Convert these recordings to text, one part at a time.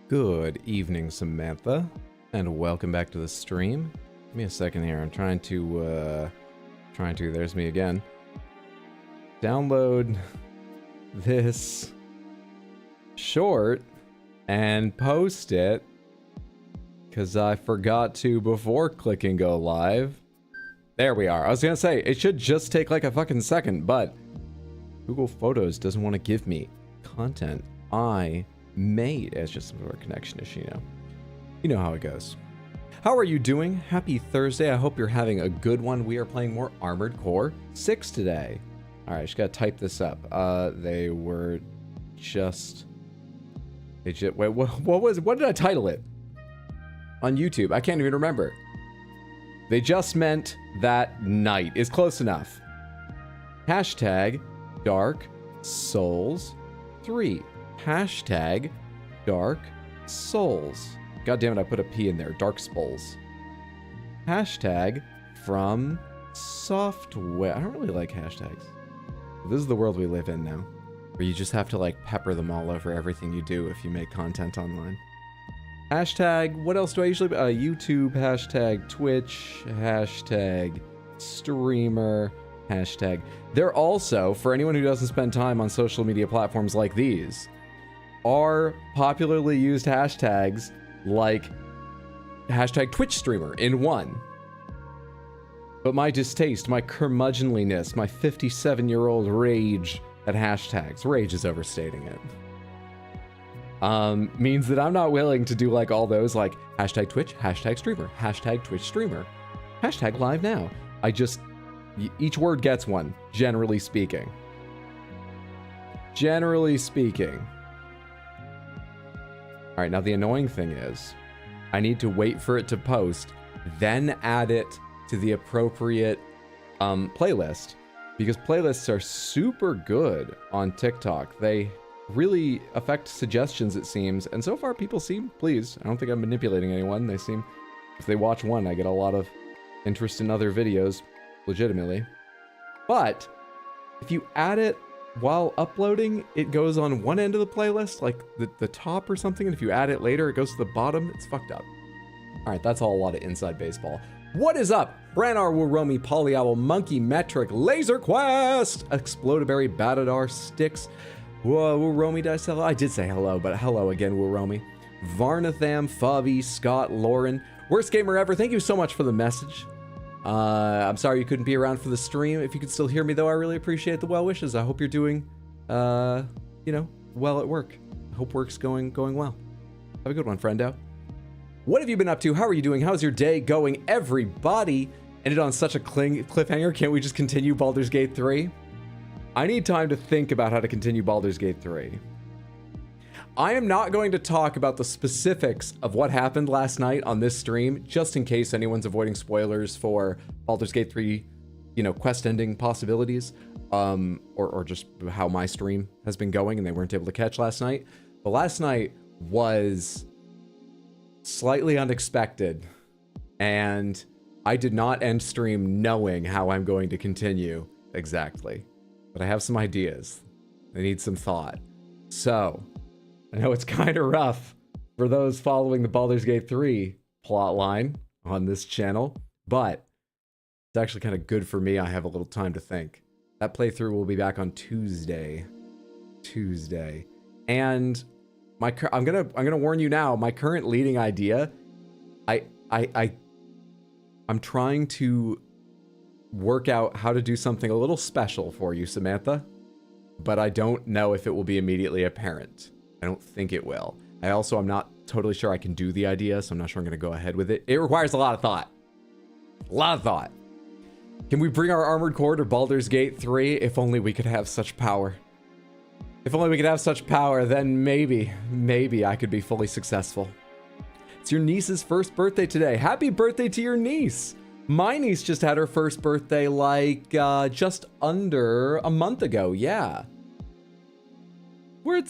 Good evening, Samantha, and welcome back to the stream. Give me a second here. I'm trying to, there's me again. Download this short and post it, because I forgot to before clicking go live. There we are. I was gonna say, it should just take like a fucking second, but Google Photos doesn't want to give me content I made. It's just some sort of connection issue, you know. You know how it goes. How are you doing? Happy Thursday. I hope you're having a good one. We are playing more Armored Core 6 today. All right, I just gotta type this up. What did I title it? On YouTube, I can't even remember. They just meant that night is close enough. Hashtag Dark Souls 3. Hashtag Dark Souls. God damn it, I put a P in there. Dark Souls. Hashtag From Software. I don't really like hashtags. This is the world we live in now, where you just have to like pepper them all over everything you do if you make content online. Hashtag, what else do I usually, YouTube, hashtag Twitch, hashtag streamer, hashtag. They're also, for anyone who doesn't spend time on social media platforms like these, are popularly used hashtags like hashtag Twitch streamer in one. But my distaste, my curmudgeonliness, my 57-year-old rage at hashtags, rage is overstating it, means that I'm not willing to do like all those like hashtag Twitch, hashtag streamer, hashtag Twitch streamer, hashtag live now. Each word gets one, generally speaking. Generally speaking. All right, now the annoying thing is I need to wait for it to post, then add it to the appropriate playlist, because playlists are super good on TikTok. They really affect suggestions, it seems, and so far people seem pleased. I don't think I'm manipulating anyone. They seem, if they watch one, I get a lot of interest in other videos, legitimately. But if you add it while uploading, it goes on one end of the playlist, like the top or something, and if you add it later, it goes to the bottom. It's fucked up. All right, that's all a lot of inside baseball. What is up? Branar, Wuromi, Polyowl, Monkey, Metric, Laser Quest, Explodaberry, Batadar, Sticks. Whoa, Wuromi, did I say hello? I did say hello, but hello again, Wuromi. Varnatham, Favi, Scott, Lauren. Worst gamer ever, thank you so much for the message. I'm sorry you couldn't be around for the stream. If you could still hear me, though, I really appreciate the well wishes. I hope you're doing, you know, well at work. I hope work's going well. Have a good one, friendo. What have you been up to? How are you doing? How's your day going, everybody? Ended on such a cliffhanger. Can't we just continue Baldur's Gate 3? I need time to think about how to continue Baldur's Gate 3. I am not going to talk about the specifics of what happened last night on this stream, just in case anyone's avoiding spoilers for Baldur's Gate 3, you know, quest ending possibilities, or just how my stream has been going and they weren't able to catch last night. But last night was slightly unexpected, and I did not end stream knowing how I'm going to continue exactly. But I have some ideas. I need some thought. So I know it's kind of rough for those following the Baldur's Gate 3 plotline on this channel, but it's actually kind of good for me. I have a little time to think. That playthrough will be back on Tuesday. And I'm gonna warn you now. My current leading idea, I'm trying to work out how to do something a little special for you, Samantha, but I don't know if it will be immediately apparent. I don't think it will. I also am not totally sure I can do the idea, so I'm not sure I'm going to go ahead with it. It requires a lot of thought. A lot of thought. Can we bring our Armored Core to Baldur's Gate 3? If only we could have such power. If only we could have such power, then maybe I could be fully successful. It's your niece's first birthday today. Happy birthday to your niece. My niece just had her first birthday like just under a month ago. Yeah.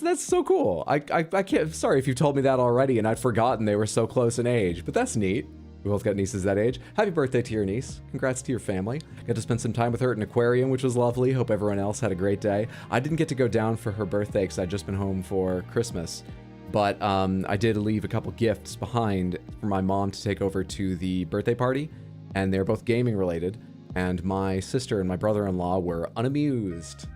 That's so cool. I can't, sorry if you told me that already and I'd forgotten they were so close in age, but that's neat. We both got nieces that age. Happy birthday to your niece. Congrats to your family. Got to spend some time with her at an aquarium, which was lovely. Hope everyone else had a great day. I didn't get to go down for her birthday because I'd just been home for Christmas. But I did leave a couple gifts behind for my mom to take over to the birthday party, and they're both gaming related, and my sister and my brother-in-law were unamused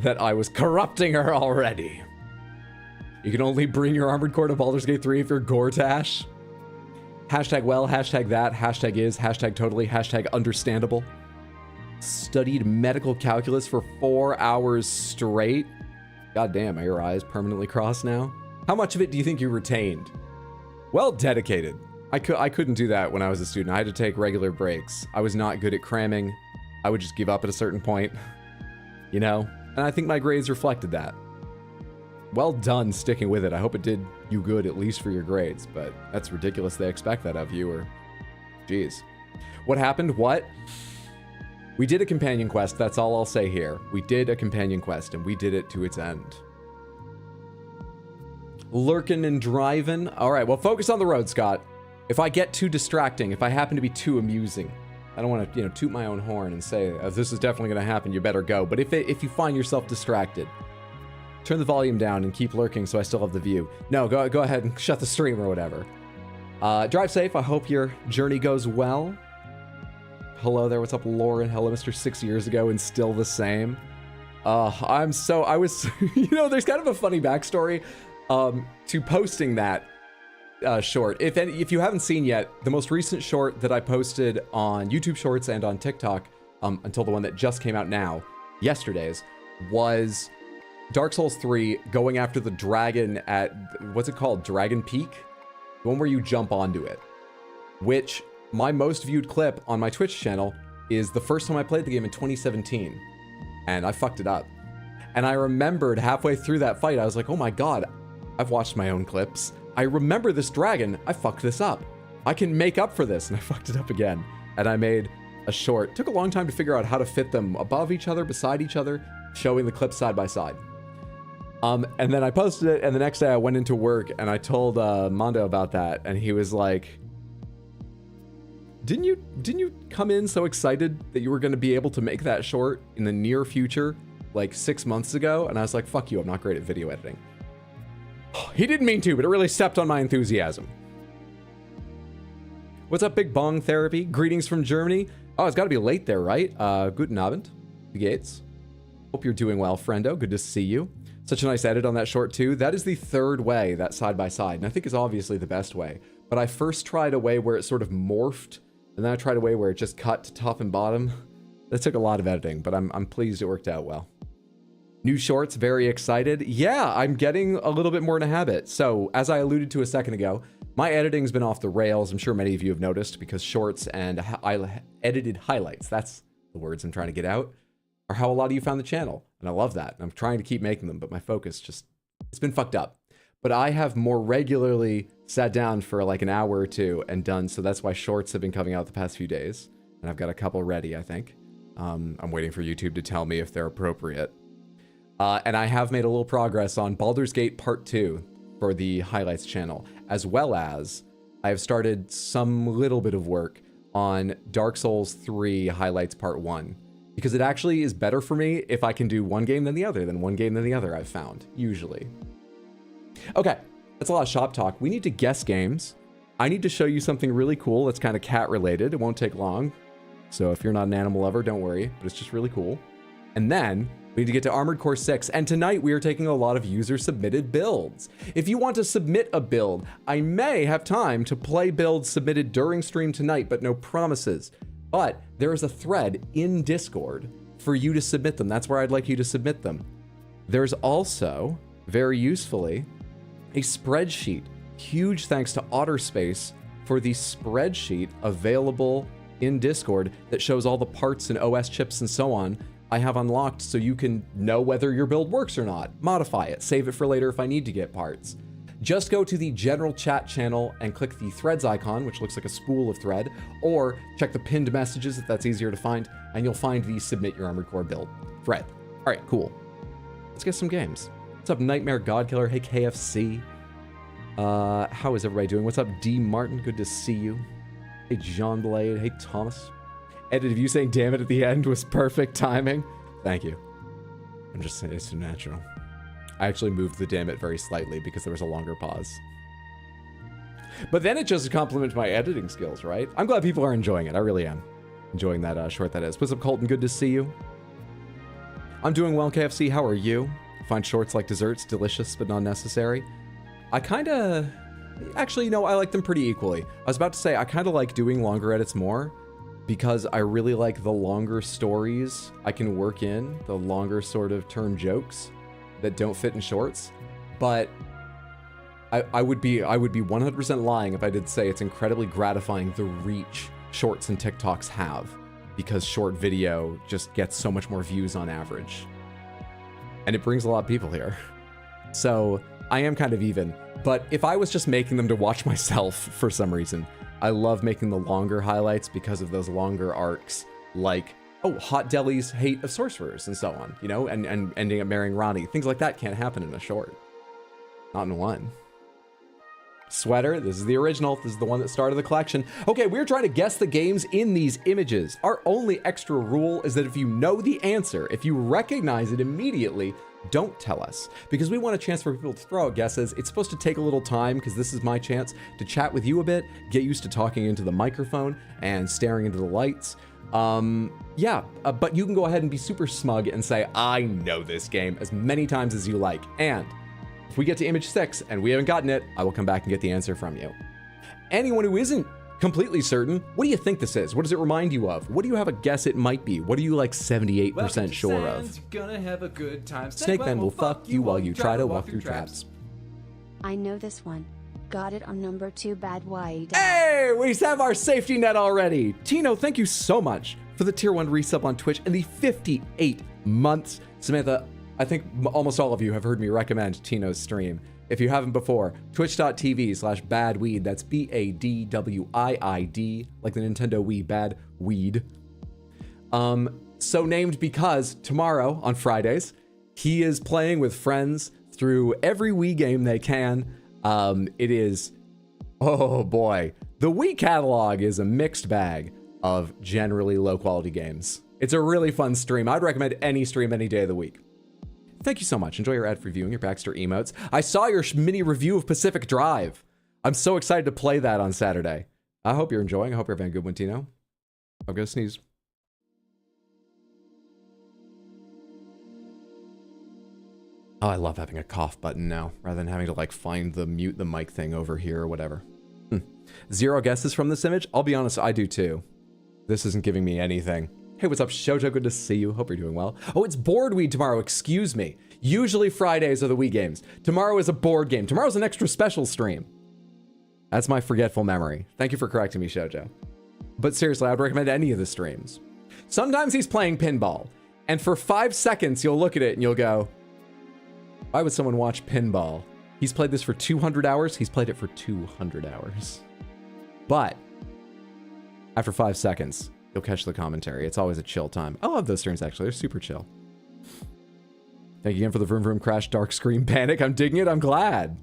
that I was corrupting her already. You can only bring your armored core to Baldur's Gate 3 if you're Gortash. Hashtag well, hashtag that, hashtag is, hashtag totally, hashtag understandable. Studied medical calculus for 4 hours straight. God damn, are your eyes permanently crossed now? How much of it do you think you retained? Well dedicated. I couldn't do that when I was a student. I had to take regular breaks. I was not good at cramming. I would just give up at a certain point, you know? And I think my grades reflected that. Well done sticking with it. I hope it did you good, at least for your grades, but that's ridiculous they expect that of you, or... Jeez. What happened? What? We did a companion quest, that's all I'll say here. We did a companion quest, and we did it to its end. Lurkin' and driving. Alright, well, focus on the road, Scott. If I get too distracting, if I happen to be too amusing, I don't want to, you know, toot my own horn and say, this is definitely going to happen, you better go. But if you find yourself distracted, turn the volume down and keep lurking so I still have the view. No, go ahead and shut the stream or whatever. Drive safe. I hope your journey goes well. Hello there, what's up, Lauren? Hello, Mr. 6 years ago and still the same. I was, you know, there's kind of a funny backstory to posting that short. If you haven't seen yet, the most recent short that I posted on YouTube Shorts and on TikTok, until the one that just came out now, yesterday's, was Dark Souls 3 going after the dragon at, what's it called? Dragon Peak? The one where you jump onto it. Which, my most viewed clip on my Twitch channel is the first time I played the game in 2017. And I fucked it up. And I remembered halfway through that fight, I was like, oh my god, I've watched my own clips. I remember this dragon, I fucked this up. I can make up for this, and I fucked it up again. And I made a short. Took a long time to figure out how to fit them above each other, beside each other, showing the clips side by side. And then I posted it, and the next day I went into work, and I told Mondo about that, and he was like, Didn't you come in so excited that you were going to be able to make that short in the near future, like 6 months ago? And I was like, fuck you, I'm not great at video editing. He didn't mean to, but it really stepped on my enthusiasm. What's up, Big Bong Therapy? Greetings from Germany. Oh, it's got to be late there, right? Guten Abend, the Gates. Hope you're doing well, friendo. Good to see you. Such a nice edit on that short, too. That is the third way, that side by side, and I think is obviously the best way. But I first tried a way where it sort of morphed, and then I tried a way where it just cut to top and bottom. That took a lot of editing, but I'm pleased it worked out well. New shorts, very excited. Yeah, I'm getting a little bit more in a habit. So, as I alluded to a second ago, my editing's been off the rails. I'm sure many of you have noticed, because shorts and edited highlights, that's the words I'm trying to get out, are how a lot of you found the channel. And I love that. And I'm trying to keep making them, but my focus just, it's been fucked up. But I have more regularly sat down for like an hour or two and done, so that's why shorts have been coming out the past few days. And I've got a couple ready, I think. I'm waiting for YouTube to tell me if they're appropriate. And I have made a little progress on Baldur's Gate Part 2 for the highlights channel, as well as I have started some little bit of work on Dark Souls 3 highlights Part 1. Because it actually is better for me if I can do one game than the other, I've found, usually. Okay, that's a lot of shop talk. We need to guess games. I need to show you something really cool that's kind of cat related. It won't take long. So if you're not an animal lover, don't worry, but it's just really cool. And then we need to get to Armored Core 6. And tonight we are taking a lot of user submitted builds. If you want to submit a build, I may have time to play builds submitted during stream tonight, but no promises. But there is a thread in Discord for you to submit them. That's where I'd like you to submit them. There's also, very usefully, a spreadsheet. Huge thanks to Otterspace for the spreadsheet available in Discord that shows all the parts and OS chips and so on I have unlocked, so you can know whether your build works or not, modify it, save it for later if I need to get parts. Just go to the general chat channel and click the threads icon, which looks like a spool of thread, or check the pinned messages if that's easier to find, and you'll find the Submit Your Armored Core Build thread. All right, cool. Let's get some games. What's up, Nightmare Godkiller? Hey, KFC. How is everybody doing? What's up, D. Martin? Good to see you. Hey, John Blade. Hey, Thomas. Edit of you saying damn it at the end was perfect timing. Thank you. I'm just saying it's too natural. I actually moved the damn it very slightly because there was a longer pause. But then it just complements my editing skills, right? I'm glad people are enjoying it. I really am enjoying that short that is. What's up, Colton? Good to see you. I'm doing well, KFC. How are you? Find shorts like desserts delicious but not necessary. I kind of... Actually, you know, I like them pretty equally. I was about to say, I kind of like doing longer edits more because I really like the longer stories I can work in, the longer sort of term jokes that don't fit in shorts. But I would be 100% lying if I did say it's incredibly gratifying the reach shorts and TikToks have, because short video just gets so much more views on average. And it brings a lot of people here. So I am kind of even. But if I was just making them to watch myself for some reason, I love making the longer highlights because of those longer arcs, like, oh, Hot Deli's hate of sorcerers and so on, you know, and ending up marrying Ronnie. Things like that can't happen in a short. Not in one. Sweater, this is the original. This is the one that started the collection. Okay, we're trying to guess the games in these images. Our only extra rule is that if you know the answer, if you recognize it immediately, don't tell us, because we want a chance for people to throw out guesses. It's supposed to take a little time because this is my chance to chat with you a bit, get used to talking into the microphone and staring into the lights. But you can go ahead and be super smug and say, I know this game, as many times as you like. And if we get to image 6 and we haven't gotten it, I will come back and get the answer from you. Anyone who isn't completely certain, what do you think this is? What does it remind you of? What do you have a guess it might be? What are you like 78% sure of? Gonna have a good time. Snakeman will fuck you while you try to walk through traps. I know this one. Got it on number 2, bad wide. Hey, we have our safety net already. Tino, thank you so much for the tier 1 resub on Twitch and the 58 months. Samantha, I think almost all of you have heard me recommend Tino's stream. If you haven't before, twitch.tv/badweed, that's BADWIID, like the Nintendo Wii, bad weed. So named because tomorrow, on Fridays, he is playing with friends through every Wii game they can. It is, oh boy, the Wii catalog is a mixed bag of generally low quality games. It's a really fun stream. I'd recommend any stream any day of the week. Thank you so much. Enjoy your ad-free viewing, your Baxter emotes. I saw your mini review of Pacific Drive. I'm so excited to play that on Saturday. I hope you're enjoying. I hope you're having a good one, Tino. I'm gonna sneeze. Oh, I love having a cough button now, rather than having to like find the mute the mic thing over here or whatever. 0 guesses from this image? I'll be honest, I do too. This isn't giving me anything. Hey, what's up, Shoujo? Good to see you. Hope you're doing well. Oh, it's Board Weed tomorrow. Excuse me. Usually Fridays are the Wii games. Tomorrow is a board game. Tomorrow's an extra special stream. That's my forgetful memory. Thank you for correcting me, Shoujo. But seriously, I would recommend any of the streams. Sometimes he's playing pinball, and for 5 seconds, you'll look at it and you'll go, why would someone watch pinball? He's played this for 200 hours. He's played it for 200 hours. But after 5 seconds, you'll catch the commentary. It's always a chill time. I love those streams, actually. They're super chill. Thank you again for the Vroom Vroom Crash Dark Screen Panic. I'm digging it. I'm glad.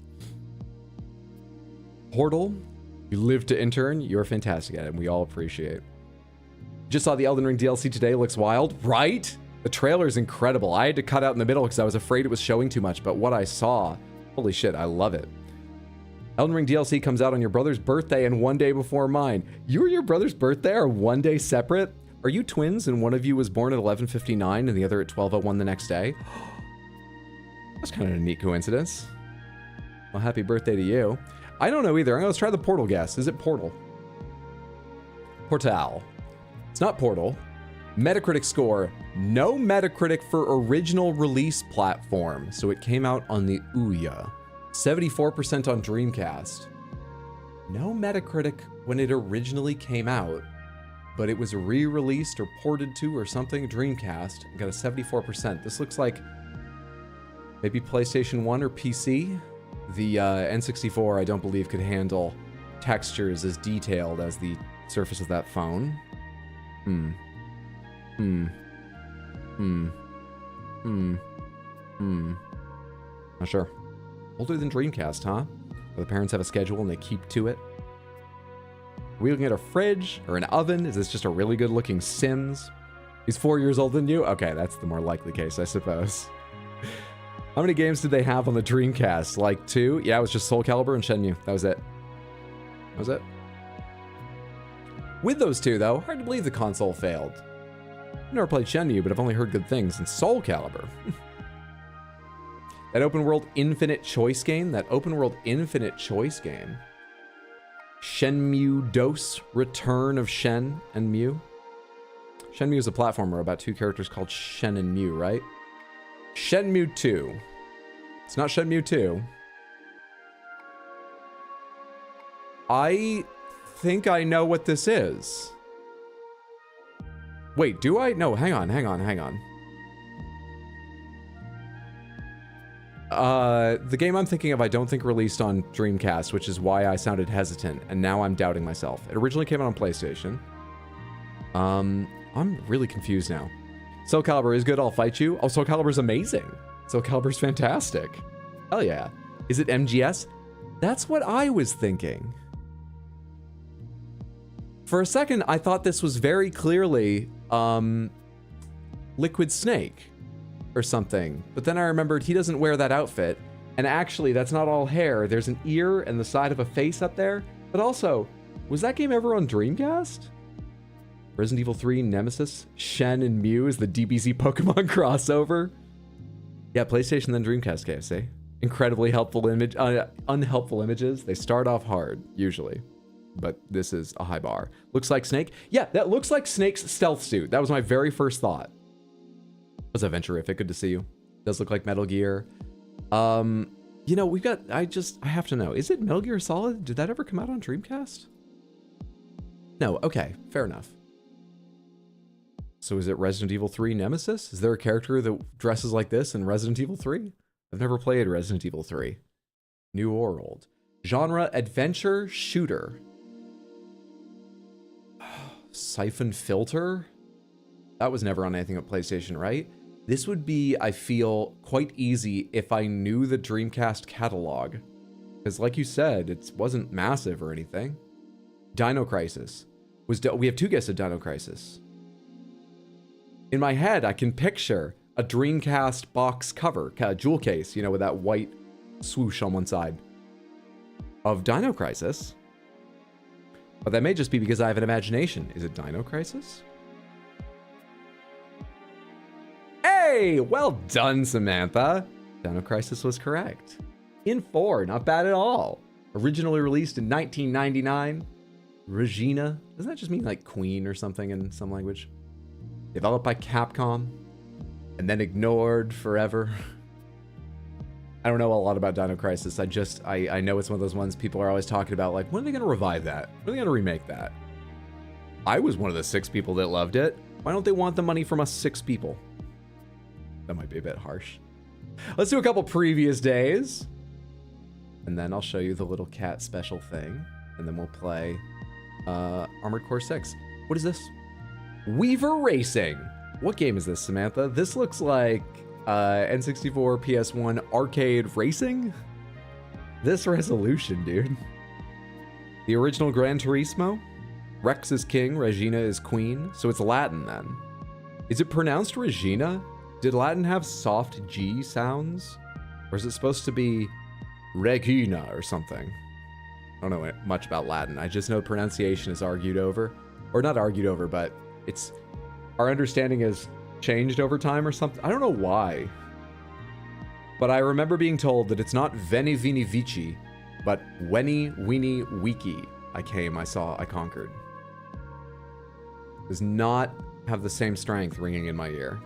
Portal, you live to intern. You're fantastic at it, and we all appreciate. Just saw the Elden Ring DLC today. Looks wild, right? The trailer is incredible. I had to cut out in the middle because I was afraid it was showing too much, but what I saw, holy shit, I love it. Elden Ring DLC comes out on your brother's birthday and 1 day before mine. You and your brother's birthday are 1 day separate? Are you twins and one of you was born at 11:59 and the other at 12:01 the next day? That's kind of a neat coincidence. Well, happy birthday to you. I don't know either. Let's try the Portal guess. Is it Portal? Portal. It's not Portal. Metacritic score. No Metacritic for original release platform. So it came out on the Ouya. 74% on Dreamcast. No Metacritic when it originally came out, but it was re-released or ported to or something. Dreamcast got a 74%. This looks like maybe PlayStation 1 or PC. The N64, I don't believe, could handle textures as detailed as the surface of that phone. Not sure. Older than Dreamcast, huh? Where the parents have a schedule and they keep to it. Are we looking at a fridge or an oven? Is this just a really good looking Sims? He's 4 years older than you? Okay, that's the more likely case, I suppose. How many games did they have on the Dreamcast? Like 2? Yeah, it was just Soul Calibur and Shenmue. That was it. That was it. With those 2, though, hard to believe the console failed. I've never played Shenmue, but I've only heard good things. And Soul Calibur. That open world infinite choice game. Shenmue DOS, Return of Shen and Mew. Shenmue is a platformer about 2 characters called Shen and Mew, right? Shenmue 2. It's not Shenmue 2. I think I know what this is. Wait, do I? No, hang on. The game I'm thinking of, I don't think released on Dreamcast, which is why I sounded hesitant, and now I'm doubting myself. It originally came out on PlayStation. I'm really confused now. Soul Calibur is good, I'll fight you. Oh, Soul Calibur's amazing. Soul Calibur's fantastic. Hell yeah. Is it MGS? That's what I was thinking. For a second, I thought this was very clearly, Liquid Snake or something. But then I remembered he doesn't wear that outfit. And actually, that's not all hair. There's an ear and the side of a face up there. But also, was that game ever on Dreamcast? Resident Evil 3 Nemesis, Shen and Mew is the DBZ Pokemon crossover. Yeah, PlayStation then Dreamcast games, see? Incredibly helpful image, unhelpful images. They start off hard, usually. But this is a high bar. Looks like Snake. Yeah, that looks like Snake's stealth suit. That was my very first thought. Was that Venturific? Good to see you. Does look like Metal Gear. You know, we've got, I have to know. Is it Metal Gear Solid? Did that ever come out on Dreamcast? No, okay, fair enough. So is it Resident Evil 3 Nemesis? Is there a character that dresses like this in Resident Evil 3? I've never played Resident Evil 3. New or old. Genre, adventure, shooter. Siphon Filter? That was never on anything at PlayStation, right? This would be, I feel, quite easy if I knew the Dreamcast catalog. Because like you said, it wasn't massive or anything. Dino Crisis. We have 2 guesses of Dino Crisis. In my head, I can picture a Dreamcast box cover, kind of jewel case, you know, with that white swoosh on one side of Dino Crisis. But that may just be because I have an imagination. Is it Dino Crisis? Hey, well done, Samantha. Dino Crisis was correct. In 4, not bad at all. Originally released in 1999. Regina, doesn't that just mean like queen or something in some language? Developed by Capcom, and then ignored forever. I don't know a lot about Dino Crisis. I know it's one of those ones people are always talking about, like, when are they going to revive that? When are they going to remake that? I was one of the 6 people that loved it. Why don't they want the money from us 6 people? That might be a bit harsh. Let's do a couple previous days. And then I'll show you the little cat special thing. And then we'll play Armored Core 6. What is this? Weaver Racing. What game is this, Samantha? This looks like N64, PS1 arcade racing? This resolution, dude. The original Gran Turismo? Rex is king, Regina is queen. So it's Latin then. Is it pronounced Regina? Did Latin have soft G sounds? Or is it supposed to be Regina or something? I don't know much about Latin. I just know pronunciation is argued over. Or not argued over, but it's... Our understanding has changed over time or something. I don't know why. But I remember being told that it's not Veni Vini Vici, but Weni Weenie Wiki. I came, I saw, I conquered. Does not have the same strength ringing in my ear.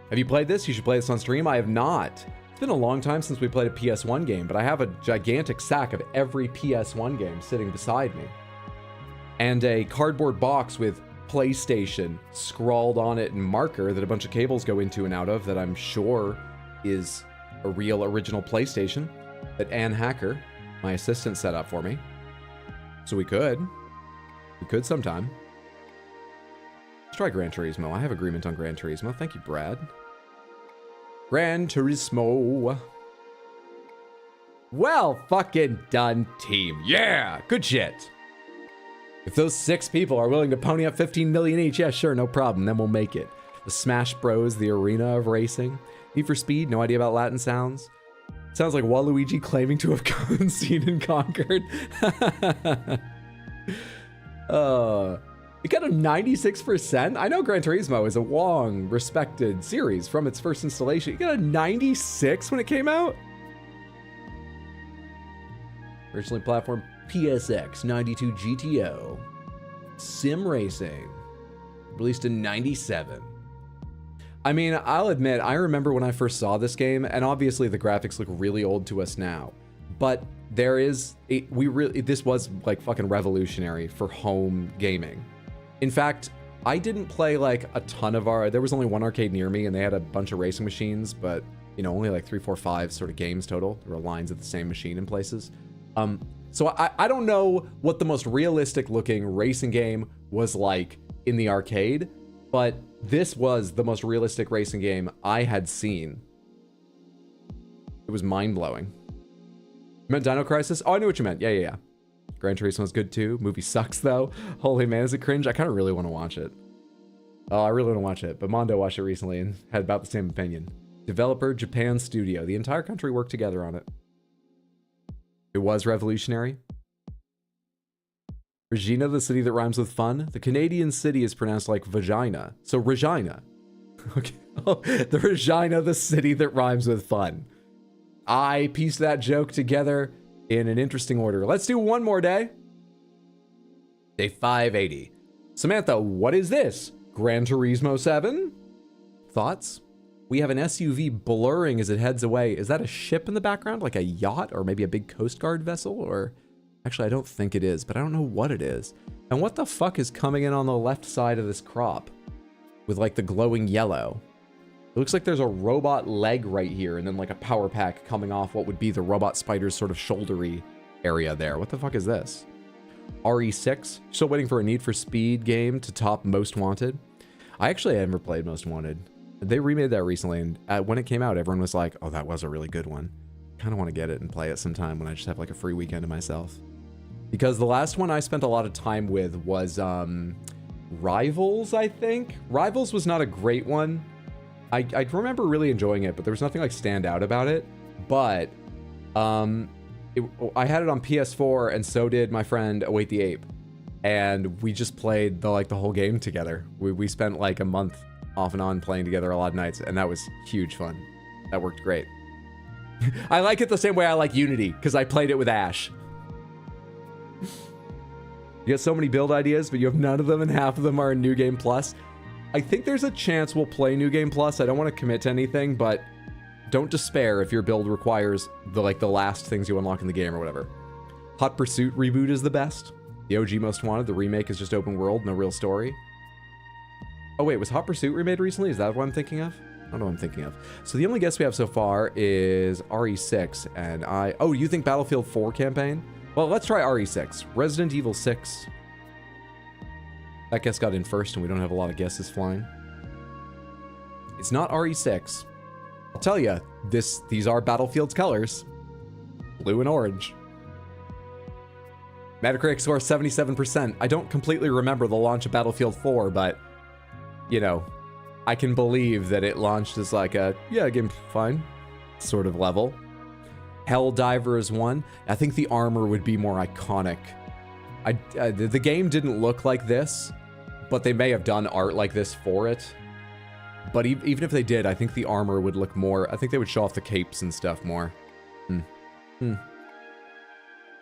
Have you played this? You should play this on stream. I have not. It's been a long time since we played a PS1 game, but I have a gigantic sack of every PS1 game sitting beside me. And a cardboard box with PlayStation scrawled on it in marker that a bunch of cables go into and out of that I'm sure is a real original PlayStation that Ann Hacker, my assistant, set up for me. So we could sometime. Let's try Gran Turismo. I have agreement on Gran Turismo. Thank you, Brad. Gran Turismo. Well fucking done, team. Yeah, good shit. If those 6 people are willing to pony up 15 million each, yeah, sure, no problem. Then we'll make it. The Smash Bros, the arena of racing. Need for Speed, no idea about Latin sounds. Sounds like Waluigi claiming to have seen and conquered. It got a 96%. I know Gran Turismo is a long, respected series from its first installation. It got a 96 when it came out. Originally platformed PSX 92 GTO. Sim Racing. Released in 97. I mean, I'll admit, I remember when I first saw this game, and obviously the graphics look really old to us now, but there is, this was like fucking revolutionary for home gaming. In fact, I didn't play like a ton of there was only one arcade near me and they had a bunch of racing machines, but you know, only like 3, 4, 5 sort of games total. There were lines of the same machine in places. So I don't know what the most realistic looking racing game was like in the arcade, but this was the most realistic racing game I had seen. It was mind-blowing. You meant Dino Crisis? Oh, I knew what you meant. Yeah. Gran Turismo was good too. Movie sucks though. Holy man, is it cringe? I kind of really want to watch it. Oh, I really want to watch it, but Mondo watched it recently and had about the same opinion. Developer, Japan Studio. The entire country worked together on it. It was revolutionary. Regina, the city that rhymes with fun. The Canadian city is pronounced like vagina. So Regina. Okay. Oh, the Regina, the city that rhymes with fun. I pieced that joke together in an interesting order. Let's do one more day. Day 580. Samantha, what is this? Gran Turismo 7? Thoughts? We have an SUV blurring as it heads away. Is that a ship in the background? Like a yacht or maybe a big Coast Guard vessel? Or actually, I don't think it is, but I don't know what it is. And what the fuck is coming in on the left side of this crop with like the glowing yellow? It looks like there's a robot leg right here and then like a power pack coming off what would be the robot spider's sort of shouldery area there. What the fuck is this? RE6. Still waiting for a Need for Speed game to top Most Wanted. I actually never played Most Wanted. They remade that recently, and when it came out, everyone was like, oh, that was a really good one. Kind of want to get it and play it sometime when I just have like a free weekend to myself. Because the last one I spent a lot of time with was Rivals, I think. Rivals was not a great one. I remember really enjoying it, but there was nothing like stand out about it. But I had it on PS4, and so did my friend Await the Ape. And we just played the whole game together. We spent like a month off and on playing together a lot of nights, and that was huge fun. That worked great. I like it the same way I like Unity, because I played it with Ash. You got so many build ideas, but you have none of them, and half of them are in New Game Plus. I think there's a chance we'll play New Game Plus. I don't want to commit to anything, but don't despair if your build requires the last things you unlock in the game or whatever. Hot Pursuit reboot is the best. The OG Most Wanted, the remake is just open world, no real story. Oh wait, was Hot Pursuit remade recently? Is that what I'm thinking of? I don't know what I'm thinking of. So the only guess we have so far is RE6, and oh, you think Battlefield 4 campaign? Well, let's try RE6. Resident Evil 6. That guess got in first, and we don't have a lot of guesses flying. It's not RE6. I'll tell you, these are Battlefield's colors. Blue and orange. Metacritic score 77%. I don't completely remember the launch of Battlefield 4, but, you know, I can believe that it launched as like a, yeah, game fine sort of level. Helldivers 1. I think the armor would be more iconic. The game didn't look like this, but they may have done art like this for it. But even if they did, I think the armor would look more, I think they would show off the capes and stuff more. You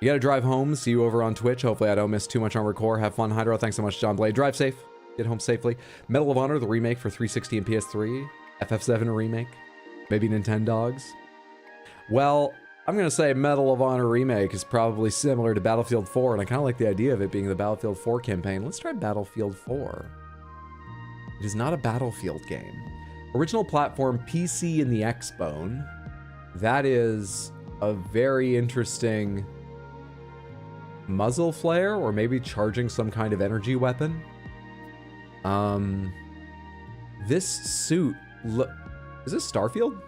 gotta drive home. See you over on Twitch. Hopefully I don't miss too much on Record. Have fun, Hydro. Thanks so much, John Blade. Drive safe. Get home safely. Medal of Honor, the remake for 360 and PS3. FF7 remake. Maybe Nintendogs. Well, I'm gonna say Medal of Honor remake is probably similar to Battlefield 4, and I kind of like the idea of it being the Battlefield 4 campaign. Let's try Battlefield 4. It is not a Battlefield game. Original platform PC in the X-Bone. That is a very interesting muzzle flare, or maybe charging some kind of energy weapon. This suit, is this Starfield?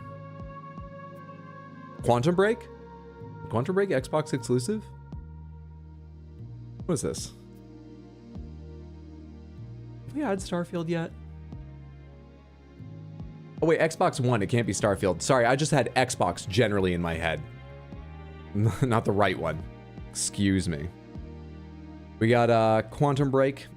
Quantum Break? Quantum Break Xbox exclusive? What is this? Have we had Starfield yet? Oh wait, Xbox One, it can't be Starfield. Sorry, I just had Xbox generally in my head. Not the right one. Excuse me. We got Quantum Break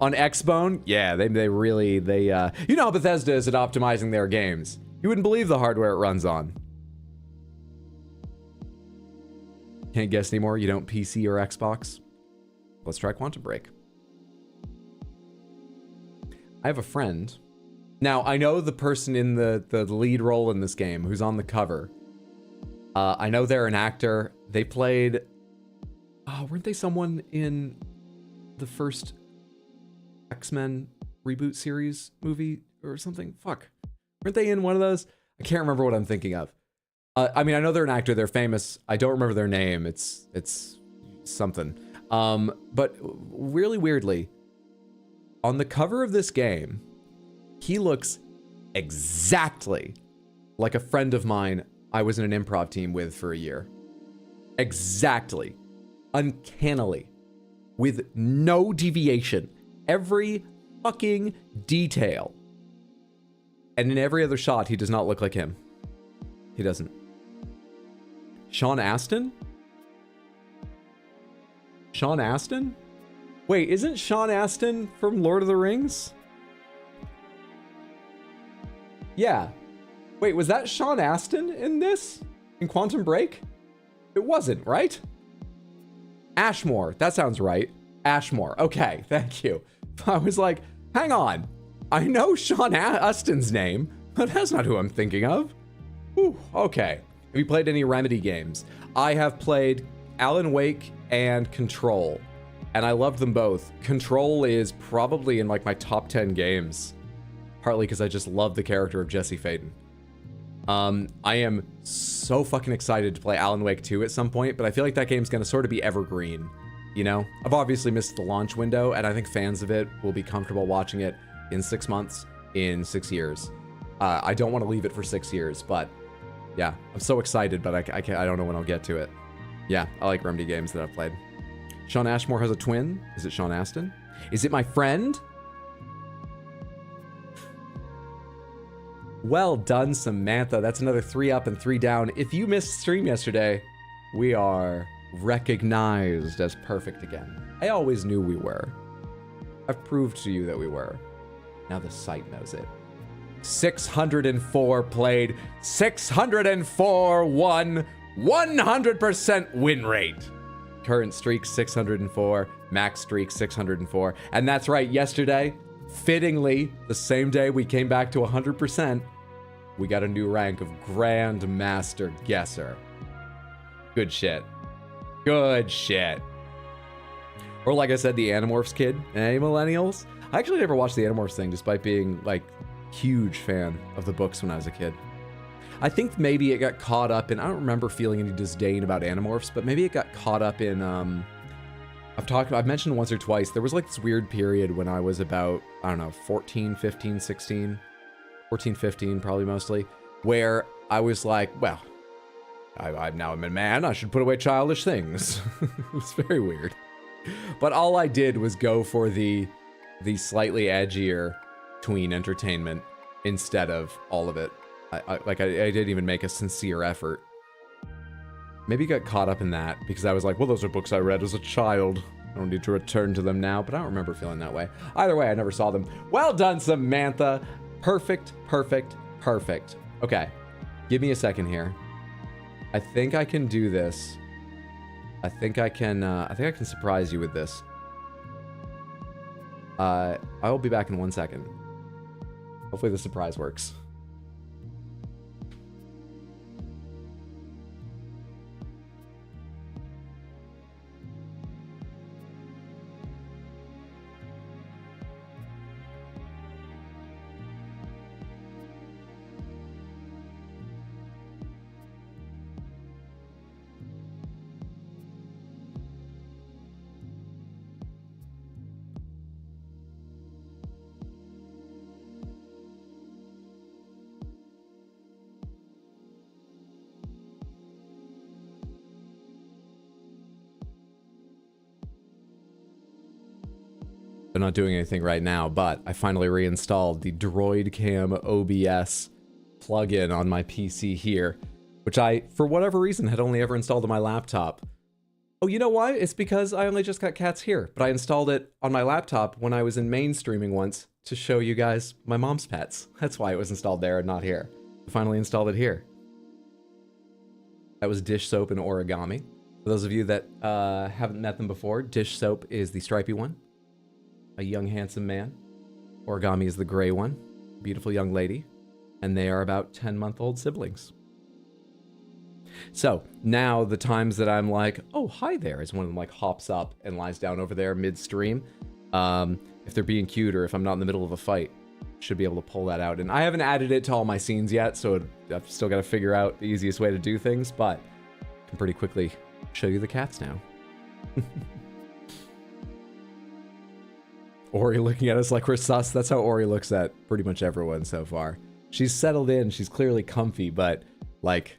on Xbone. Yeah, they really, you know how Bethesda is at optimizing their games. You wouldn't believe the hardware it runs on. Can't guess anymore. You don't PC or Xbox? Let's try Quantum Break. I have a friend. Now, I know the person in the lead role in this game who's on the cover. I know they're an actor. They played... weren't they someone in the first X-Men reboot series movie or something? Fuck. Weren't they in one of those? I can't remember what I'm thinking of. I mean, I know they're an actor. They're famous. I don't remember their name. It's something. But really weirdly, on the cover of this game, he looks exactly like a friend of mine I was in an improv team with for a year. Exactly. Uncannily. With no deviation. Every fucking detail. And in every other shot, he does not look like him. He doesn't. Sean Astin? Sean Astin? Wait, isn't Sean Astin from Lord of the Rings? Yeah. Wait, was that Sean Astin in this? In Quantum Break? It wasn't, right? Ashmore. That sounds right. Ashmore. Okay, thank you. I was like, hang on. I know Sean Astin's name, but that's not who I'm thinking of. Whew, okay. Have you played any Remedy games? I have played Alan Wake and Control, and I loved them both. Control is probably in like my top 10 games, partly because I just love the character of Jesse Faden. I am so fucking excited to play Alan Wake 2 at some point, but I feel like that game's gonna sort of be evergreen, you know? I've obviously missed the launch window, and I think fans of it will be comfortable watching it in 6 months, in 6 years. I don't want to leave it for 6 years, but yeah, I'm so excited, but I don't know when I'll get to it. Yeah, I like Remedy games that I've played. Sean Ashmore has a twin. Is it Sean Astin? Is it my friend? Well done, Samantha. That's another 3 up and 3 down. If you missed stream yesterday, we are recognized as perfect again. I always knew we were. I've proved to you that we were. Now the site knows it. 604 played, 604 won, 100% win rate. Current streak 604, max streak 604. And that's right, yesterday, fittingly, the same day we came back to 100%, we got a new rank of Grand Master Guesser. Good shit. Good shit. Or like I said, the Animorphs kid. Hey, millennials. I actually never watched the Animorphs thing, despite being, like, huge fan of the books when I was a kid. I think maybe it got caught up in, I don't remember feeling any disdain about Animorphs, but maybe it got caught up in, I've mentioned once or twice, there was like this weird period when I was about, I don't know, 14, 15, 16, 14, 15 probably mostly, where I was like, well, I'm now a man, I should put away childish things. It was very weird. But all I did was go for the slightly edgier tween entertainment instead of all of it. I didn't even make a sincere effort. Maybe got caught up in that because I was like, well, those are books I read as a child. I don't need to return to them now, but I don't remember feeling that way. Either way, I never saw them. Well done, Samantha. Perfect, perfect, perfect. Okay, give me a second here. I think I can do this. I think I can surprise you with this. I will be back in 1 second. Hopefully the surprise works. They're not doing anything right now, but I finally reinstalled the Droid Cam OBS plugin on my PC here, which I, for whatever reason, had only ever installed on my laptop. Oh, you know why? It's because I only just got cats here, but I installed it on my laptop when I was in mainstreaming once to show you guys my mom's pets. That's why it was installed there and not here. I finally installed it here. That was Dish Soap and Origami. For those of you that haven't met them before, Dish Soap is the stripy one, a young handsome man. Origami is the gray one, beautiful young lady, and they are about 10-month-old siblings. So now the times that I'm like, oh, hi there, as one of them like hops up and lies down over there midstream. If they're being cute or if I'm not in the middle of a fight, should be able to pull that out. And I haven't added it to all my scenes yet, so I've still got to figure out the easiest way to do things, but I can pretty quickly show you the cats now. Ori looking at us like we're sus. That's how Ori looks at pretty much everyone so far. She's settled in, she's clearly comfy, but like,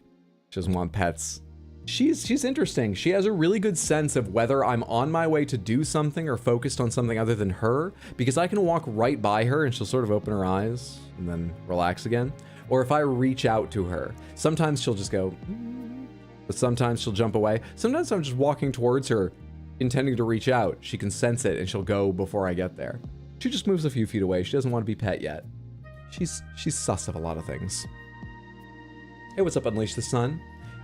she doesn't want pets. She's interesting. She has a really good sense of whether I'm on my way to do something or focused on something other than her, because I can walk right by her and she'll sort of open her eyes and then relax again. Or if I reach out to her, sometimes she'll just go, but sometimes she'll jump away. Sometimes I'm just walking towards her, intending to reach out. She can sense it and she'll go before I get there. She just moves a few feet away. She doesn't want to be pet yet. She's sus of a lot of things. Hey, what's up, Unleash the Sun?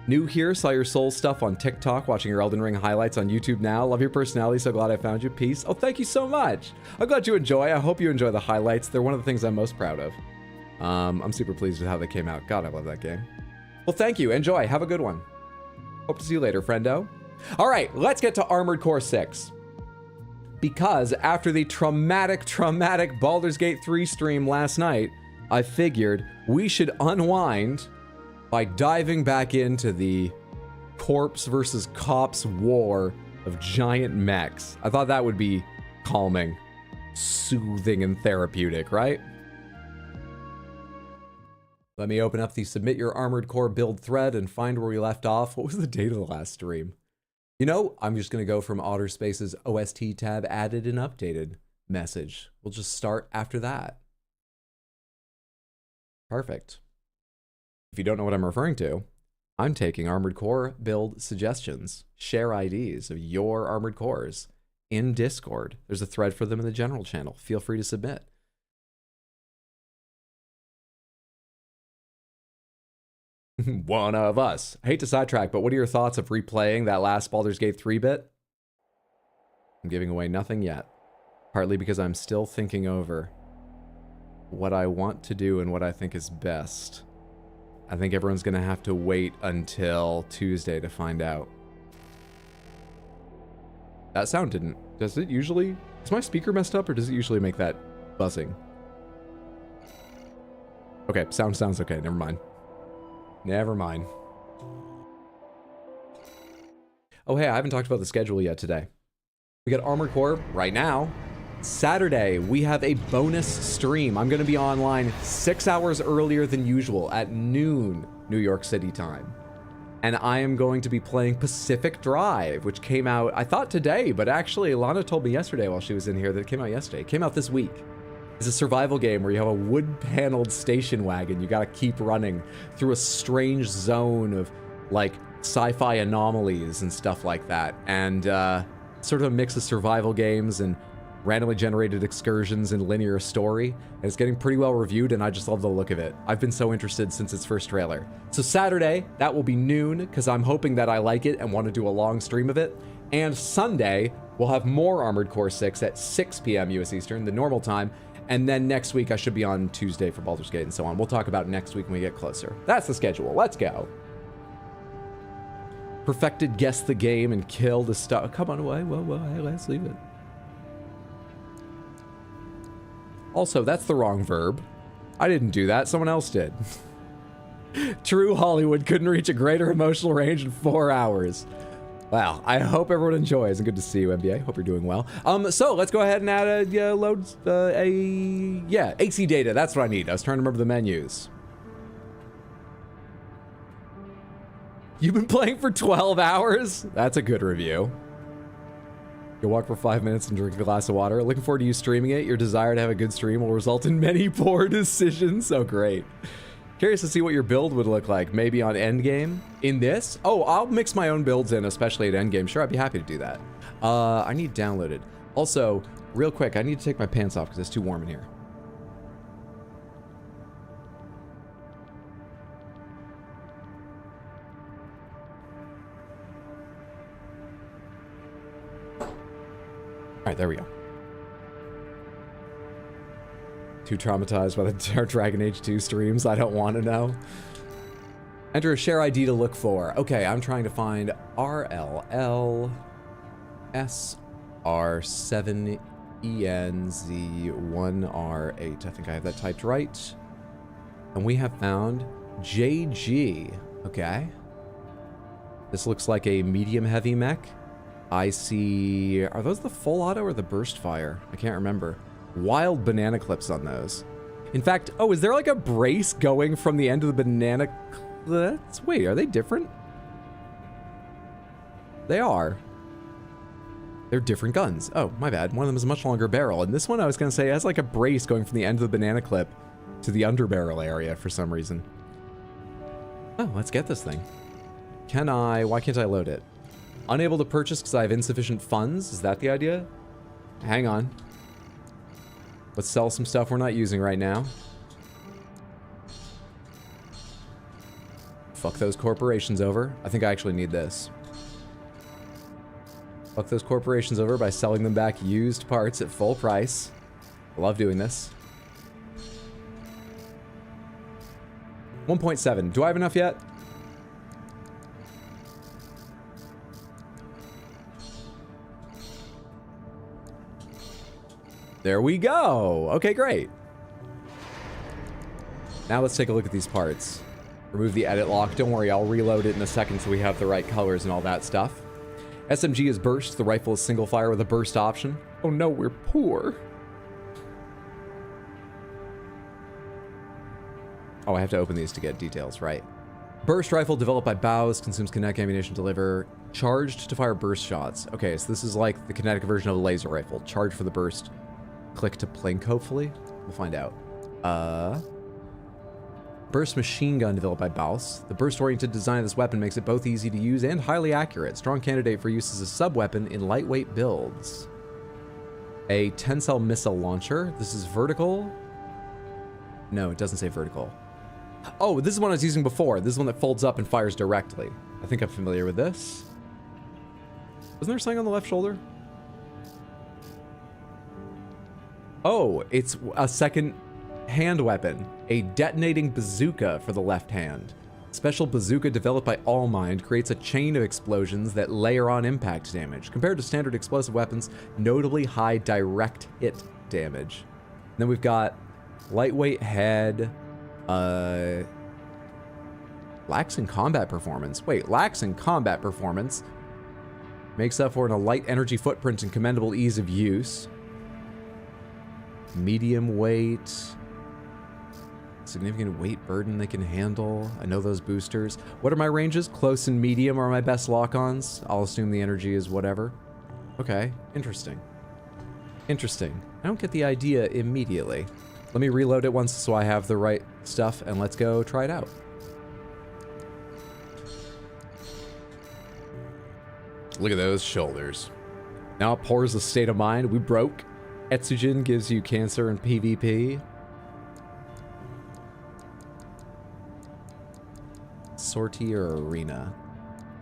New here, saw your soul stuff on TikTok, watching your Elden Ring highlights on YouTube now. Love your personality, so glad I found you. Peace. Oh, thank you so much. I'm glad you enjoy. I hope you enjoy the highlights. They're one of the things I'm most proud of. I'm super pleased with how they came out. God, I love that game. Well, thank you. Enjoy. Have a good one. Hope to see you later, friendo. All right, let's get to Armored Core 6. Because after the traumatic Baldur's Gate 3 stream last night, I figured we should unwind by diving back into the corpse versus cops war of giant mechs. I thought that would be calming, soothing, and therapeutic, right? Let me open up the Submit Your Armored Core build thread and find where we left off. What was the date of the last stream? You know, I'm just going to go from Otterspace's OST tab added and updated message. We'll just start after that. Perfect. If you don't know what I'm referring to, I'm taking Armored Core build suggestions, share IDs of your Armored Cores in Discord. There's a thread for them in the general channel. Feel free to submit. One of us. I hate to sidetrack, but what are your thoughts of replaying that last Baldur's Gate 3 bit? I'm giving away nothing yet, partly because I'm still thinking over what I want to do and what I think is best. I think everyone's gonna have to wait until Tuesday to find out. That sound didn't. Does it usually? Is my speaker messed up or does it usually make that buzzing? Okay, sound sounds okay. Never mind. Never mind. Oh, hey, I haven't talked about the schedule yet today. We got Armored Core right now. Saturday, we have a bonus stream. I'm going to be online 6 hours earlier than usual at noon, New York City time. And I am going to be playing Pacific Drive, which came out, I thought today, but actually Alana told me yesterday while she was in here that it came out yesterday. It came out this week. It's a survival game where you have a wood-paneled station wagon. You got to keep running through a strange zone of, like, sci-fi anomalies and stuff like that. And sort of a mix of survival games and randomly generated excursions and linear story, and it's getting pretty well reviewed, and I just love the look of it. I've been so interested since its first trailer. So Saturday, that will be noon, because I'm hoping that I like it and want to do a long stream of it. And Sunday, we'll have more Armored Core 6 at 6 p.m. US Eastern, the normal time, and then next week I should be on Tuesday for Baldur's Gate and so on. We'll talk about next week when we get closer. That's the schedule. Let's go. Perfected guess the game and kill the stuff. Come on away. Whoa, hey, let's leave it. Also, that's the wrong verb. I didn't do that. Someone else did. True Hollywood couldn't reach a greater emotional range in 4 hours. Wow. I hope everyone enjoys, and good to see you, NBA. Hope you're doing well. So let's go ahead and add AC data. That's what I need. I was trying to remember the menus. You've been playing for 12 hours? That's a good review. You'll walk for 5 minutes and drink a glass of water. Looking forward to you streaming it. Your desire to have a good stream will result in many poor decisions. So great. Curious to see what your build would look like, maybe on endgame. In this? Oh, I'll mix my own builds in, especially at endgame. Sure, I'd be happy to do that. I need downloaded. Also, real quick, I need to take my pants off because it's too warm in here. All right, there we go. Too traumatized by the Dragon Age 2 streams. I don't want to know. Enter a share ID to look for. Okay, I'm trying to find RLLSR7ENZ1R8. I think I have that typed right. And we have found JG. Okay. This looks like a medium heavy mech. I see... Are those the full auto or the burst fire? I can't remember. Wild banana clips on those. In fact, oh, is there like a brace going from the end of the banana clips? Wait, are they different? They are. They're different guns. Oh, my bad. One of them is a much longer barrel. And this one, I was going to say, has like a brace going from the end of the banana clip to the underbarrel area for some reason. Oh, let's get this thing. Can I... Why can't I load it? Unable to purchase because I have insufficient funds? Is that the idea? Hang on. Let's sell some stuff we're not using right now. Fuck those corporations over. I think I actually need this. Fuck those corporations over by selling them back used parts at full price. I love doing this. 1.7. Do I have enough yet? There we go. Okay, great. Now let's take a look at these parts. Remove the edit lock. Don't worry, I'll reload it in a second so we have the right colors and all that stuff. SMG is burst. The rifle is single fire with a burst option. Oh no, we're poor. Oh, I have to open these to get details, right. Burst rifle developed by Baus, consumes kinetic ammunition, deliver. Charged to fire burst shots. Okay, so this is like the kinetic version of a laser rifle. Charge for the burst. Click to plink, hopefully. We'll find out. Burst machine gun developed by Baus. The burst-oriented design of this weapon makes it both easy to use and highly accurate. Strong candidate for use as a sub-weapon in lightweight builds. A tensile missile launcher. This is vertical. No, it doesn't say vertical. Oh, this is one I was using before. This is one that folds up and fires directly. I think I'm familiar with this. Wasn't there something on the left shoulder? Oh, it's a second hand weapon. A detonating bazooka for the left hand. Special bazooka developed by Allmind creates a chain of explosions that layer on impact damage. Compared to standard explosive weapons, notably high direct hit damage. And then we've got lightweight head, lacks in combat performance. Wait, lacks in combat performance. Makes up for a light energy footprint and commendable ease of use. Medium weight. Significant weight burden they can handle. I know those boosters. What are my ranges? Close and medium are my best lock-ons. I'll assume the energy is whatever. Okay, interesting. Interesting. I don't get the idea immediately. Let me reload it once so I have the right stuff, and let's go try it out. Look at those shoulders. Now it pours a state of mind. We broke. Etsujin gives you cancer and PvP. Sortie or arena?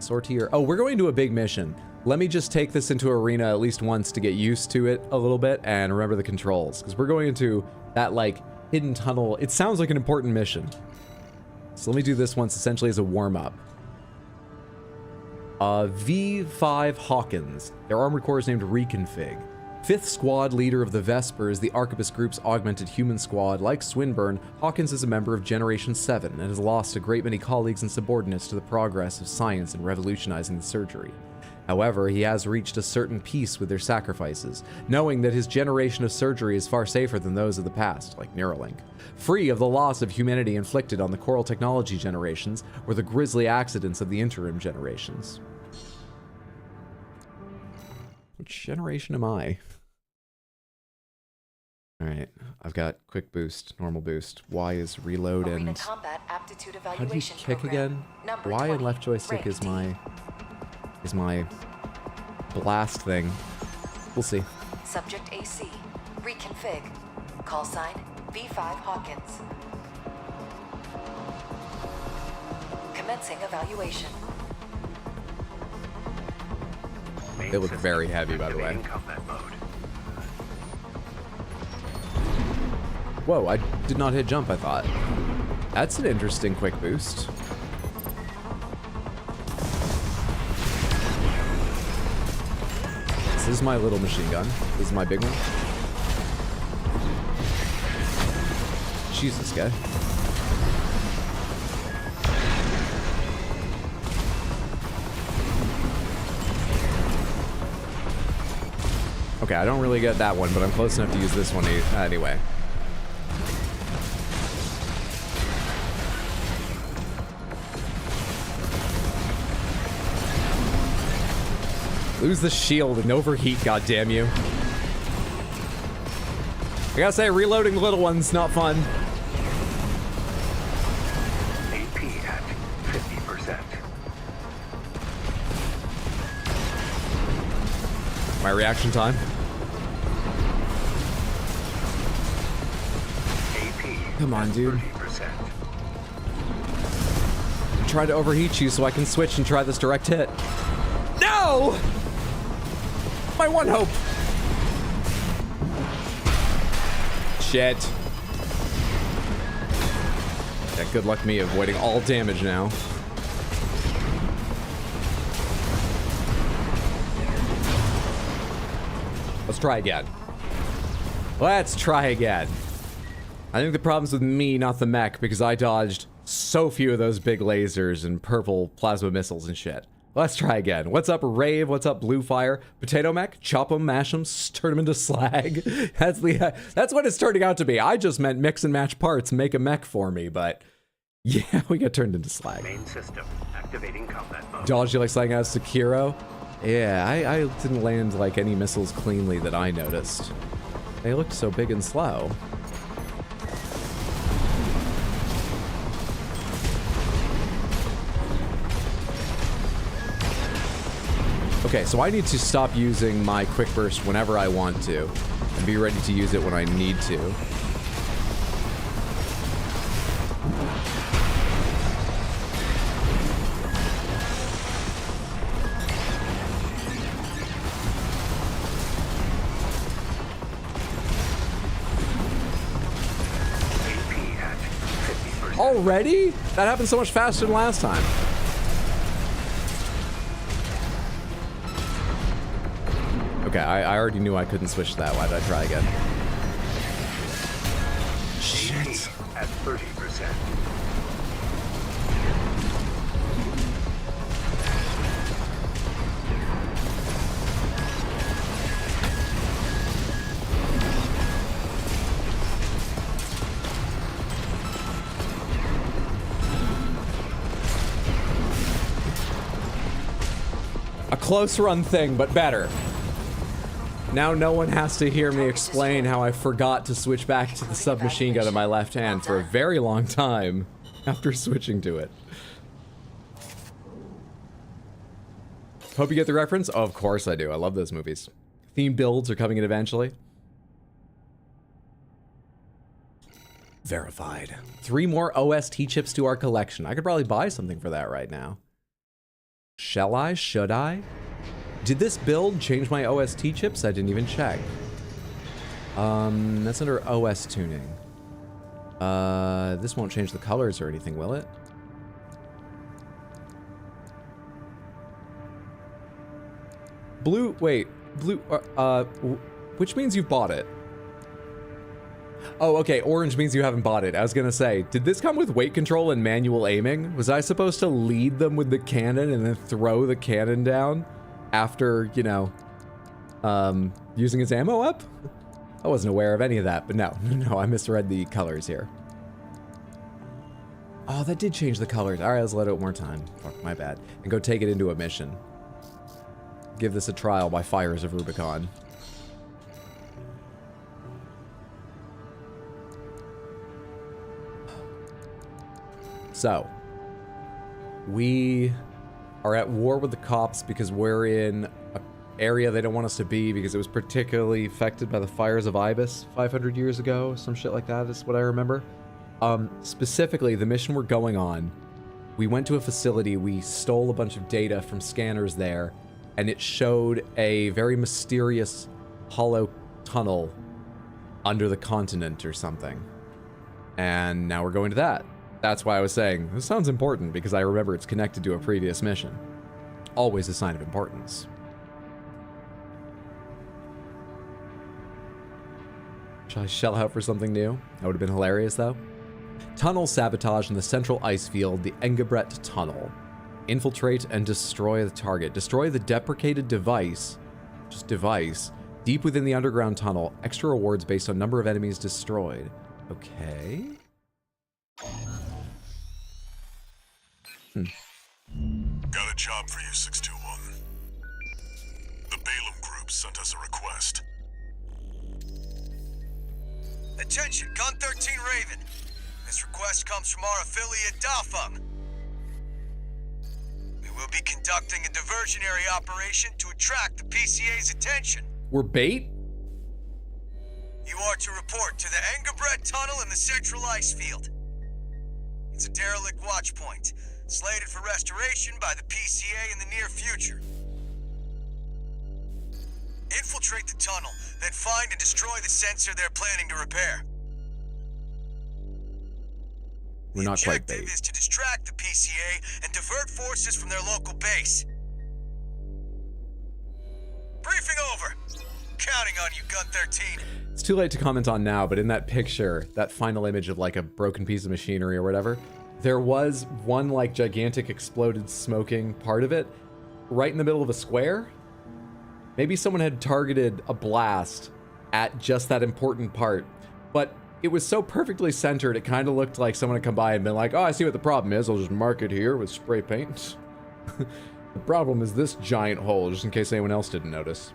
Sortie or... Oh, we're going to a big mission. Let me just take this into arena at least once to get used to it a little bit and remember the controls. Because we're going into that, like, hidden tunnel. It sounds like an important mission. So let me do this once essentially as a warm-up. V5 Hawkins. Their armored core is named Reconfig. 5th Squad leader of the Vespers, the Arquebus Group's augmented human squad. Like Swinburne, Hawkins is a member of Generation 7 and has lost a great many colleagues and subordinates to the progress of science in revolutionizing the surgery. However, he has reached a certain peace with their sacrifices, knowing that his generation of surgery is far safer than those of the past, like Neuralink, free of the loss of humanity inflicted on the Coral Technology generations or the grisly accidents of the interim generations. Which generation am I? Alright, I've got quick boost, normal boost. Y is reload and... How do you kick again? Y and left joystick is my blast thing. We'll see. Subject AC. Reconfig. Call sign V5 Hawkins. Commencing evaluation. They look very heavy, by the way. Whoa, I did not hit jump, I thought. That's an interesting quick boost. This is my little machine gun. This is my big one. Jesus, guy. Okay, I don't really get that one, but I'm close enough to use this one anyway. Lose the shield and overheat, goddammit you. I gotta say, reloading little ones, not fun. AP at 50%. My reaction time. AP. Come on, dude. 30%. I'm trying to overheat you so I can switch and try this direct hit. No! My one hope. Shit. Yeah, good luck me avoiding all damage now. Let's try again. Let's try again. I think the problem's with me, not the mech, because I dodged so few of those big lasers and purple plasma missiles and shit. Let's try again. What's up, Rave? What's up, Blue Fire? Potato Mech? Chop them, mash them, turn them into slag. That's what it's turning out to be. I just meant mix and match parts, make a mech for me, but yeah, we got turned into slag. Main system activating combat mode. Dodge you like sliding out of Sekiro? Yeah, I didn't land like any missiles cleanly that I noticed. They looked so big and slow. Okay, so I need to stop using my quick burst whenever I want to, and be ready to use it when I need to. AP at 50%. Already? That happened so much faster than last time. Okay, I already knew I couldn't switch that. Why did I try again? Shit. At 30%. A close run thing, but better. Now no one has to hear me explain how I forgot to switch back to the submachine gun in my left hand for a very long time after switching to it. Hope you get the reference? Oh, of course I do. I love those movies. Theme builds are coming in eventually. Verified. 3 more OST chips to our collection. I could probably buy something for that right now. Shall I? Should I? Did this build change my OST chips? I didn't even check. That's under OS tuning. This won't change the colors or anything, will it? Blue, wait, blue, which means you've bought it. Oh, okay, orange means you haven't bought it. I was gonna say, did this come with weight control and manual aiming? Was I supposed to lead them with the cannon and then throw the cannon down after, you know, using its ammo up? I wasn't aware of any of that, but no, I misread the colors here. Oh, that did change the colors. All right, let's let it more time. Fuck, my bad. And go take it into a mission. Give this a trial by Fires of Rubicon. So, we are at war with the cops because we're in an area they don't want us to be because it was particularly affected by the fires of Ibis 500 years ago. Some shit like that is what I remember. Specifically, the mission we're going on, we went to a facility, we stole a bunch of data from scanners there, and it showed a very mysterious hollow tunnel under the continent or something. And now we're going to that. That's why I was saying, this sounds important, because I remember it's connected to a previous mission. Always a sign of importance. Shall I shell out for something new? That would have been hilarious, though. Tunnel sabotage in the central ice field, the Engebret Tunnel. Infiltrate and destroy the target. Destroy the deprecated device, just device, deep within the underground tunnel. Extra rewards based on number of enemies destroyed. Okay. Got a job for you, 621. The Balaam Group sent us a request. Attention, Gun 13 Raven. This request comes from our affiliate Dafeng. We will be conducting a diversionary operation to attract the PCA's attention. We're bait? You are to report to the Engebret Tunnel in the central ice field. It's a derelict watch point, slated for restoration by the PCA in the near future. Infiltrate the tunnel, then find and destroy the sensor they're planning to repair. We're not quite The objective bait. is to distract the PCA and divert forces from their local base. Briefing over. Counting on you, Gun 13. It's too late to comment on now, but in that picture, that final image of like a broken piece of machinery or whatever, there was one like gigantic exploded smoking part of it right in the middle of a square. Maybe someone had targeted a blast at just that important part, but it was so perfectly centered, it kind of looked like someone had come by and been like, oh, I see what the problem is. I'll just mark it here with spray paint. The problem is this giant hole, just in case anyone else didn't notice.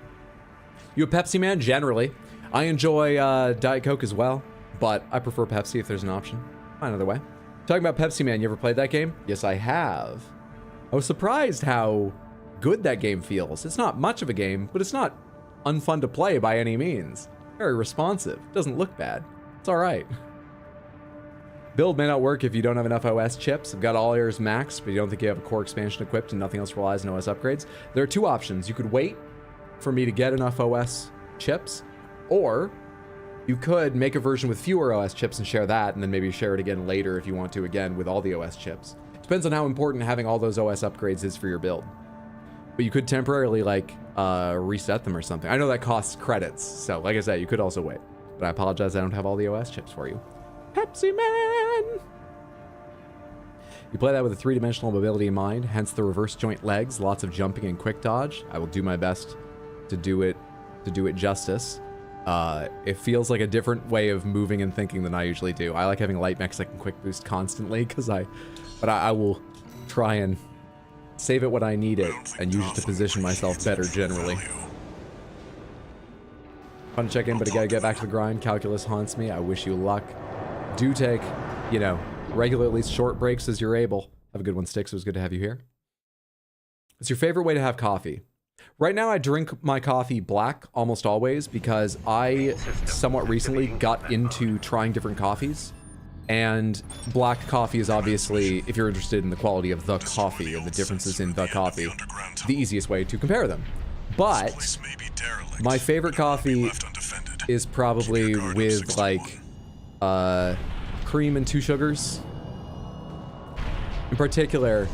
You a Pepsi man? Generally. I enjoy Diet Coke as well, but I prefer Pepsi if there's an option. Find another way. Talking about Pepsi Man, you ever played that game? Yes, I have. I was surprised how good that game feels. It's not much of a game, but it's not unfun to play by any means. Very responsive. Doesn't look bad. It's alright. Build may not work if you don't have enough OS chips. I've got all yours maxed, but you don't think you have a core expansion equipped and nothing else relies on OS upgrades. There are two options. You could wait for me to get enough OS chips, or you could make a version with fewer OS chips and share that, and then maybe share it again later if you want to, again, with all the OS chips. Depends on how important having all those OS upgrades is for your build. But you could temporarily, like, reset them or something. I know that costs credits, so like I said, you could also wait. But I apologize, I don't have all the OS chips for you. Pepsi Man! You play that with a three-dimensional mobility in mind, hence the reverse joint legs, lots of jumping and quick dodge. I will do my best to do it justice. It feels like a different way of moving and thinking than I usually do. I like having light mechs that can quick boost constantly, but I will try and save it when I need it and use it to position myself better generally. Fun to check in, but I gotta get back to the grind. Calculus haunts me. I wish you luck. Do take, you know, regular, at least short breaks as you're able. Have a good one, Sticks. It was good to have you here. What's your favorite way to have coffee? Right now, I drink my coffee black almost always because I somewhat recently got into trying different coffees. And black coffee is obviously, if you're interested in the quality of the coffee and the differences in the coffee, the easiest way to compare them. But my favorite coffee is probably with like cream and 2 sugars. In particular,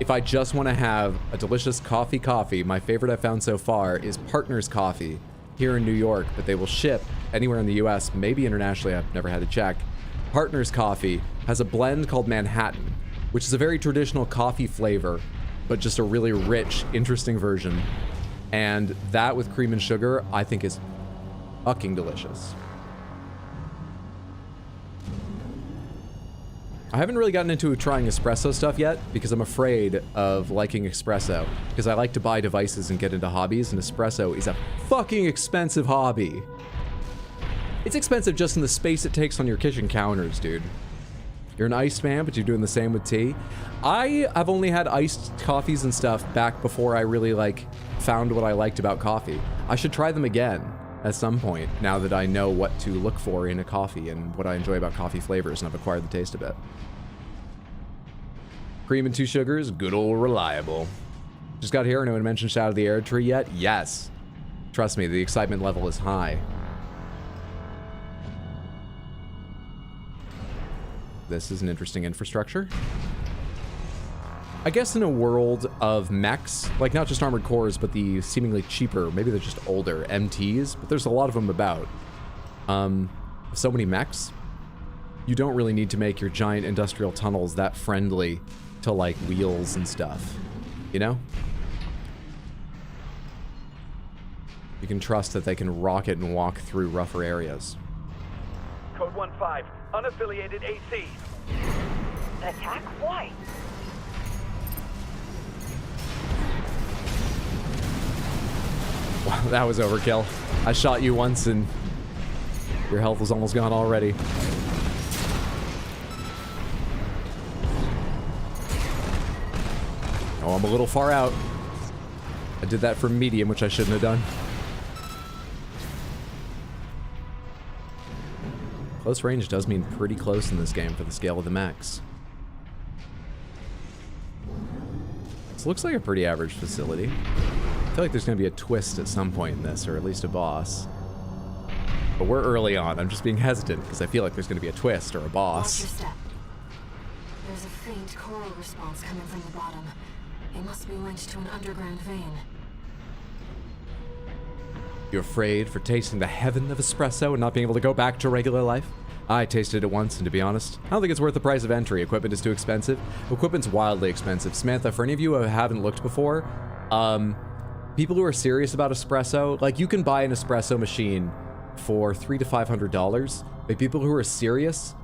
if I just want to have a delicious coffee, my favorite I've found so far is Partners Coffee here in New York, but they will ship anywhere in the US, maybe internationally, I've never had to check. Partners Coffee has a blend called Manhattan, which is a very traditional coffee flavor, but just a really rich, interesting version. And that with cream and sugar, I think is fucking delicious. I haven't really gotten into trying espresso stuff yet because I'm afraid of liking espresso, because I like to buy devices and get into hobbies, and espresso is a fucking expensive hobby. It's expensive just in the space it takes on your kitchen counters, dude. You're an iced man, but you're doing the same with tea. I have only had iced coffees and stuff back before I really, like, found what I liked about coffee. I should try them again at some point, now that I know what to look for in a coffee and what I enjoy about coffee flavors, and I've acquired the taste of it. Cream and 2 sugars, good old reliable. Just got here, no one mentioned Shadow of the Air Tree yet? Yes. Trust me, the excitement level is high. This is an interesting infrastructure. I guess in a world of mechs, like not just armored cores, but the seemingly cheaper, maybe they're just older MTs, but there's a lot of them about. So many mechs, you don't really need to make your giant industrial tunnels that friendly to like wheels and stuff, you know? You can trust that they can rocket and walk through rougher areas. Code 1-5, unaffiliated AC. Attack? Why? Wow, that was overkill. I shot you once and your health was almost gone already. Oh, I'm a little far out. I did that for medium, which I shouldn't have done. Close range does mean pretty close in this game for the scale of the mechs. This looks like a pretty average facility. I feel like there's going to be a twist at some point in this, or at least a boss. But we're early on. I'm just being hesitant because I feel like there's going to be a twist or a Watch boss. your step. There's a faint choral response coming from the bottom. It must be linked to an underground vein. You afraid for tasting the heaven of espresso and not being able to go back to regular life? I tasted it once, and to be honest, I don't think it's worth the price of entry. Equipment is too expensive. Equipment's wildly expensive. Samantha, for any of you who haven't looked before, people who are serious about espresso, like you can buy an espresso machine for $300 to $500, but people who are serious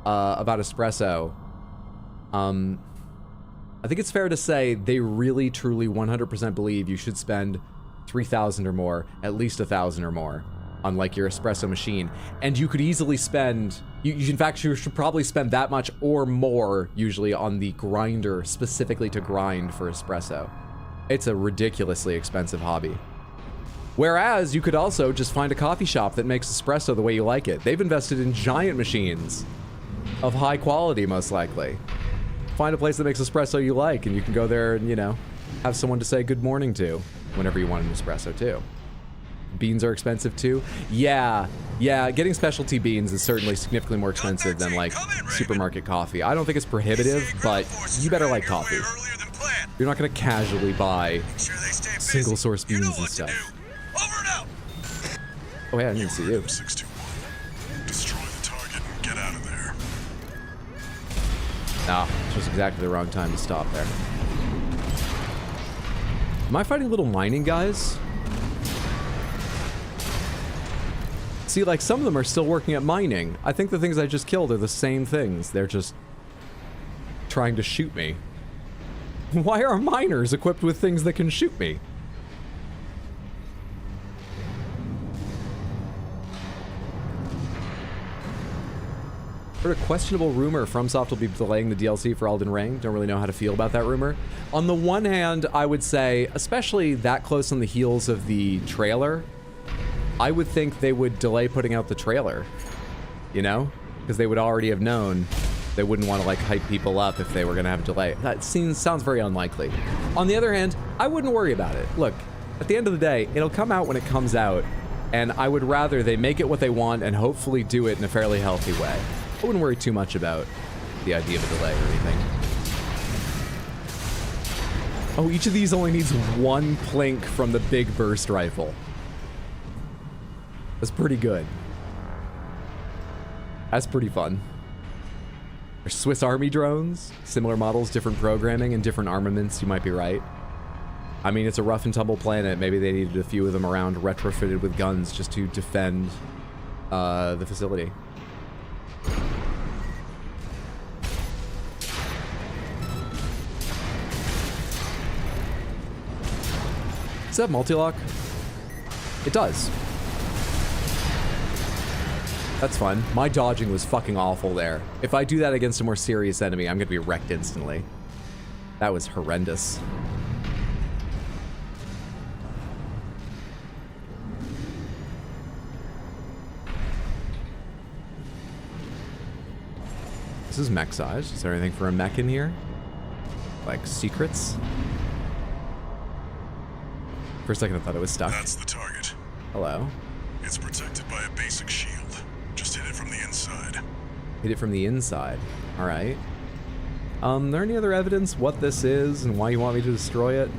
about espresso, I think it's fair to say they really, truly, 100% believe you should spend $3,000 or more, at least $1,000 or more, on like your espresso machine. And you could easily spend, in fact, you should probably spend that much or more usually on the grinder specifically to grind for espresso. It's a ridiculously expensive hobby. Whereas you could also just find a coffee shop that makes espresso the way you like it. They've invested in giant machines of high quality, most likely. Find a place that makes espresso you like, and you can go there and, you know, have someone to say good morning to whenever you want an espresso too. Beans are expensive too. Yeah, getting specialty beans is certainly significantly more expensive than like supermarket coffee. I don't think it's prohibitive, but you better like coffee. You're not gonna casually buy single source beans and stuff. Oh yeah, I didn't see you. 621. Destroy the target and get out of there. Ah, it's just exactly the wrong time to stop there. Am I fighting little mining guys? See, like, some of them are still working at mining. I think the things I just killed are the same things. They're just trying to shoot me. Why are miners equipped with things that can shoot me? Heard a questionable rumor FromSoft will be delaying the DLC for Elden Ring. Don't really know how to feel about that rumor. On the one hand, I would say, especially that close on the heels of the trailer, I would think they would delay putting out the trailer, you know? Because they would already have known they wouldn't want to, like, hype people up if they were going to have a delay. That sounds very unlikely. On the other hand, I wouldn't worry about it. Look, at the end of the day, it'll come out when it comes out, and I would rather they make it what they want and hopefully do it in a fairly healthy way. I wouldn't worry too much about the idea of a delay or anything. Oh, each of these only needs one plink from the big burst rifle. That's pretty good. That's pretty fun. There's Swiss Army drones, similar models, different programming, and different armaments, you might be right. I mean, it's a rough and tumble planet. Maybe they needed a few of them around retrofitted with guns just to defend the facility. Does that multi-lock? It does. That's fun. My dodging was fucking awful there. If I do that against a more serious enemy, I'm gonna be wrecked instantly. That was horrendous. This is mech size. Is there anything for a mech in here? Like secrets? For a second I thought it was stuck. That's the target. Hello. It's protected by a basic shield. Just hit it from the inside. Hit it from the inside. Alright. There any other evidence what this is and why you want me to destroy it?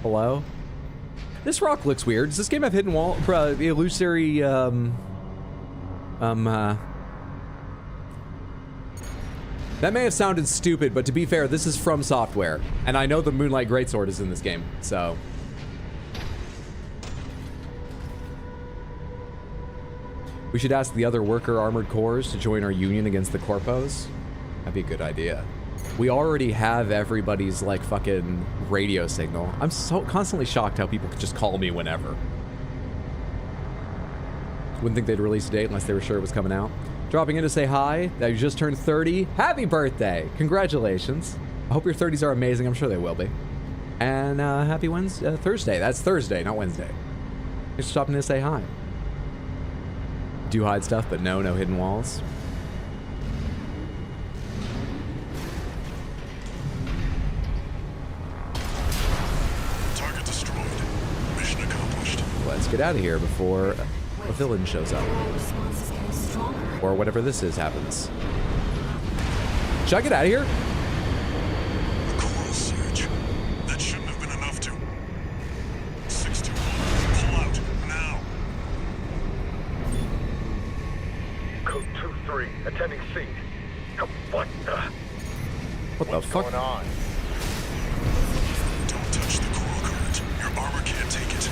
Hello? This rock looks weird. Does this game have hidden wall illusory that may have sounded stupid, but to be fair, this is From Software, and I know the Moonlight Greatsword is in this game, so. We should ask the other worker armored corps to join our union against the Corpos. That'd be a good idea. We already have everybody's, like, fucking radio signal. I'm so constantly shocked how people could just call me whenever. Wouldn't think they'd release a date unless they were sure it was coming out. Dropping in to say hi, that you just turned 30. Happy birthday! Congratulations. I hope your 30s are amazing. I'm sure they will be. And happy Wednesday, Thursday. That's Thursday, not Wednesday. Just stopping in to say hi. Do hide stuff, but no hidden walls. Target destroyed. Mission accomplished. Let's get out of here before a villain shows up. Response is getting stronger. Or whatever this is happens. Should I get out of here? A coral surge. That shouldn't have been enough to... 621. Pull out. Now. Code 2-3, attending scene. What the? What the fuck? on? Don't touch the coral current. Your armor can't take it.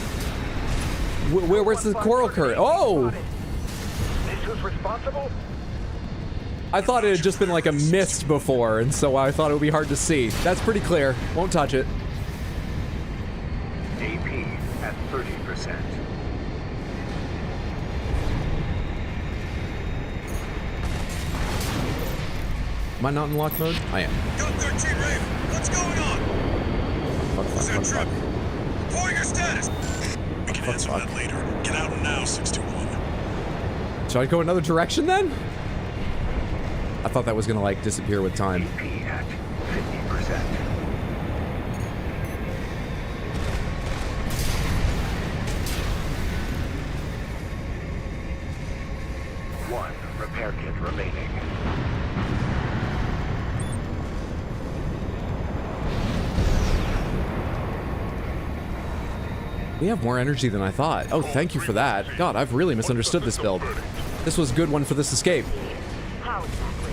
Where's the coral current? Oh! This who's responsible? I thought it had just been like a mist before, and so I thought it would be hard to see. That's pretty clear. Won't touch it. AP at 30%. Am I not in lock mode? I am. Gun 13 Raven, what's going on? Fuck, fuck, fuck, fuck. Reporting your status. We can answer fuck. that later. Get out now, 621. Should I go another direction then? I thought that was gonna like disappear with time. AP at 50%. One repair kit remaining. We have more energy than I thought. Oh, thank you for that. God, I've really misunderstood this build. This was a good one for this escape. How exactly?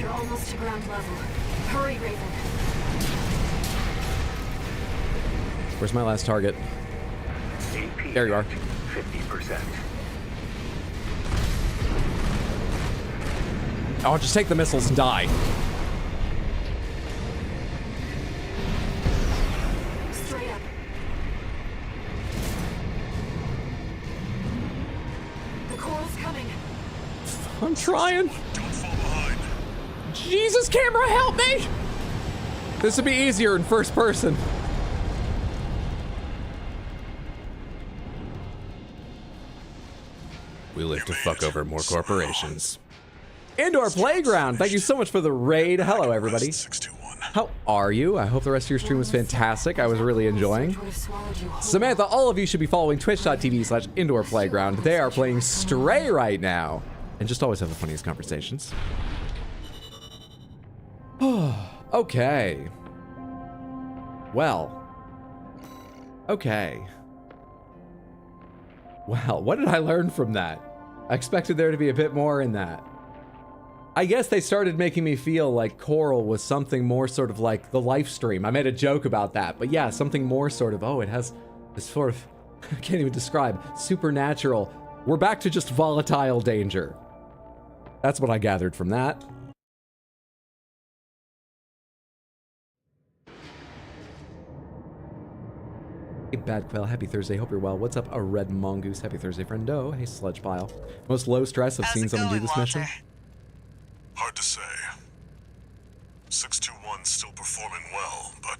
You're almost to ground level. Hurry, Raven. Where's my last target? AP There you are. at 50%. Oh, just take the missiles and die. Straight up. The coral's coming. I'm trying. Don't fall behind. Jesus, camera, help me! This would be easier in first person. We live to fuck over more corporations. Indoor Playground, thank you so much for the raid. Hello, everybody. 621. How are you? I hope the rest of your stream was fantastic. I was really enjoying. Samantha, all of you should be following twitch.tv/Indoor Playground. They are playing Stray right now. And just always have the funniest conversations. Okay. Well. Okay. Well, what did I learn from that? I expected there to be a bit more in that. I guess they started making me feel like Coral was something more sort of like the life stream. I made a joke about that, but yeah, something more sort of, oh, it has this sort of, I can't even describe, supernatural. We're back to just volatile danger. That's what I gathered from that. Hey, Bad Quail, happy Thursday. Hope you're well. What's up, a red mongoose? Happy Thursday, friendo. Hey, Sludge Pile. Most low stress I've seen someone do this mission. Hard to say. 621's still performing well, but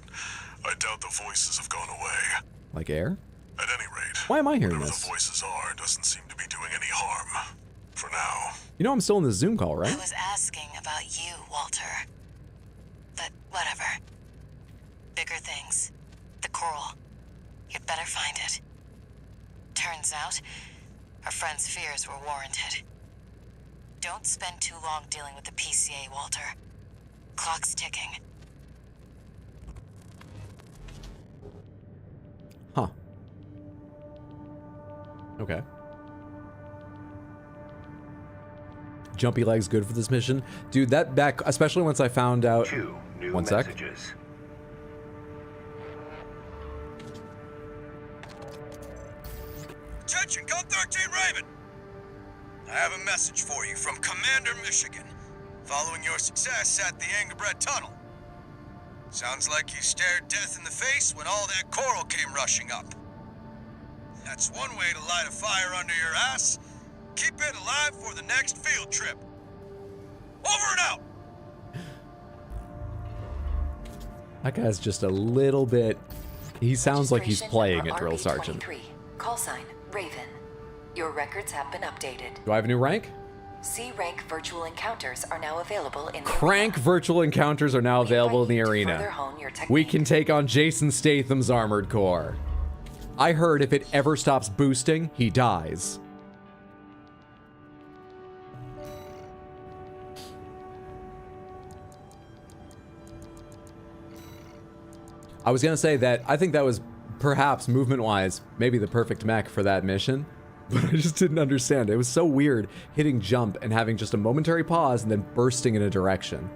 I doubt the voices have gone away. Like air? At any rate, why am I hearing whatever this? the voices are doesn't seem to be doing any harm. For now. You know I'm still in the Zoom call, right? I was asking about you, Walter. But whatever. Bigger things. The coral. You'd better find it. Turns out, our friend's fears were warranted. Don't spend too long dealing with the PCA, Walter. Clock's ticking. Huh. Okay. Jumpy legs good for this mission. Dude, that back, especially once I found out... 2 new One sec. messages. Attention, Gun 13 Raven! I have a message for you from Commander Michigan, following your success at the Angerbred Tunnel. Sounds like you stared death in the face when all that coral came rushing up. That's one way to light a fire under your ass. Keep it alive for the next field trip. Over and out! That guy's just a little bit... He sounds like he's playing a drill RP-23. sergeant. Call sign, Raven. Your records have been updated. Do I have a new rank? C-rank virtual encounters are now available in the Crank arena. virtual encounters are now We available in the invite you to arena. further hone your technique. We can take on Jason Statham's Armored Core. I heard if it ever stops boosting, he dies. I was gonna say that I think that was perhaps movement-wise maybe the perfect mech for that mission, but I just didn't understand. It was so weird hitting jump and having just a momentary pause and then bursting in a direction.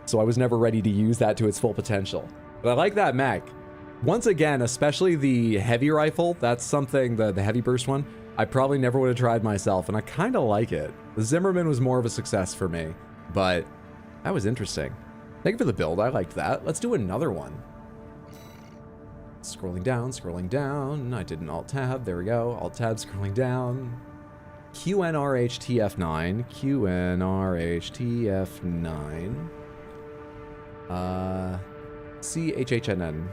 So I was never ready to use that to its full potential. But I like that mech. Once again, especially the heavy rifle, that's something, the heavy burst one, I probably never would have tried myself, and I kind of like it. The Zimmerman was more of a success for me, but that was interesting. Thank you for the build, I liked that. Let's do another one. Scrolling down, I did an Alt-Tab, there we go. Alt-Tab, scrolling down. QNRHTF9, QNRHTF9. CHHNN.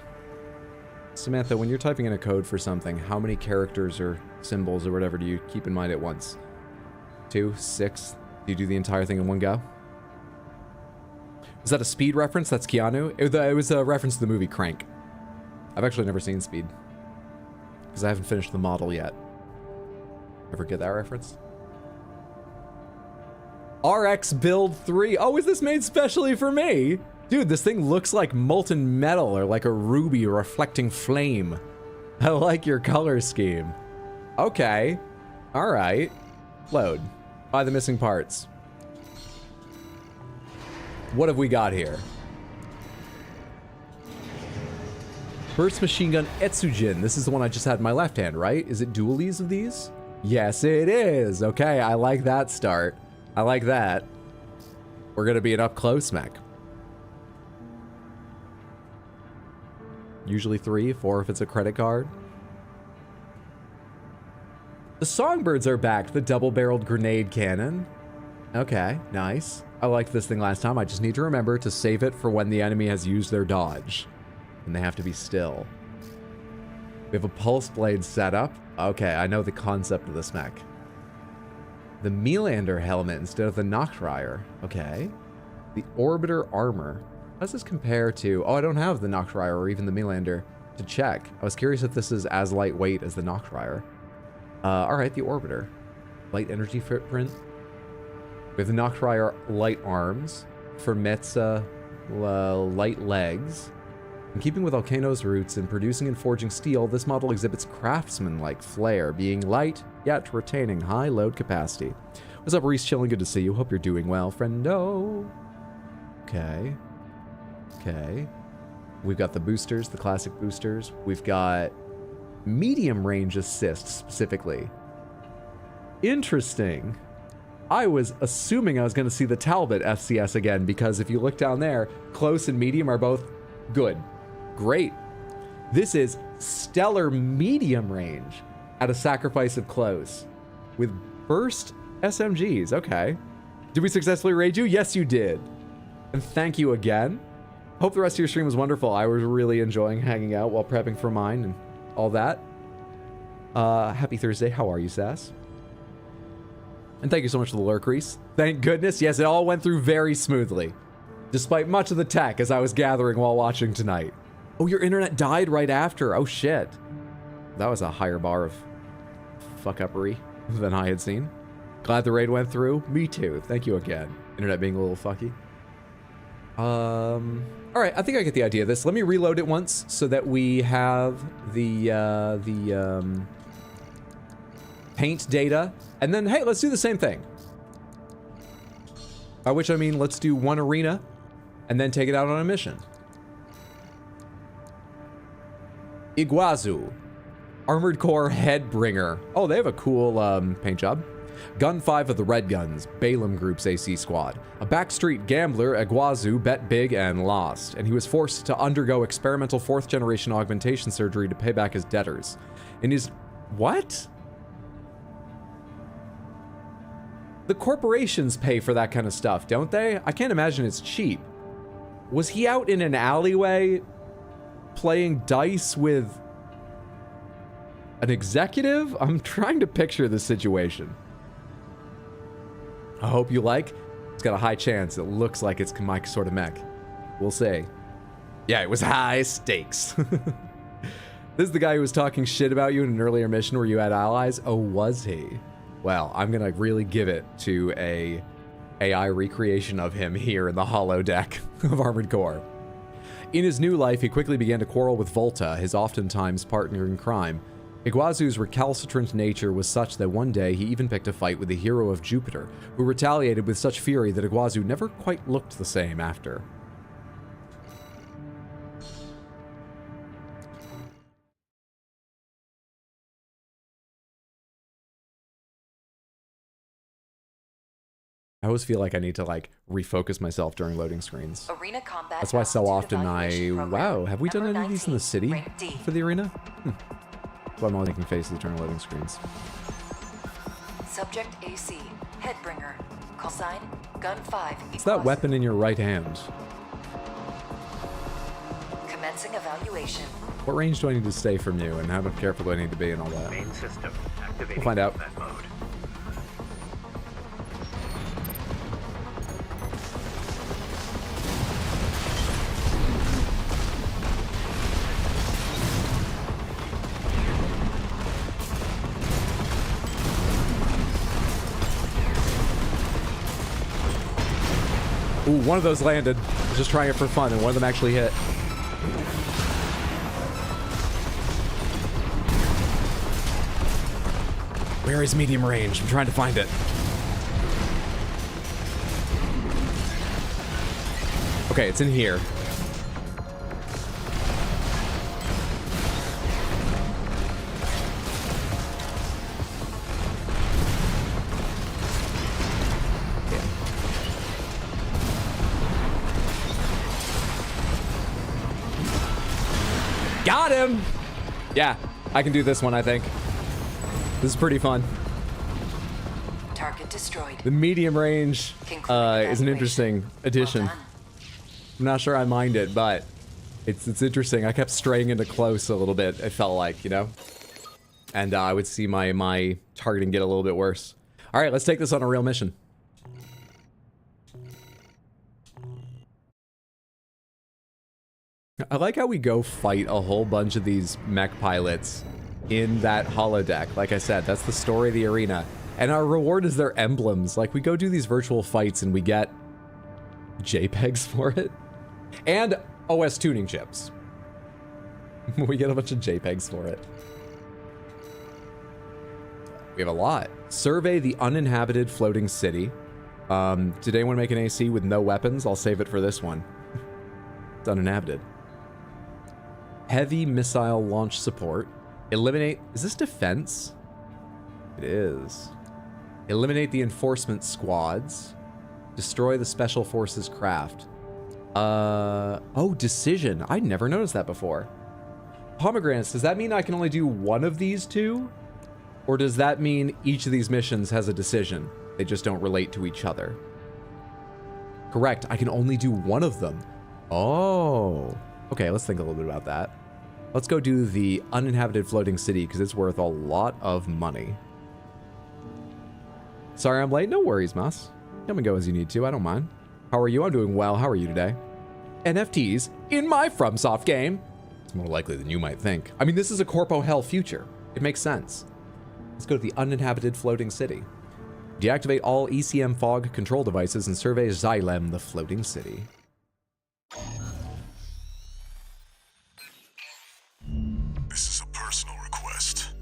Samantha, when you're typing in a code for something, how many characters or symbols or whatever do you keep in mind at once? 2, 6? Do you do the entire thing in one go? Was that a Speed reference? That's Keanu? It was a reference to the movie Crank. I've actually never seen Speed, because I haven't finished the model yet. Ever get that reference? RX Build 3. Oh, is this made specially for me? Dude, this thing looks like molten metal or like a ruby reflecting flame. I like your color scheme. Okay. All right. Load. Buy the missing parts. What have we got here? Burst machine gun Etsujin. This is the one I just had in my left hand, right? Is it dualies of these? Yes, it is. Okay, I like that start. I like that. We're gonna be an up close mech. Usually 3, 4 if it's a credit card. The Songbirds are back. The double-barreled grenade cannon. Okay, nice. I liked this thing last time. I just need to remember to save it for when the enemy has used their dodge. And they have to be still. We have a pulse blade setup. Okay, I know the concept of this mech. The Melander helmet instead of the Nachtreier. Okay. The Orbiter armor. How does this compare to... Oh, I don't have the Nachtreier or even the Melander to check. I was curious if this is as lightweight as the Nachtreier. Alright, the Orbiter. Light energy footprint. We have the Nachtreier light arms. For Metza, light legs. In keeping with Volcano's roots in producing and forging steel, this model exhibits craftsman-like flair, being light, yet retaining high load capacity. What's up, Reese? Chilling, good to see you. Hope you're doing well, friendo. Okay. Okay. We've got the boosters, the classic boosters. We've got medium range assist, specifically. Interesting. I was assuming I was going to see the Talbot FCS again, because if you look down there, close and medium are both good. Great. This is stellar medium range at a sacrifice of close with burst SMGs. Okay. Did we successfully raid you? Yes, you did. And thank you again. Hope the rest of your stream was wonderful. I was really enjoying hanging out while prepping for mine and all that. Happy Thursday. How are you, Sass? And thank you so much for the lurk, Reese. Thank goodness. Yes, it all went through very smoothly, despite much of the tech as I was gathering while watching tonight. Oh, your internet died right after. Oh, shit. That was a higher bar of fuck-uppery than I had seen. Glad the raid went through. Me too. Thank you again. Internet being a little fucky. All right, I think I get the idea of this. Let me reload it once so that we have the paint data. And then, hey, let's do the same thing. By which I mean, let's do one arena and then take it out on a mission. Iguazu. Armored Core Headbringer. Oh, they have a cool paint job. Gun 5 of the Red Guns, Balaam Group's AC squad. A backstreet gambler, Iguazu bet big and lost, and he was forced to undergo experimental 4th generation augmentation surgery to pay back his debtors. In his... What? The corporations pay for that kind of stuff, don't they? I can't imagine it's cheap. Was he out in an alleyway playing dice with an executive? I'm trying to picture the situation. I hope you like. It's got a high chance. It looks like it's my sort of mech. We'll see. Yeah, it was high stakes. This is the guy who was talking shit about you in an earlier mission where you had allies. Oh, was he? Well, I'm gonna really give it to a AI recreation of him here in the holodeck of Armored Core. In his new life, he quickly began to quarrel with Volta, his oftentimes partner in crime. Iguazu's recalcitrant nature was such that one day he even picked a fight with the hero of Jupiter, who retaliated with such fury that Iguazu never quite looked the same after. I always feel like I need to refocus myself during loading screens. Arena combat. That's why so often wow, have we done any of these in the city for the arena? So I'm only making faces during loading screens. Subject AC, Headbringer. Call sign, Gun 5. It's that weapon in your right hand. Commencing evaluation. What range do I need to stay from you, and how careful do I need to be and all that? Main system activating We'll find out. combat mode. Ooh, one of those landed. I was just trying it for fun, and one of them actually hit. Where is medium range? I'm trying to find it. Okay, it's in here. Got him! Yeah, I can do this one, I think. This is pretty fun. Target destroyed. The medium range is an interesting addition. Well done. I'm not sure I mind it, but it's interesting. I kept straying into close a little bit, it felt like, you know? And I would see my targeting get a little bit worse. All right, let's take this on a real mission. I like how we go fight a whole bunch of these mech pilots in that holodeck. Like I said, that's the story of the arena. And our reward is their emblems. Like, we go do these virtual fights and we get JPEGs for it. And OS tuning chips. We get a bunch of JPEGs for it. We have a lot. Survey the uninhabited floating city. Did anyone make an AC with no weapons? I'll save it for this one. It's uninhabited. Heavy missile launch support. Eliminate... Is this defense? It is. Eliminate the enforcement squads. Destroy the special forces craft. Oh, decision. I never noticed that before. Pomegranates, does that mean I can only do one of these two? Or does that mean each of these missions has a decision? They just don't relate to each other. Correct, I can only do one of them. Oh. Okay, let's think a little bit about that. Let's go do the uninhabited floating city because it's worth a lot of money. Sorry I'm late. No worries, Mas. Come and go as you need to. I don't mind. How are you? I'm doing well. How are you today? NFTs in my FromSoft game. It's more likely than you might think. I mean, this is a Corpo Hell future. It makes sense. Let's go to the uninhabited floating city. Deactivate all ECM fog control devices and survey Xylem, the floating city. This is a personal request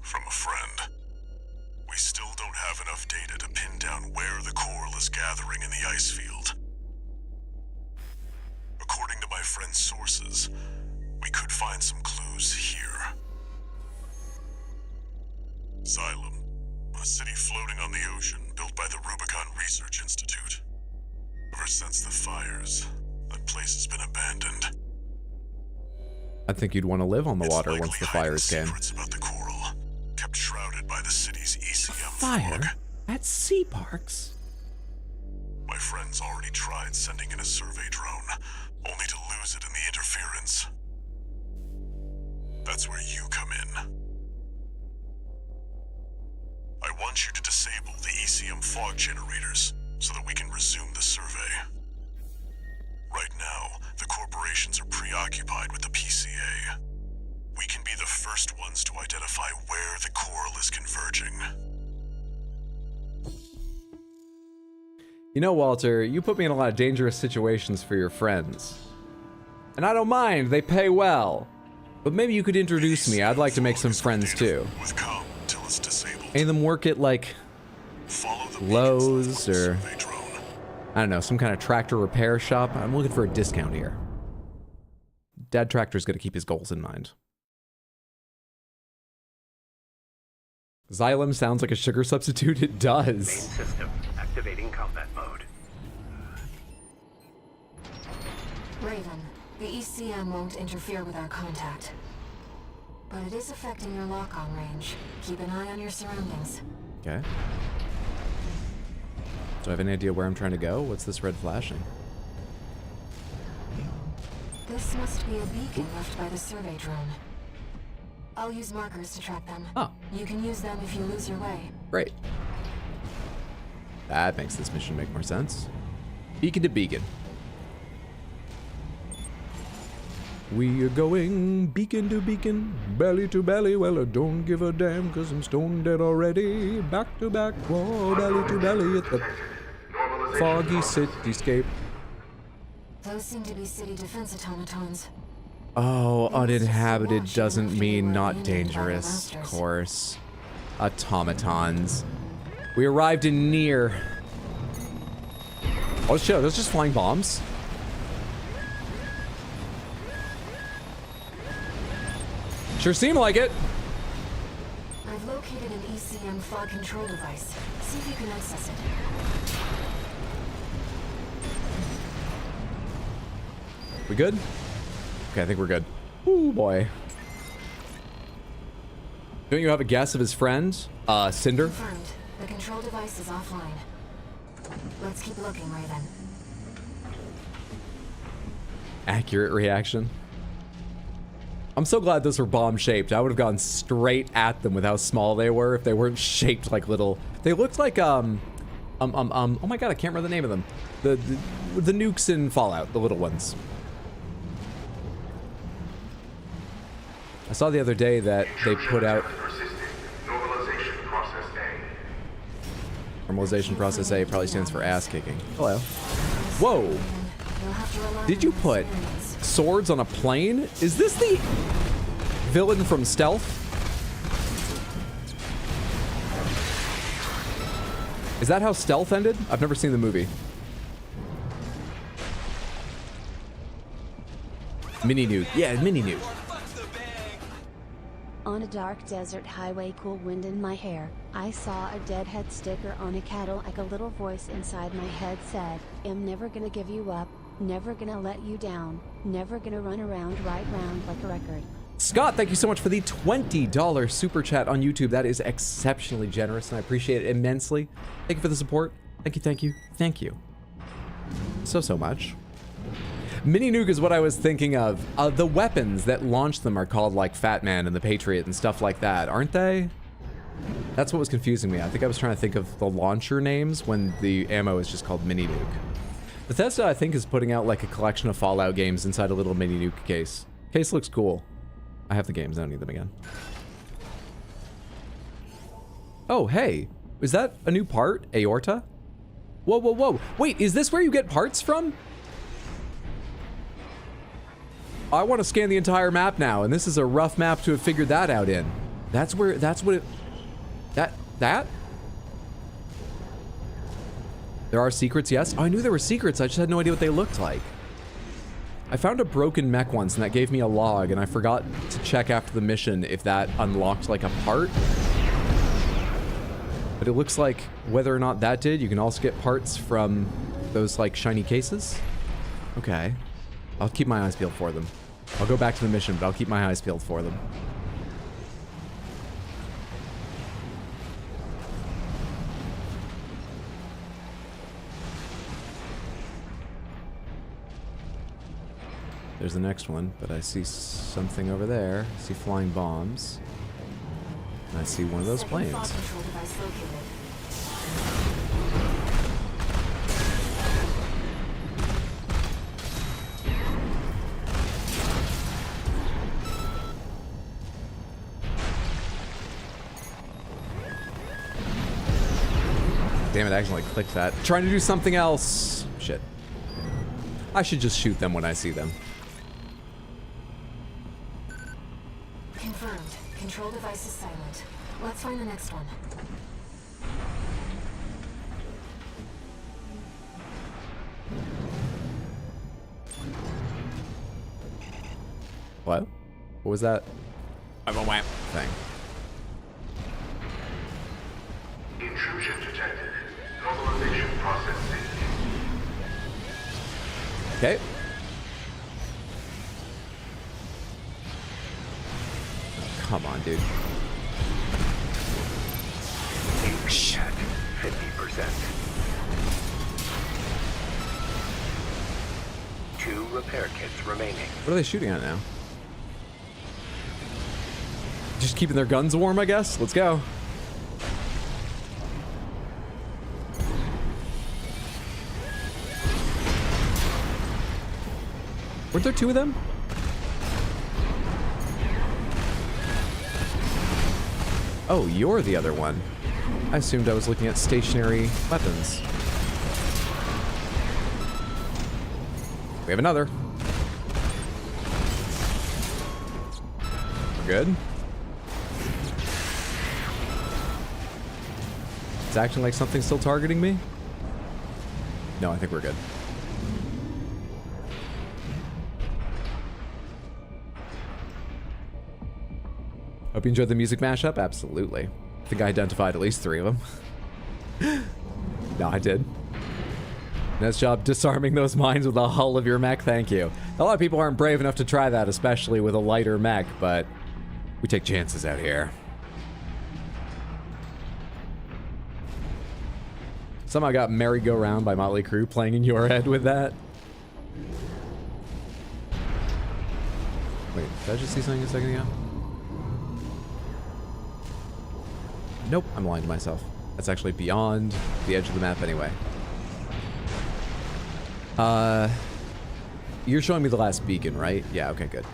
from a friend. We still don't have enough data to pin down where the coral is gathering in the ice field. According to my friend's sources, we could find some clues here. Xylem, a city floating on the ocean built by the Rubicon Research Institute. Ever since the fires, that place has been abandoned. I think you'd want to live on the water once the fires came. Secrets about the coral, kept shrouded by the city's ECM Fire? fog. At Sea Parks? My friends already tried sending in a survey drone, only to lose it in the interference. That's where you come in. I want you to disable the ECM fog generators so that we can resume the survey. Right now, the corporations are preoccupied with the PCA. We can be the first ones to identify where the coral is converging. You know, Walter, you put me in a lot of dangerous situations for your friends. And I don't mind, they pay well. But maybe you could introduce me. I'd like to make some friends too. With com till it's disabled. Any of them work at like Follow the Lowe's or survey drone. I don't know, some kind of tractor repair shop? I'm looking for a discount here. Dad Tractor's gonna keep his goals in mind. Xylem sounds like a sugar substitute. It Main does. system activating combat mode. Raven, the ECM won't interfere with our contact. But it is affecting your lock-on range. Keep an eye on your surroundings. Okay. Do I have any idea where I'm trying to go? What's this red flashing? This must be a beacon left by the survey drone. I'll use markers to track them. Oh. You can use them if you lose your way. Great. That makes this mission make more sense. Beacon to beacon. We are going beacon to beacon, belly to belly. Well, I don't give a damn, cause I'm stone dead already. Back to back, whoa, belly to belly at the foggy cityscape. Those seem to be city defense automatons. Oh, uninhabited Watch doesn't and mean feel not like dangerous, of monsters. course. Automatons. We arrived in Near. Oh shit, those just flying bombs? Sure seem like it. I've located an ECM fog control device. See if you can access it. We good? Okay, I think we're good. Ooh, boy. Don't you have a guess of his friend? Cinder? Confirmed. The control device is offline. Let's keep looking, Raven. Accurate reaction. I'm so glad those were bomb-shaped. I would have gone straight at them with how small they were if they weren't shaped like little... They looked like, oh my god, I can't remember the name of them. The nukes in Fallout, the little ones. I saw the other day that they put out... Normalization process A. Normalization process A probably stands for ass kicking. Hello. Whoa! You'll have to rely Did on you your put experience. swords on a plane? Is this the villain from Stealth? Is that how Stealth ended? I've never seen the movie. Mini nuke. Yeah, mini nuke. On a dark desert highway, cool wind in my hair, I saw a deadhead sticker on a Cadillac. A little voice inside my head said, "I'm never gonna give you up, never gonna let you down, never gonna run around right round like a record." Scott, thank you so much for the $20 super chat on YouTube. That is exceptionally generous, and I appreciate it immensely. Thank you for the support. Thank you, thank you, thank you. So much. Mini nuke is what I was thinking of. The weapons that launch them are called like Fat Man and the Patriot and stuff like that, aren't they? That's what was confusing me. I think I was trying to think of the launcher names when the ammo is just called Mini Nuke. Bethesda, I think, is putting out like a collection of Fallout games inside a little Mini Nuke case. Case looks cool. I have the games, I don't need them again. Oh, hey. Is that a new part? Aorta? Whoa, whoa, whoa. Wait, is this where you get parts from? I want to scan the entire map now, and this is a rough map to have figured that out in. That's what it... That? There are secrets, yes. Oh, I knew there were secrets, I just had no idea what they looked like. I found a broken mech once, and that gave me a log, and I forgot to check after the mission if that unlocked, like, a part. But it looks like whether or not that did, you can also get parts from those, like, shiny cases. Okay. I'll keep my eyes peeled for them. I'll go back to the mission, but I'll keep my eyes peeled for them. There's the next one, but I see something over there. I see flying bombs. And I see one of those planes. Damn it, I accidentally clicked that. Trying to do something else. Shit. I should just shoot them when I see them. Confirmed. Control device is silent. Let's find the next one. What? What was that? I'm a wham thing. Intrusion detected. Normalization process ceased. Okay. Oh, come on, dude. At 50%. 2 repair kits remaining. What are they shooting at now? Just keeping their guns warm, I guess? Let's go. Weren't there 2 of them? Oh, you're the other one. I assumed I was looking at stationary weapons. We have another. We're good. It's acting like something's still targeting me? No, I think we're good. Hope you enjoyed the music mashup. Absolutely. I think I identified at least 3 of them. No, I did. Nice job disarming those mines with the hull of your mech. Thank you. A lot of people aren't brave enough to try that, especially with a lighter mech, but we take chances out here. Somehow got Merry-Go-Round by Motley Crue playing in your head with that. Wait, did I just see something a second ago? Nope, I'm lying to myself. That's actually beyond the edge of the map anyway. You're showing me the last beacon, right? Yeah, okay, good.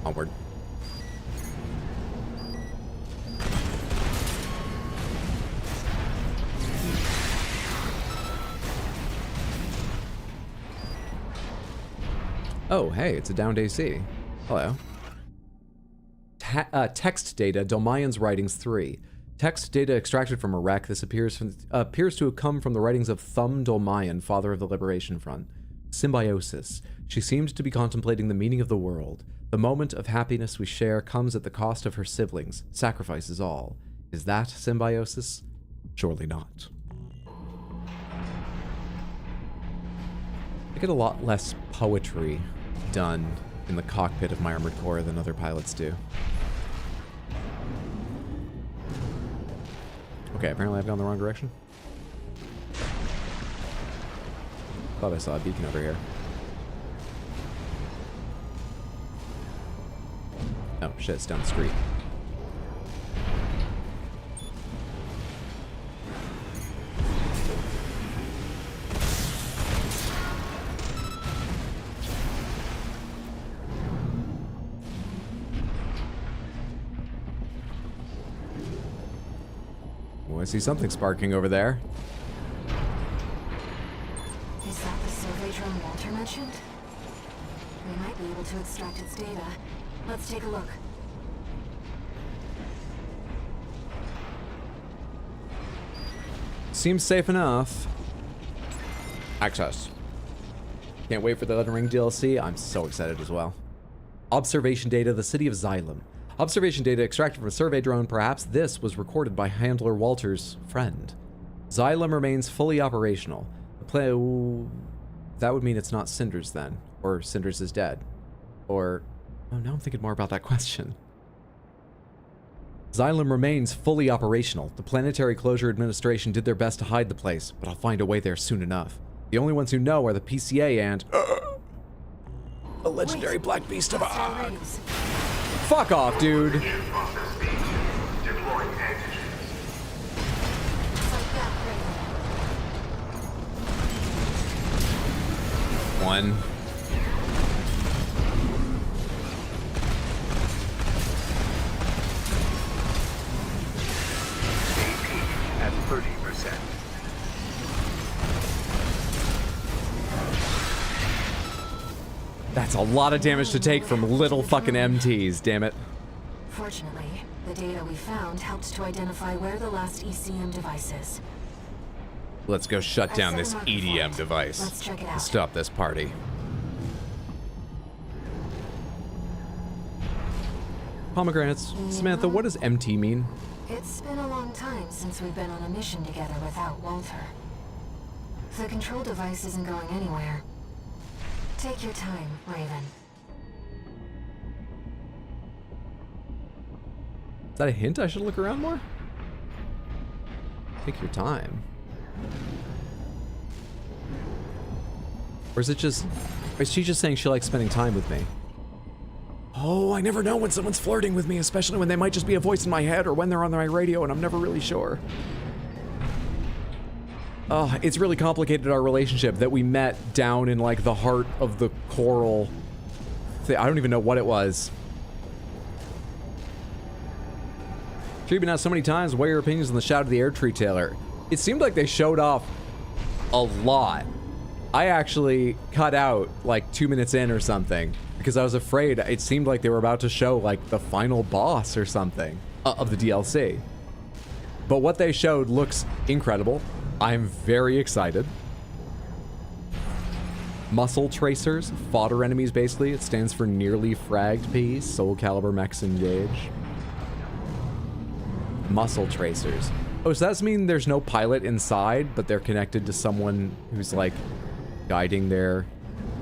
Onward. Oh, hey, it's a downed AC. Hello. Text data, Dolmayan's writings 3. Text data extracted from a wreck. This appears to have come from the writings of Thumb Dolmayan, father of the Liberation Front. Symbiosis. She seemed to be contemplating the meaning of the world. The moment of happiness we share comes at the cost of her siblings. Sacrifice is all. Is that symbiosis? Surely not. I get a lot less poetry done in the cockpit of my armored core than other pilots do. Okay, apparently I've gone the wrong direction. Thought I saw a beacon over here. Oh shit, it's down the street. Oh, I see something sparking over there. Is that the survey drone Walter mentioned? We might be able to extract its data. Let's take a look. Seems safe enough. Access. Can't wait for the Elden Ring DLC. I'm so excited as well. Observation data, the city of Xylem. Observation data extracted from a survey drone. Perhaps this was recorded by Handler Walter's friend. Xylem remains fully operational. That would mean it's not Cinders then. Or Cinders is dead. Or... oh, now I'm thinking more about that question. Xylem remains fully operational. The Planetary Closure Administration did their best to hide the place, but I'll find a way there soon enough. The only ones who know are the PCA and... a legendary black beast of Og. Fuck off, dude. One. At 30%. That's a lot of damage to take from little fucking MTs, damn it. Fortunately, the data we found helped to identify where the last ECM device is. Let's go shut down this EDM device. Let's check it out. Stop this party. Pomegranates. Samantha, what does MT mean? It's been a long time since we've been on a mission together without Walter. The control device isn't going anywhere. Take your time, Raven. Is that a hint I should look around more? Take your time. Or is it just... or is she just saying she likes spending time with me? Oh, I never know when someone's flirting with me, especially when they might just be a voice in my head or when they're on my radio and I'm never really sure. It's really complicated, our relationship, that we met down in like the heart of the coral thing. I don't even know what it was. She's been out so many times. What are your opinions on the Shout of the Air Tree trailer? It seemed like they showed off a lot. I actually cut out like 2 minutes in or something because I was afraid. It seemed like they were about to show like the final boss or something of the DLC. But what they showed looks incredible. I'm very excited. Muscle tracers, fodder enemies basically. It stands for nearly fragged piece. Soul caliber mechs engage. Muscle tracers. Oh, so does that mean there's no pilot inside, but they're connected to someone who's like guiding their,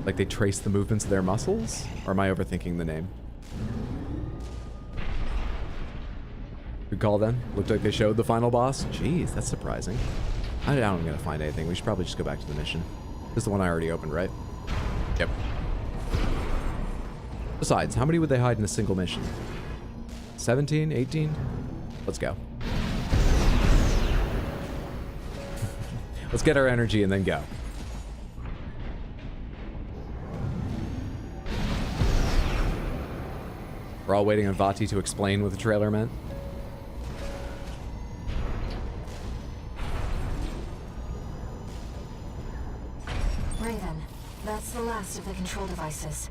like they trace the movements of their muscles? Or am I overthinking the name? Good call then. Looked like they showed the final boss. Jeez, that's surprising. I doubt I'm gonna find anything. We should probably just go back to the mission. This is the one I already opened, right? Yep. Besides, how many would they hide in a single mission? 17? 18? Let's go. Let's get our energy and then go. We're all waiting on Vati to explain what the trailer meant. Raven, that's the last of the control devices.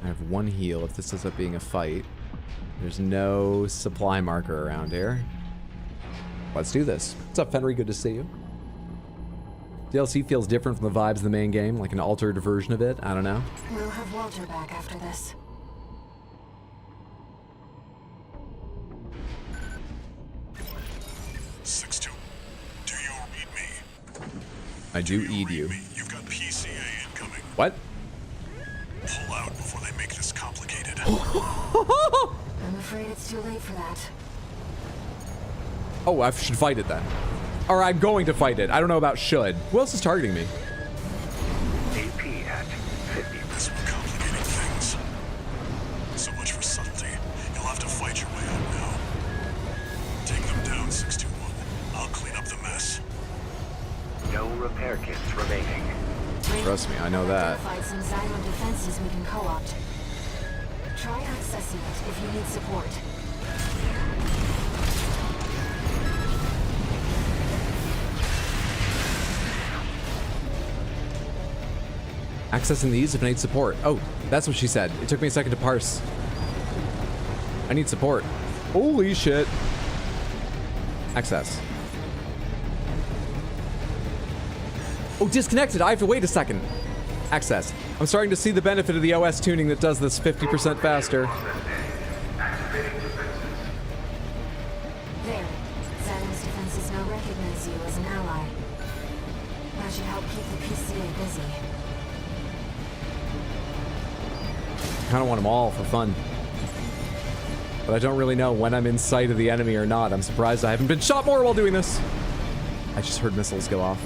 I have one heal if this ends up being a fight. There's no supply marker around here. Let's do this. What's up, Fenry? Good to see you. DLC feels different from the vibes of the main game, like an altered version of it. I don't know. We'll have Walter back after this. Do you read me? I do eat you. You've got PCA incoming. What? Pull out before they make this complicated. I'm afraid it's too late for that. Oh, I should fight it then. Or I'm going to fight it. I don't know about should. Who else is targeting me? AP at 50. This will complicating things. So much for subtlety. You'll have to fight your way out now. Take them down, 621. I'll clean up the mess. No repair kits remaining. Trust me, I know that. Identified some Xylem defenses we can co-opt. Try accessing it if you need support. Accessing these if I need support. Oh, that's what she said. It took me a second to parse. I need support. Holy shit. Access. Oh, disconnected. I have to wait a second. Access. I'm starting to see the benefit of the OS tuning that does this 50% faster. There. Xylem's defenses now recognize you as an ally. That should help keep the PCA busy. I kind of want them all for fun. But I don't really know when I'm in sight of the enemy or not. I'm surprised I haven't been shot more while doing this. I just heard missiles go off.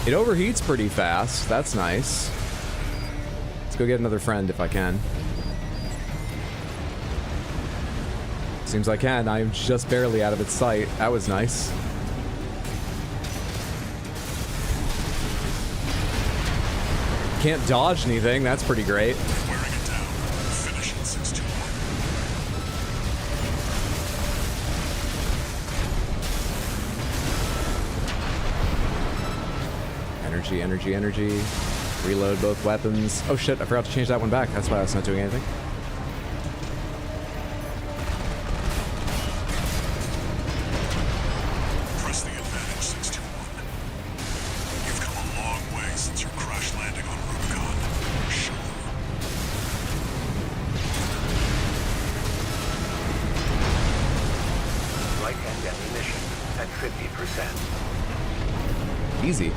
It overheats pretty fast. That's nice. Let's go get another friend if I can. Seems I can. I'm just barely out of its sight. That was nice. Can't dodge anything. That's pretty great. Wearing it down. Finish it, 621. Energy, energy, energy. Reload both weapons. Oh shit, I forgot to change that one back. That's why I was not doing anything. Press the advantage, 621. You've come a long way since your crash landing on Rubicon. Show them. Right-hand ammunition at 50%. Easy.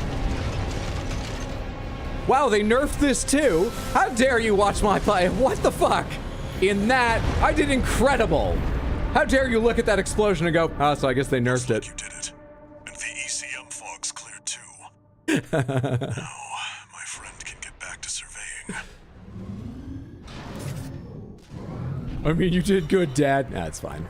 Wow, they nerfed this too? How dare you watch my play? What the fuck? In that, I did incredible. How dare you look at that explosion and go, oh, so I guess they nerfed it. You did it. And the ECM fog's cleared too. Now, my friend can get back to surveying. I mean, you did good, Dad. That's fine.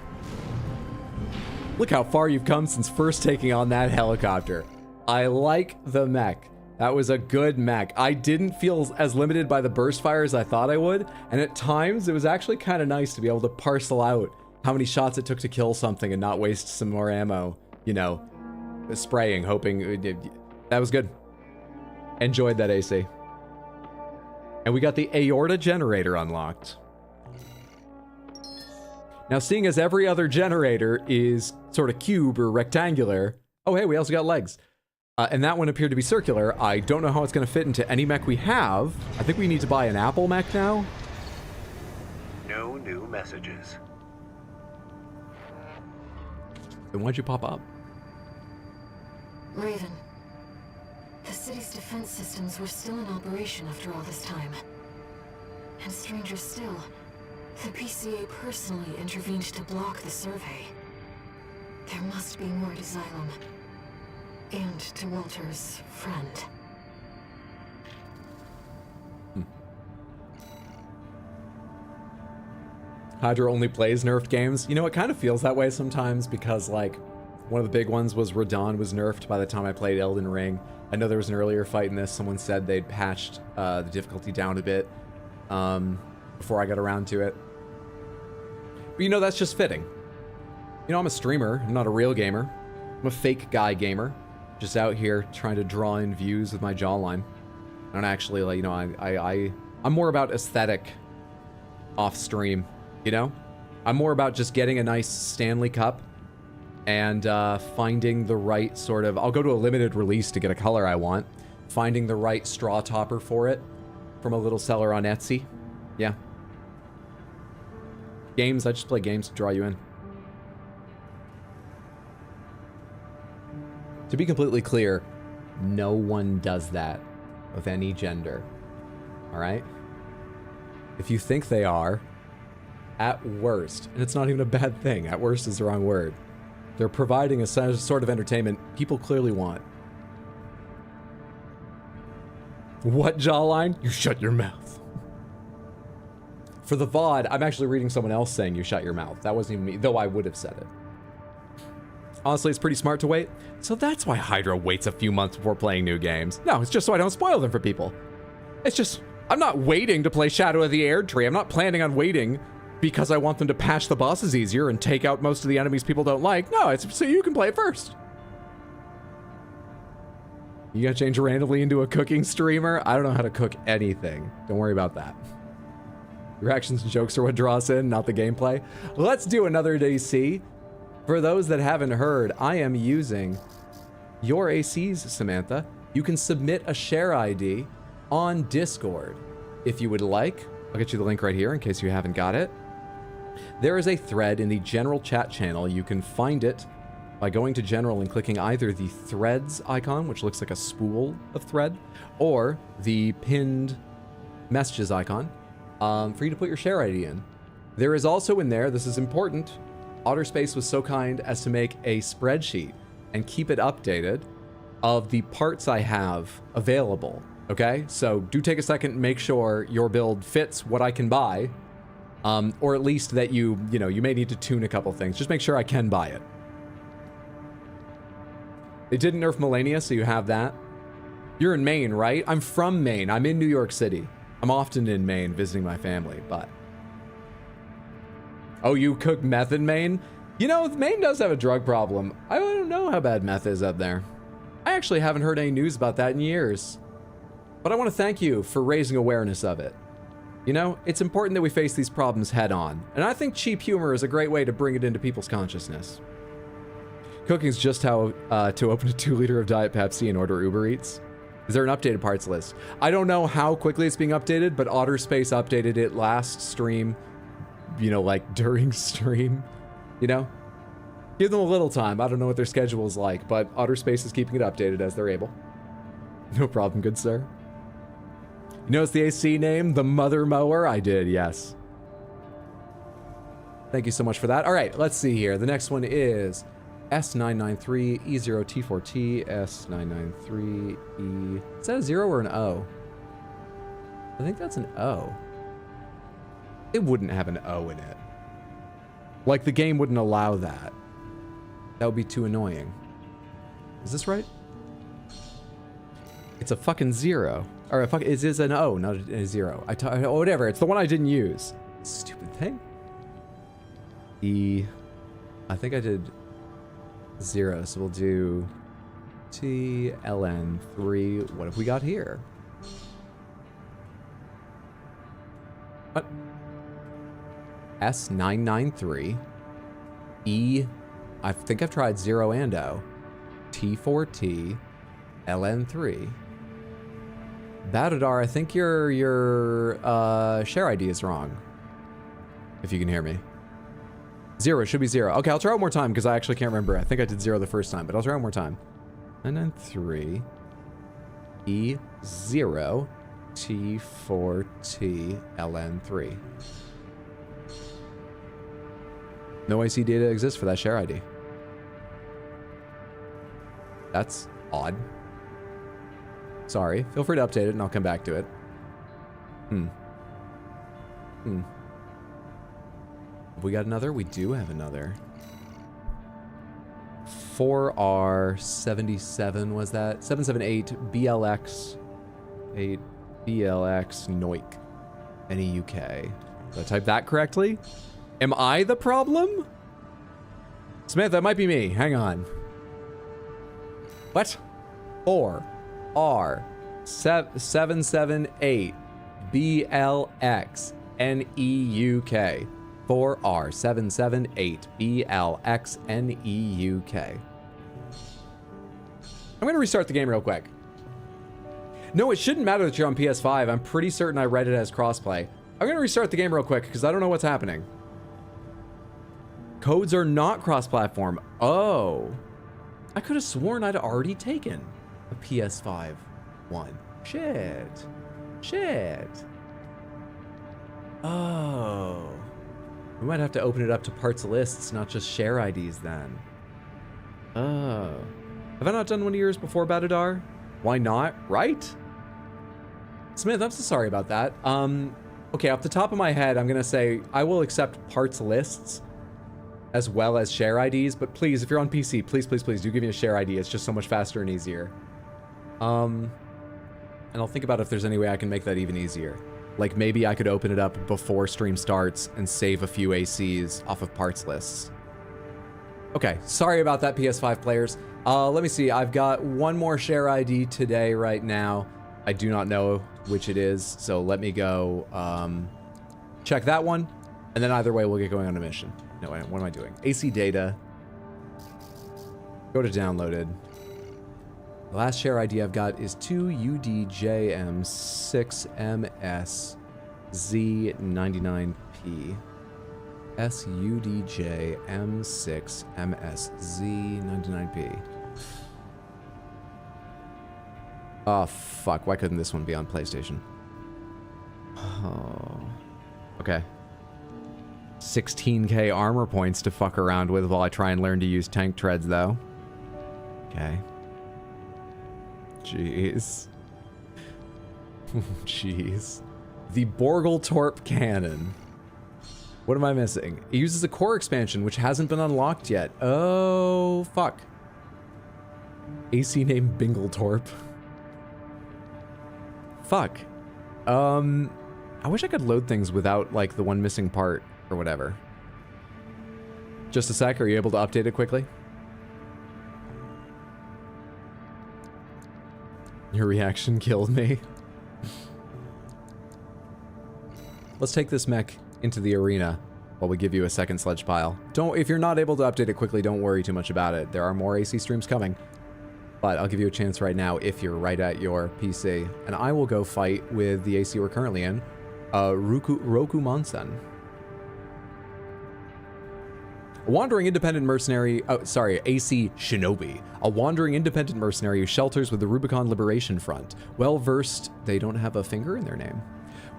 Look how far you've come since first taking on that helicopter. I like the mech. That was a good mech. I didn't feel as limited by the burst fire as I thought I would, and at times it was actually kind of nice to be able to parcel out how many shots it took to kill something and not waste some more ammo, you know, spraying, hoping. That was good. Enjoyed that AC. And we got the aorta generator unlocked. Now, seeing as every other generator is sort of cube or rectangular, oh hey, we also got legs. And that one appeared to be circular. I don't know how it's going to fit into any mech we have. I think we need to buy an Apple mech now. No new messages. Then why'd you pop up? Raven. The city's defense systems were still in operation after all this time. And stranger still, the PCA personally intervened to block the survey. There must be more to Xylem. And to Walter's friend. Hydra only plays nerfed games. You know, it kind of feels that way sometimes because, like, one of the big ones was Radon was nerfed by the time I played Elden Ring. I know there was an earlier fight in this. Someone said they'd patched the difficulty down a bit before I got around to it. But, you know, that's just fitting. You know, I'm a streamer. I'm not a real gamer. I'm a fake guy gamer. Just out here trying to draw in views with my jawline. I don't actually, like, you know, I'm more about aesthetic off stream, you know? I'm more about just getting a nice Stanley Cup and finding the right sort of... I'll go to a limited release to get a color I want. Finding the right straw topper for it from a little seller on Etsy. Yeah. Games, I just play games to draw you in. To be completely clear, no one does that of any gender. All right? If you think they are, at worst, and it's not even a bad thing, at worst is the wrong word, they're providing a sort of entertainment people clearly want. What jawline? You shut your mouth. For the VOD, I'm actually reading someone else saying you shut your mouth. That wasn't even me, though I would have said it. Honestly, it's pretty smart to wait. So that's why Hydra waits a few months before playing new games. No, it's just so I don't spoil them for people. It's just, I'm not waiting to play Shadow of the Erdtree. I'm not planning on waiting because I want them to patch the bosses easier and take out most of the enemies people don't like. No, it's so you can play it first. You gotta change randomly into a cooking streamer? I don't know how to cook anything. Don't worry about that. Your actions and jokes are what draw us in, not the gameplay. Let's do another DC. For those that haven't heard, I am using your ACs, Samantha. You can submit a share ID on Discord if you would like. I'll get you the link right here in case you haven't got it. There is a thread in the general chat channel. You can find it by going to general and clicking either the threads icon, which looks like a spool of thread, or the pinned messages icon for you to put your share ID in. There is also in there, this is important, Otterspace was so kind as to make a spreadsheet and keep it updated of the parts I have available, okay? So do take a second and make sure your build fits what I can buy, or at least that you may need to tune a couple things. Just make sure I can buy it. They didn't nerf Melania, so you have that. You're in Maine, right? I'm from Maine. I'm in New York City. I'm often in Maine visiting my family, but... Oh, you cook meth in Maine? You know, Maine does have a drug problem. I don't know how bad meth is up there. I actually haven't heard any news about that in years. But I want to thank you for raising awareness of it. You know, it's important that we face these problems head on. And I think cheap humor is a great way to bring it into people's consciousness. Cooking's just how to open a 2-liter of Diet Pepsi and order Uber Eats. Is there an updated parts list? I don't know how quickly it's being updated, but Otterspace updated it last stream, you know, like during stream, you know? Give them a little time. I don't know what their schedule is like, but Otterspace is keeping it updated as they're able. No problem, good sir. You notice the AC name, the Mother Mower? I did, yes. Thank you so much for that. All right, let's see here. The next one is S993E0T4T, S993E... Is that a 0 or an O? I think that's an O. It wouldn't have an O in it. Like, the game wouldn't allow that. That would be too annoying. Is this right? It's a fucking 0. Or it is an O, not a 0. Whatever, it's the one I didn't use. Stupid thing. I think I did 0, so we'll do TLN3. What have we got here? What? S993 E. I think I've tried 0 and O. T4T LN3. Batadar, I think your share ID is wrong. If you can hear me. 0, it should be 0. Okay, I'll try one more time because I actually can't remember. I think I did 0 the first time, but I'll try one more time. 993 E0 T4T LN3. No AC data exists for that share ID. That's odd. Sorry. Feel free to update it and I'll come back to it. Have we got another? We do have another. 4R77 was that? 778 BLX 8 BLX Noik NEUK. Did I type that correctly? Am I the problem? Samantha, that might be me. Hang on. What? 4R778 BLX NEUK. 4R778BLXNEUK. I'm going to restart the game real quick. No, it shouldn't matter that you're on PS5. I'm pretty certain I read it as crossplay. I'm going to restart the game real quick because I don't know what's happening. Codes are not cross-platform. Oh. I could have sworn I'd already taken a PS5 one. Shit. Oh. We might have to open it up to parts lists, not just share IDs then. Oh. Have I not done one of yours before, Batadar? Why not, right? Smith, I'm so sorry about that. Okay, off the top of my head, I'm gonna say I will accept parts lists as well as share IDs, but please, if you're on PC, please do give me a share ID. It's just so much faster and easier. And I'll think about if there's any way I can make that even easier. Like maybe I could open it up before stream starts and save a few ACs off of parts lists. Okay, sorry about that, PS5 players. Let me see, I've got one more share ID today right now. I do not know which it is, so let me go check that one, and then either way we'll get going on a mission. No, what am I doing? AC data. Go to downloaded. The last share ID I've got is 2UDJM6MSZ99P. SUDJM6MSZ99P. Oh, fuck. Why couldn't this one be on PlayStation? Oh. Okay. 16k armor points to fuck around with while I try and learn to use tank treads, though. Okay. Jeez. Jeez. The Borgletorp Cannon. What am I missing? It uses a core expansion, which hasn't been unlocked yet. Oh, fuck. AC name Bingletorp. Fuck. I wish I could load things without, like, the one missing part or whatever. Just a sec, are you able to update it quickly? Your reaction killed me. Let's take this mech into the arena while we give you a second sledge pile. If you're not able to update it quickly, don't worry too much about it. There are more AC streams coming. But I'll give you a chance right now if you're right at your PC. And I will go fight with the AC we're currently in, Rokumonsen. A wandering independent mercenary, AC Shinobi. A wandering independent mercenary who shelters with the Rubicon Liberation Front. Well-versed, they don't have a finger in their name.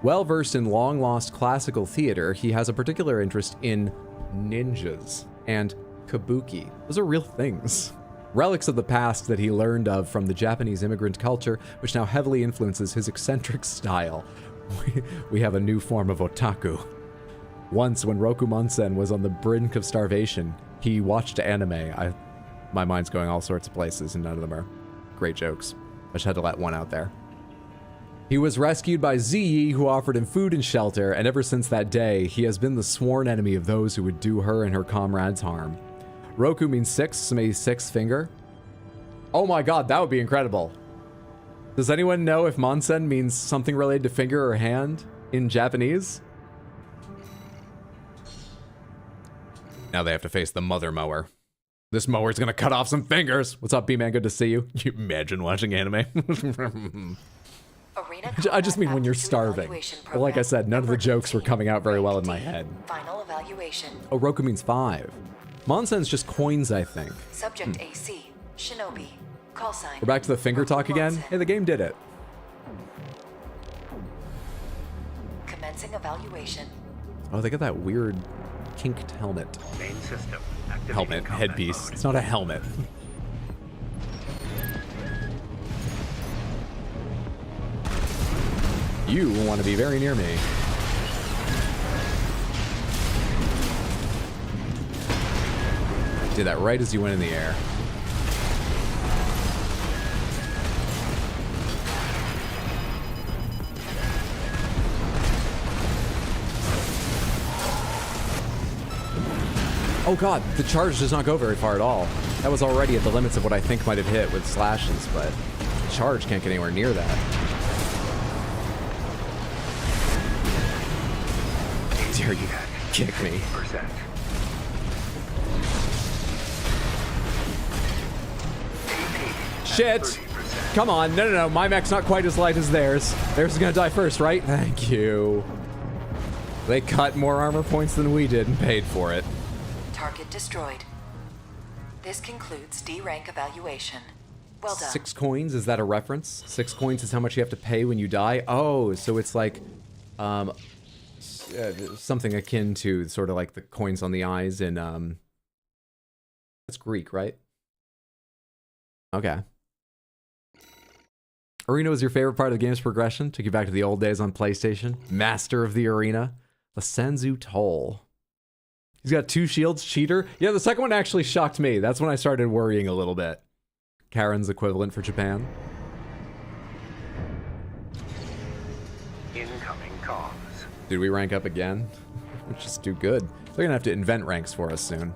Well-versed in long-lost classical theater, he has a particular interest in ninjas and kabuki. Those are real things. Relics of the past that he learned of from the Japanese immigrant culture, which now heavily influences his eccentric style. We have a new form of otaku. Once, when Rokumonsen was on the brink of starvation, he watched anime. My mind's going all sorts of places, and none of them are great jokes. I just had to let one out there. He was rescued by Ziyi, who offered him food and shelter, and ever since that day, he has been the sworn enemy of those who would do her and her comrades harm. Roku means six, so maybe six finger. Oh my god, that would be incredible. Does anyone know if Monsen means something related to finger or hand in Japanese? Now they have to face the mother mower. This mower's gonna cut off some fingers. What's up, B-Man? Good to see you. You imagine watching anime? I just mean when you're starving. Well, like I said, none of the jokes were coming out very well in my head. Final evaluation. Oh, Roku means 5. Monsen's just coins, I think. Subject AC, Shinobi. Call sign. We're back to the finger talk again? Hey, the game did it. Commencing evaluation. Oh, they got that weird kinked helmet. Main system. Helmet, headpiece. Mode. It's not a helmet. You want to be very near me. Did that right as you went in the air. Oh god, the charge does not go very far at all. That was already at the limits of what I think might have hit with slashes, but the charge can't get anywhere near that. Dare you? kick me. 50%. Shit! Come on, no, my mech's not quite as light as theirs. Theirs is gonna die first, right? Thank you. They cut more armor points than we did and paid for it. Target destroyed. This concludes D rank evaluation. Well done. 6 coins, is that a reference? 6 coins is how much you have to pay when you die? Oh, so it's like, something akin to sort of like the coins on the eyes in, that's Greek, right? Okay. Arena was your favorite part of the game's progression? Took you back to the old days on PlayStation? Master of the Arena? The Senzu Toll. He's got 2 shields, cheater? Yeah, the second one actually shocked me. That's when I started worrying a little bit. Karen's equivalent for Japan. Incoming comms. Did we rank up again? We're just too good. They're gonna have to invent ranks for us soon.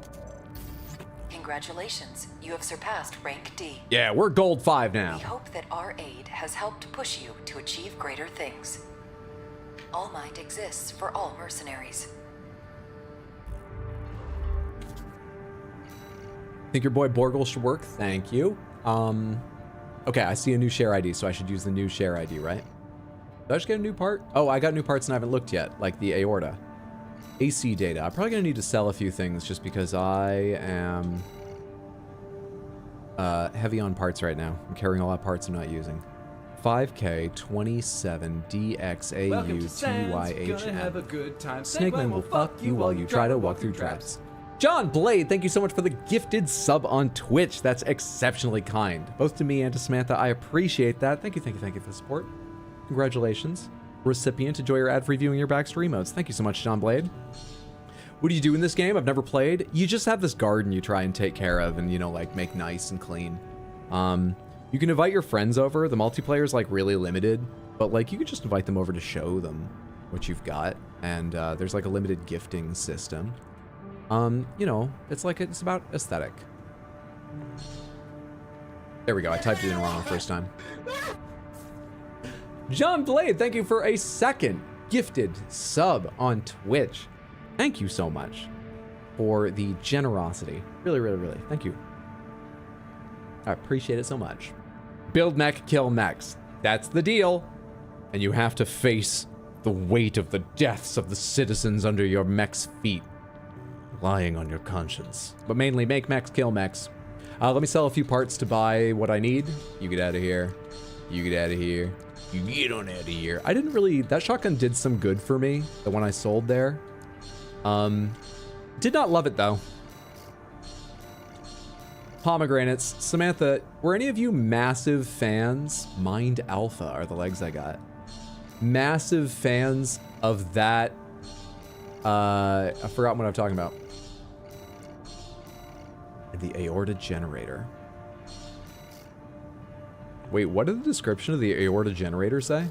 Congratulations, you have surpassed rank D. Yeah, we're gold 5 now. We hope that our aid has helped push you to achieve greater things. All Might exists for all mercenaries. Think your boy Borgle should work? Thank you. Okay, I see a new share ID, so I should use the new share ID, right? Did I just get a new part? Oh, I got new parts and I haven't looked yet, like the aorta. AC data. I'm probably gonna need to sell a few things just because I am heavy on parts right now. I'm carrying a lot of parts I'm not using. 5K 27 DXAU TYHM. Snakeman will fuck you while you try to walk through traps. John Blade, thank you so much for the gifted sub on Twitch. That's exceptionally kind. Both to me and to Samantha, I appreciate that. Thank you for the support. Congratulations. Recipient, enjoy your ad-free viewing your backstory emotes. Thank you so much, John Blade. What do you do in this game? I've never played. You just have this garden you try and take care of and, you know, like make nice and clean. You can invite your friends over. The multiplayer is like really limited, but like you could just invite them over to show them what you've got. And there's like a limited gifting system. You know, it's about aesthetic. There we go. I typed it in wrong the first time. John Blade, thank you for a second gifted sub on Twitch. Thank you so much for the generosity. Really, really, really. Thank you. I appreciate it so much. Build mech, kill mechs. That's the deal. And you have to face the weight of the deaths of the citizens under your mech's feet, lying on your conscience. But mainly make mechs, kill mechs. Let me sell a few parts to buy what I need. You get out of here. You get out of here. You get on out of here. I didn't really... That shotgun did some good for me, the one I sold there. Did not love it, though. Pomegranates. Samantha, were any of you massive fans? Mind Alpha are the legs I got. Massive fans of that... I forgot what I'm talking about. The aorta generator. Wait, what did the description of the aorta generator say?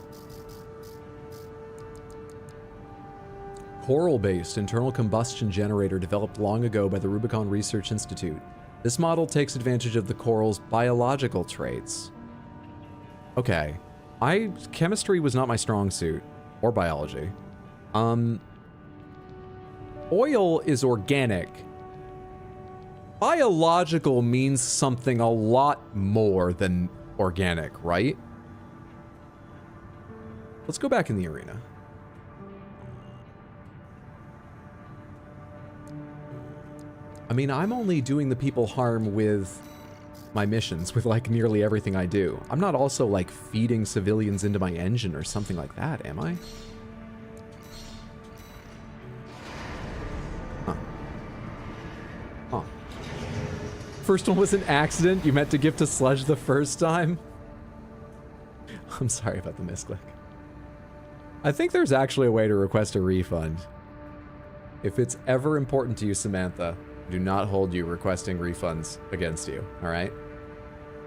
Coral-based internal combustion generator developed long ago by the Rubicon Research Institute. This model takes advantage of the coral's biological traits. Okay. Chemistry was not my strong suit. Or biology. Oil is organic. Biological means something a lot more than organic, right? Let's go back in the arena. I mean, I'm only doing the people harm with my missions, with like nearly everything I do. I'm not also like feeding civilians into my engine or something like that, am I? Huh. First one was an accident. You meant to give to Sludge the first time? I'm sorry about the misclick. I think there's actually a way to request a refund. If it's ever important to you, Samantha, do not hold you requesting refunds against you, all right?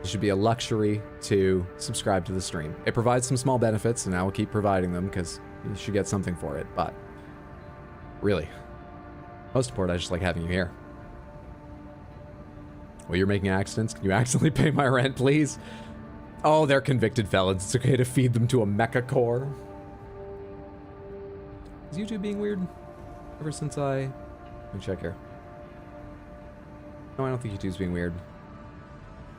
It should be a luxury to subscribe to the stream. It provides some small benefits, and I will keep providing them because you should get something for it, but really, most important, I just like having you here. Well, you're making accidents. Can you accidentally pay my rent, please? Oh, they're convicted felons. It's okay to feed them to a mecha core. Is YouTube being weird? ever since let me check here. No, I don't think YouTube's being weird.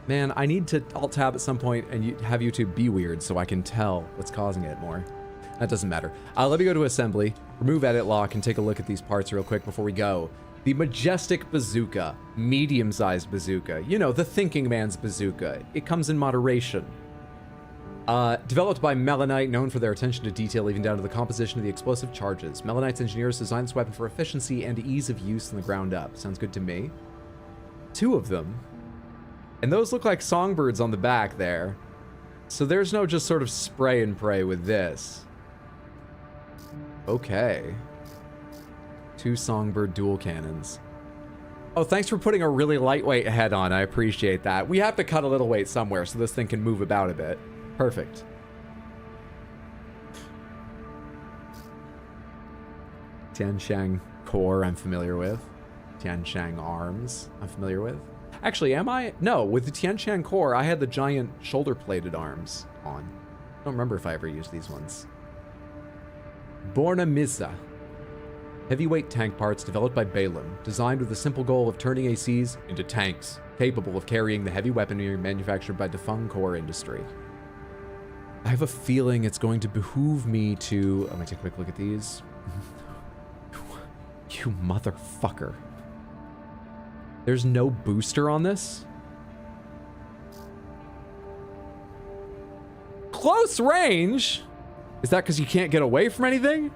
Man, I need to alt-tab at some point and have YouTube be weird so I can tell what's causing it more. That doesn't matter. Let me go to assembly, remove edit lock, and take a look at these parts real quick before we go. The Majestic Bazooka, medium-sized bazooka. You know, the thinking man's bazooka. It comes in moderation. Developed by Melanite, known for their attention to detail even down to the composition of the explosive charges. Melanite's engineers designed this weapon for efficiency and ease of use from the ground up. Sounds good to me. 2 of them. And those look like songbirds on the back there. So there's no just sort of spray and pray with this. Okay. 2 songbird dual cannons. Oh, thanks for putting a really lightweight head on. I appreciate that. We have to cut a little weight somewhere so this thing can move about a bit. Perfect. Tianshang core I'm familiar with. Tianshang arms I'm familiar with. Actually, am I? No, with the Tianshang core, I had the giant shoulder-plated arms on. I don't remember if I ever used these ones. Borna Misa. Heavyweight tank parts developed by Balaam, designed with the simple goal of turning ACs into tanks, capable of carrying the heavy weaponry manufactured by Defeng Core Industry. I have a feeling it's going to behoove me to... Let me take a quick look at these. You motherfucker. There's no booster on this? Close range? Is that because you can't get away from anything?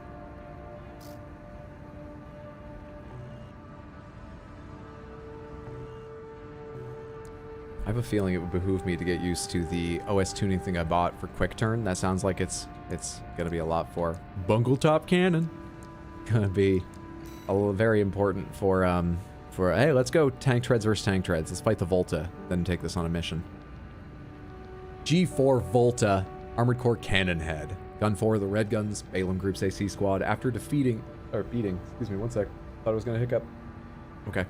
I have a feeling it would behoove me to get used to the OS tuning thing I bought for quick turn. That sounds like it's gonna be a lot for bungle top cannon. Gonna be very important for hey, let's go tank treads versus tank treads. Let's fight the Volta, then take this on a mission. G4 Volta Armored Core Cannon Head. Gun 4 of the Red Guns Balaam Group's AC squad after beating, excuse me, one sec. Thought I was gonna hiccup. Okay.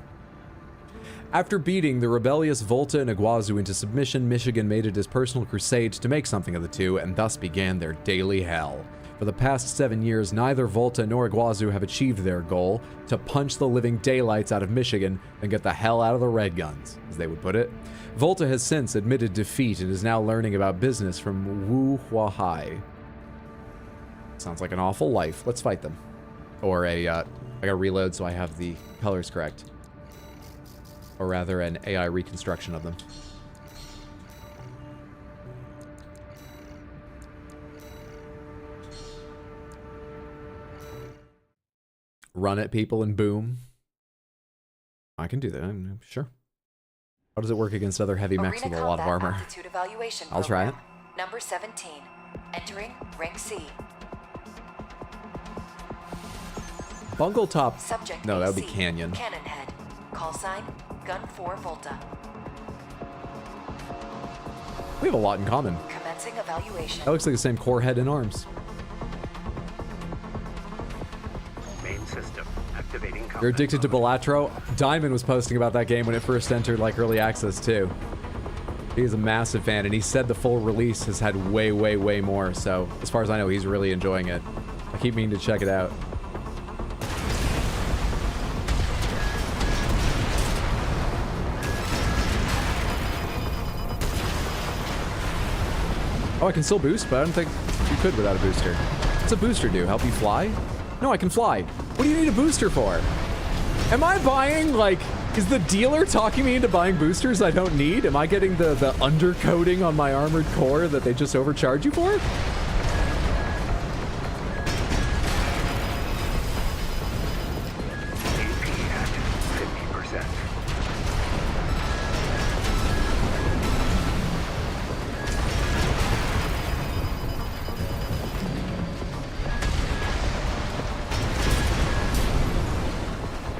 After beating the rebellious Volta and Iguazu into submission, Michigan made it his personal crusade to make something of the two, and thus began their daily hell. For the past 7 years, neither Volta nor Iguazu have achieved their goal, to punch the living daylights out of Michigan and get the hell out of the Red Guns, as they would put it. Volta has since admitted defeat and is now learning about business from Wu Huahai. Sounds like an awful life. Let's fight them. Or I gotta reload so I have the colors correct. Or rather, an AI reconstruction of them. Run at people and boom. I can do that, I'm sure. How does it work against other heavy mechs with a lot of armor? I'll try it. Number 17. Entering Ring C. Bungle top. Subject No, that would be AC, Canyon. Cannon head. Call sign Gun 4 Volta. We have a lot in common. Commencing evaluation. That looks like the same core head and arms. Main system activating. You're addicted to Balatro? Diamond was posting about that game when it first entered like early access too. He's a massive fan, and he said the full release has had way, way, way more. So as far as I know, he's really enjoying it. I keep meaning to check it out. Oh, I can still boost, but I don't think you could without a booster. What's a booster do? Help you fly? No, I can fly. What do you need a booster for? Am I buying, like, is the dealer talking me into buying boosters I don't need? Am I getting the undercoating on my armored core that they just overcharge you for?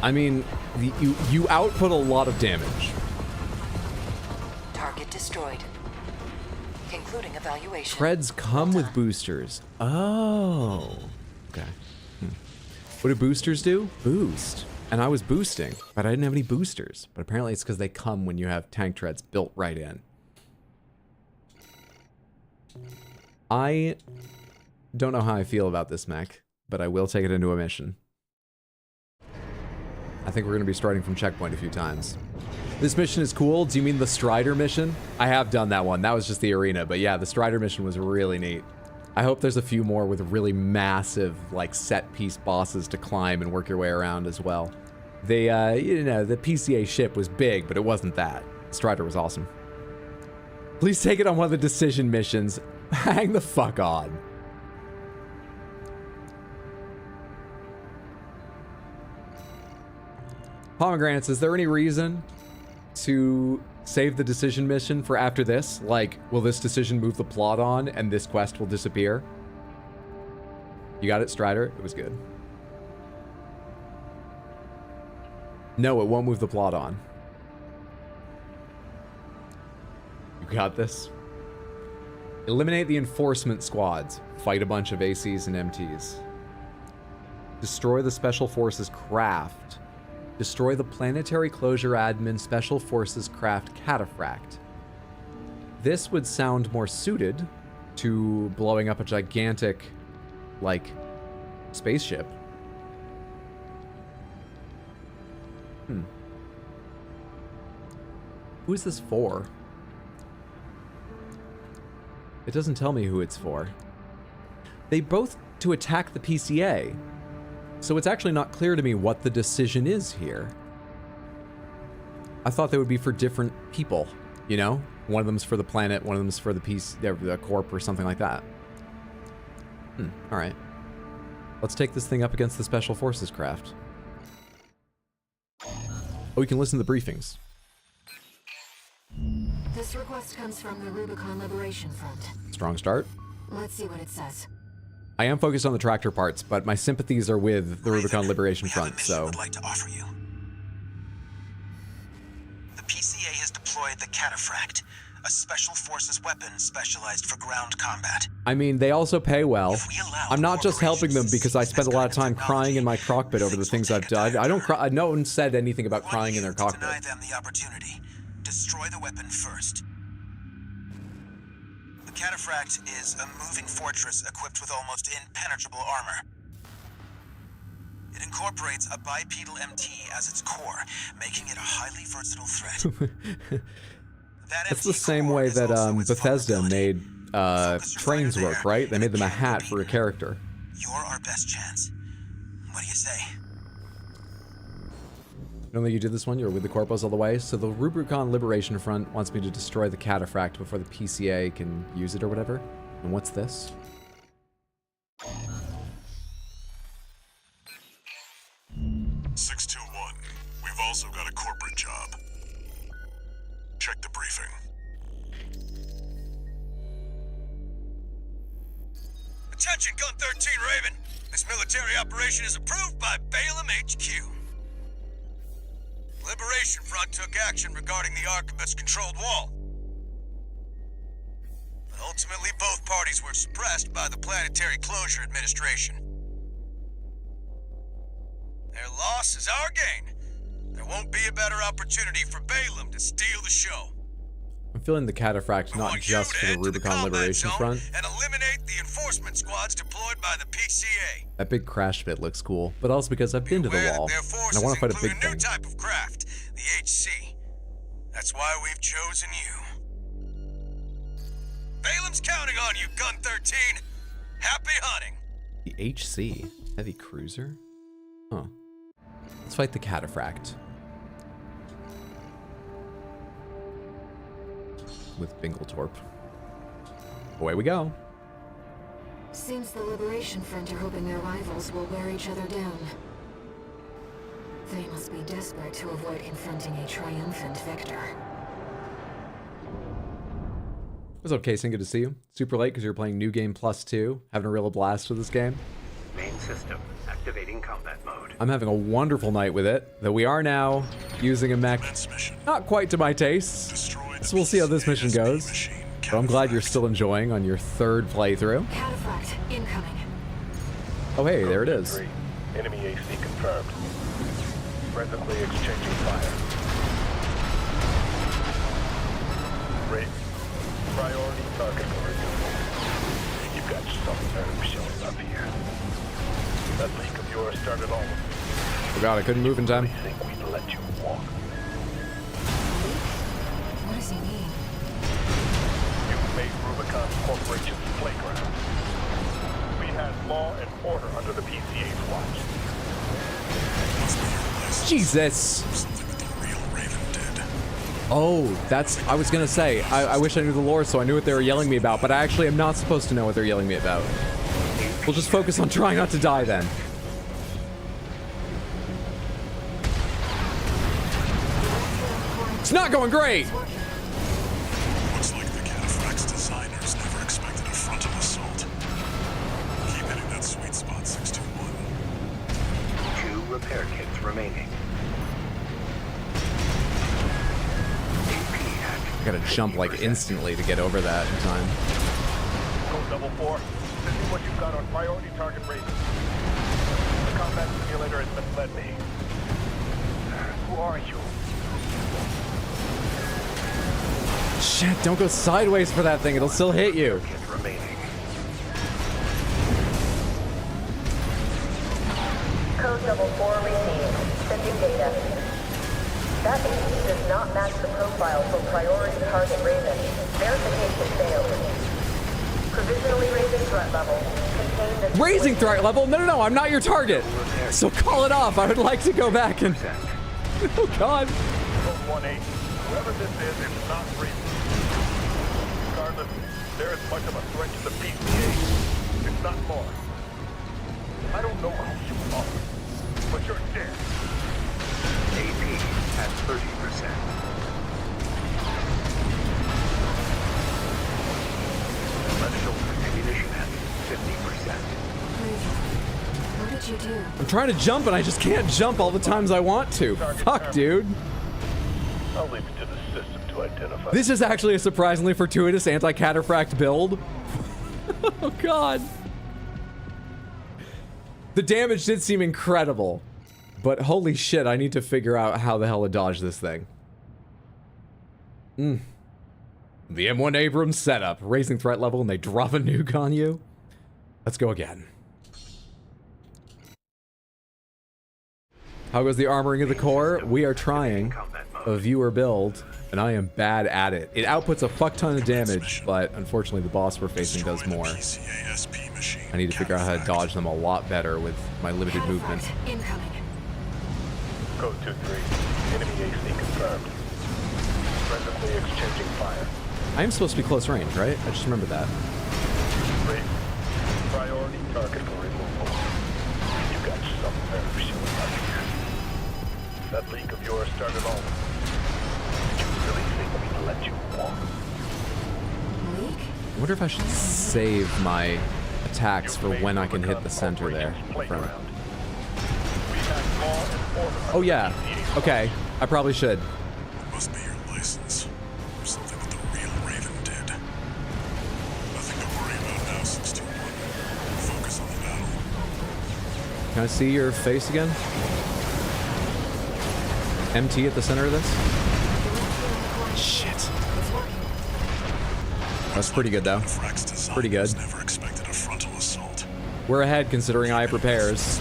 I mean, you output a lot of damage. Target destroyed. Concluding evaluation. Treads come with boosters. Oh. Okay. What do boosters do? Boost. And I was boosting, but I didn't have any boosters. But apparently it's because they come when you have tank treads built right in. I don't know how I feel about this mech, but I will take it into a mission. I think we're going to be starting from checkpoint a few times. This mission is cool. Do you mean the Strider mission? I have done that one. That was just the arena. But yeah, the Strider mission was really neat. I hope there's a few more with really massive, like, set-piece bosses to climb and work your way around as well. They, you know, the PCA ship was big, but it wasn't that. Strider was awesome. Please take it on one of the decision missions. Hang the fuck on. Pomegranates, is there any reason to save the decision mission for after this? Like, will this decision move the plot on and this quest will disappear? You got it, Strider? It was good. No, it won't move the plot on. You got this. Eliminate the enforcement squads. Fight a bunch of ACs and MTs. Destroy the Special Forces craft. Destroy the Planetary Closure Admin Special Forces craft Cataphract. This would sound more suited to blowing up a gigantic, like, spaceship. Who is this for? It doesn't tell me who it's for. They both to attack the PCA. So it's actually not clear to me what the decision is here. I thought they would be for different people, you know? One of them's for the planet, one of them's for the corp or something like that. All right. Let's take this thing up against the Special Forces craft. Oh, we can listen to the briefings. This request comes from the Rubicon Liberation Front. Strong start. Let's see what it says. I am focused on the tractor parts, but my sympathies are with the Rubicon Liberation Front, so... Would like to offer you. The PCA has deployed the Cataphract, a special forces weapon specialized for ground combat. I mean, they also pay well. I'm not just helping them because I spend a lot of time crying in my cockpit over the things I've done. I don't cry. No one said anything about crying in their cockpit. Deny them the opportunity. Destroy the weapon first. The Cataphract is a moving fortress equipped with almost impenetrable armor. It incorporates a bipedal MT as its core, making it a highly versatile threat. That's the same way that Bethesda made trains work, right? They made them a hat for a character. You're our best chance. What do you say? I don't think you did this one. You were with the Corpos all the way. So the Rubicon Liberation Front wants me to destroy the Cataphract before the PCA can use it or whatever. And what's this? (621). We've also got a corporate job. Check the briefing. Attention, Gun 13 Raven. This military operation is approved by Balaam HQ. Liberation Front took action regarding the Arquebus-controlled wall. But ultimately, both parties were suppressed by the Planetary Closure Administration. Their loss is our gain. There won't be a better opportunity for Balaam to steal the show. I'm feeling the Cataphract not just for the Rubicon Liberation Front. And eliminate the enforcement squads deployed by the PCA. That big crash pit looks cool, but also because I've been to the wall, and I want to fight a big thing. New type of craft, the HC. That's why we've chosen you. Balaam's counting on you, Gun 13. Happy hunting. The HC? Heavy cruiser? Huh. Let's fight the Cataphract. With Bingletorp. Away we go. Seems the Liberation Front are hoping their rivals will wear each other down. They must be desperate to avoid confronting a triumphant victor. What's up, Casey? Good to see you. Super late because you're playing New Game Plus 2. Having a real blast with this game. Main system activating combat mode. I'm having a wonderful night with it, though we are now using a mech not quite to my taste. So we'll see how this mission goes. But I'm glad you're still enjoying on your third playthrough. Cataphract incoming. Oh hey, there it is. Enemy AC confirmed. Presently exchanging fire. Raven, priority target for removal. You've got some nerve showing up here. That leak of yours started all of it. Oh god, I couldn't move in time. I think we'd let you walk. What does he mean? You've made Rubicon Corporation's playground. We had law and order under the PCA's watch. Jesus! Something that the real Raven did. Oh, that's... I was gonna say, I wish I knew the lore so I knew what they were yelling me about, but I actually am not supposed to know what they're yelling me about. We'll just focus on trying not to die then. It's not going great! Looks like the Cataphract's designers never expected a frontal assault. Keep hitting that sweet spot, 621. 2 repair kits remaining. I gotta jump like instantly to get over that in time. Code 4, this is what you've got on priority target rating. The combat simulator has misled me. Who are you? Shit, don't go sideways for that thing, it'll still hit you. Kit remaining. Code 4 received. Sending data. That AC does not match the profile for priority target Raven. Verification failed. Provisionally raising threat level. Contain the Raising threat level? No, I'm not your target. So call it off. I would like to go back and... Oh god. Code 1-8. Whoever this is not Raven. Regardless, they're as much of a threat to the PCA, if not more. I don't know who you are, but you're dead. AP at 30%. Left shoulder ammunition at 50%. What did you do? I'm trying to jump and I just can't jump all the times I want to. Fuck, dude. I'll leave it to the system to identify. This is actually a surprisingly fortuitous anti-cataphract build. Oh god. The damage did seem incredible. But holy shit, I need to figure out how the hell to dodge this thing. The M1 Abrams setup. Raising threat level and they drop a nuke on you. Let's go again. How goes the armoring of the core? We are trying a viewer build, and I am bad at it. It outputs a fuck ton of damage, but unfortunately the boss we're facing does more. I need to figure out how to dodge them a lot better with my limited movement. Incoming. Code 2-3. Enemy AC confirmed. Presently exchanging fire. I am supposed to be close range, right? I just remember that. Raven. Priority target for removal. You got some nerve showing up here. That leak of yours started all. Did you really think we'd let you walk? Leak? I wonder if I should save my attacks for when I can hit the center there. In front. Oh yeah. Okay. I probably should. Must be your license. Something that the real Raven did. Nothing to worry about now, 621. Focus on the battle. Can I see your face again? MT at the center of this? Shit. That's pretty good though. Pretty good. Never expected a frontal assault. We're ahead considering I have repairs.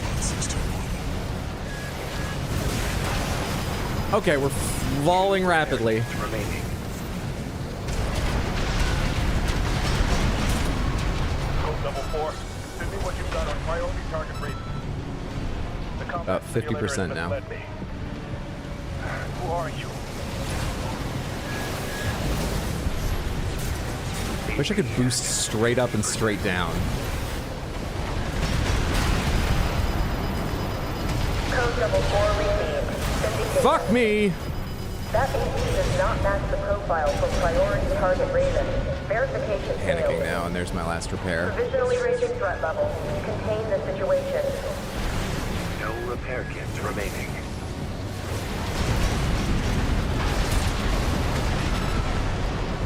Okay, we're falling rapidly. Remaining. Code 4. Send me what you've got on priority target rating. The combat About 50% simulator now. has misled me. Who are you? Wish I could boost straight up and straight down. Code 4 received. Sending data. Fuck me! That AC does not match the profile for priority target Raven. Verification Panicking failed. now, and there's my last repair. Provisionally raising threat level. Contain the situation. No repair kits remaining.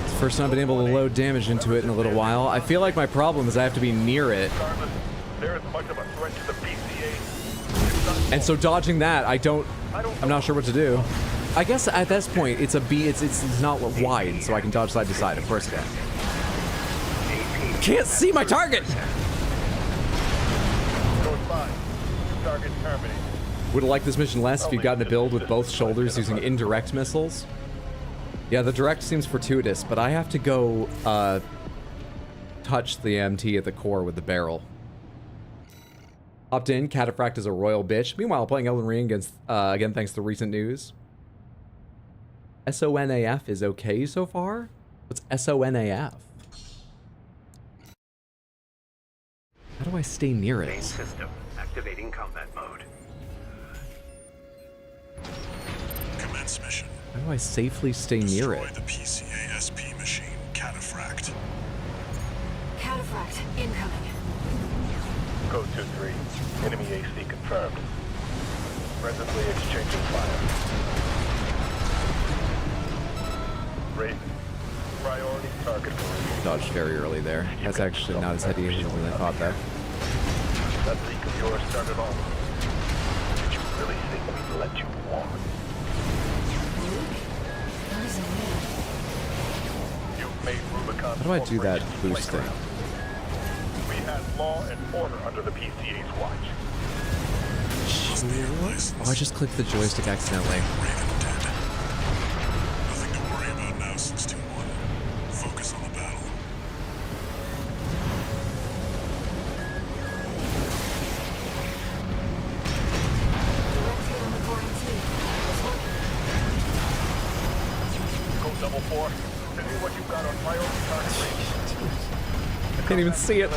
It's the first time I've been able to load damage into it in a little while. I feel like my problem is I have to be near it. Regardless, there is much of a threat to the PCA. And so dodging that, I'm not sure what to do. I guess at this point, it's a B, it's not wide, so I can dodge side to side, of course I can. Can't see my target! Code 5. Target terminated. Would have liked this mission less if you'd gotten a build with both shoulders using indirect missiles. Yeah, the direct seems fortuitous, but I have to go touch the MT at the core with the barrel. Opt in, Cataphract is a royal bitch. Meanwhile, playing Elden Ring again thanks to recent news. SONAF is okay so far? What's SONAF? How do I stay near it? Main system activating combat mode. Commence mission. How do I safely stay near Destroy it? the PCA SP machine, Cataphract. Cataphract incoming. Code 2-3. Enemy AC confirmed. Presently exchanging fire. Raven. Priority target for Dodged very early there. That's actually not as heady as I thought though. that leak of yours started all. Did you really think we'd let you walk? That is a man. You've made Rubicon. How do I do that boost thing? We had law and order under the PCA's watch. Must be your license. Oh, I just clicked the joystick accidentally. Raven dead. Nothing to worry about now since 2-1. Focus on the battle. Direct hit on the quarantine. It's working. Code 4. Send me what you've got on priority target range. Can't even see it. Who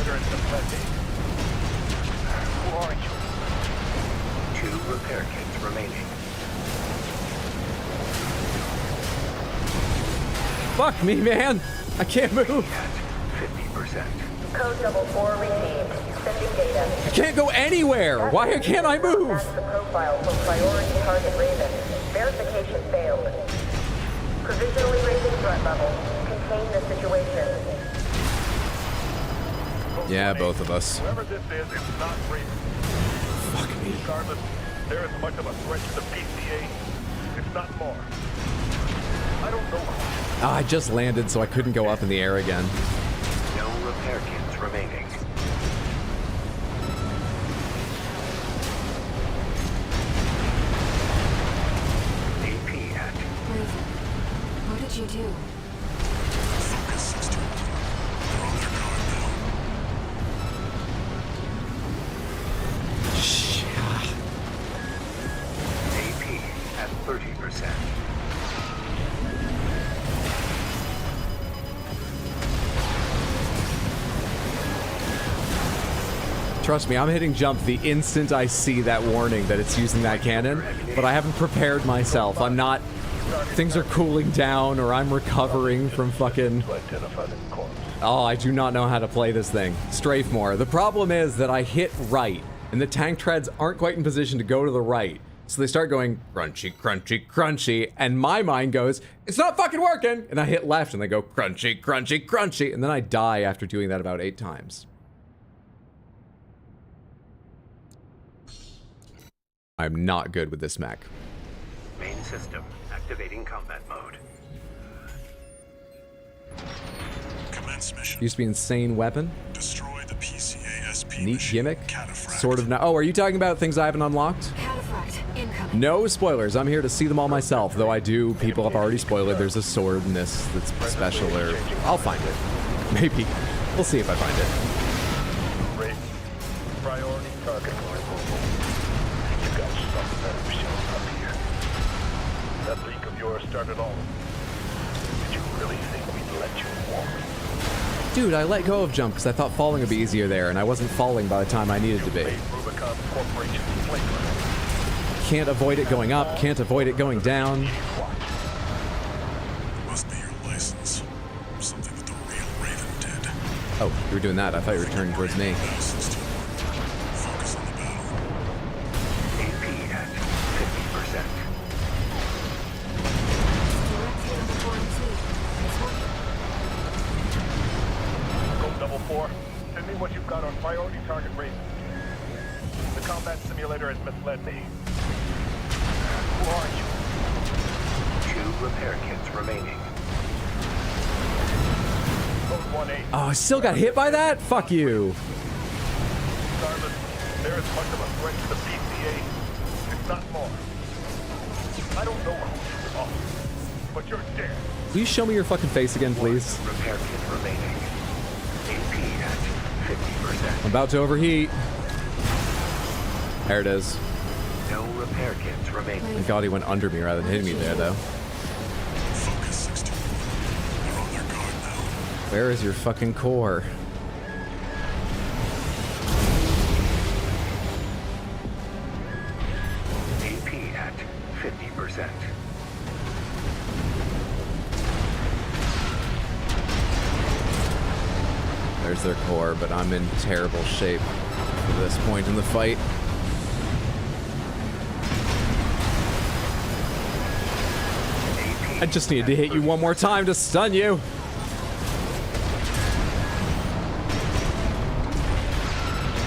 are you? 2 repair kits remaining. Fuck me, man! I can't move! At 50%. Code 4 received. Sending data. I can't go anywhere! Why can't I move? Match the profile for priority target Raven. Verification failed. Provisionally raising threat level. Contain the situation. Yeah, both of us. Whoever this is not Raven. Fuck me. Regardless, they're as much of a threat to the PCA, if not more. I don't know how. Ah, I just landed, so I couldn't go up in the air again. No repair kits remaining. AP at Raven, what did you do? Focus 6-2-1. They're on their guard now. AP at 30%. Trust me, I'm hitting jump the instant I see that warning that it's using that cannon, but I haven't prepared myself. I'm not... Things are cooling down, or I'm recovering from fucking... To identify the corpse. Oh, I do not know how to play this thing. Strafe more. The problem is that I hit right, and the tank treads aren't quite in position to go to the right. So they start going crunchy, crunchy, crunchy, and my mind goes, it's not fucking working! And I hit left, and they go crunchy, crunchy, crunchy, and then I die after doing that about 8 times. I'm not good with this mech. Main system activating combat mode. Commence mission. Used to be insane weapon. Destroy the PCA SP Neat machine, gimmick. Cataphract. Sort of. Oh, are you talking about things I haven't unlocked? Cataphract incoming. No spoilers. I'm here to see them all myself. Though I do. People have already spoiled it. There's a sword in this that's special. Or I'll find it. Maybe. We'll see if I find it. Raven. Priority target for removal. You got something better showing up here. That leak of yours started all. Did you really think we'd let you walk? Dude, I let go of jump because I thought falling would be easier there, and I wasn't falling by the time I needed to be. Made Rubicon Corporation flagrant. Can't avoid it going up. Can't avoid it going down. Must be your license. Something that the real Raven did. Oh, you were doing that. I thought you were turning towards me. Now 6-2-1. Focus on the battle. AP at 50%. Direct hit on the quarantine. It's working. Code 4. Send me what you've got on priority target Raven. The combat simulator has misled me. Who are you? 2 repair kits remaining. Code 1-8. Oh, I still got hit by that? Fuck you. Regardless, they're as much of a threat to the PCA, if if not more. I don't know who you are, but you're dead. Will you show me your fucking face again, please? Repair kit remaining. AP at 50%. I'm about to overheat. There it is. No repair kits remaining. Thank God he went under me rather than hitting me there, though. Focus 61. They're on their guard now. Where is your fucking core? AP at 50%. There's their core, but I'm in terrible shape at this point in the fight. I just need to hit you one more time to stun you.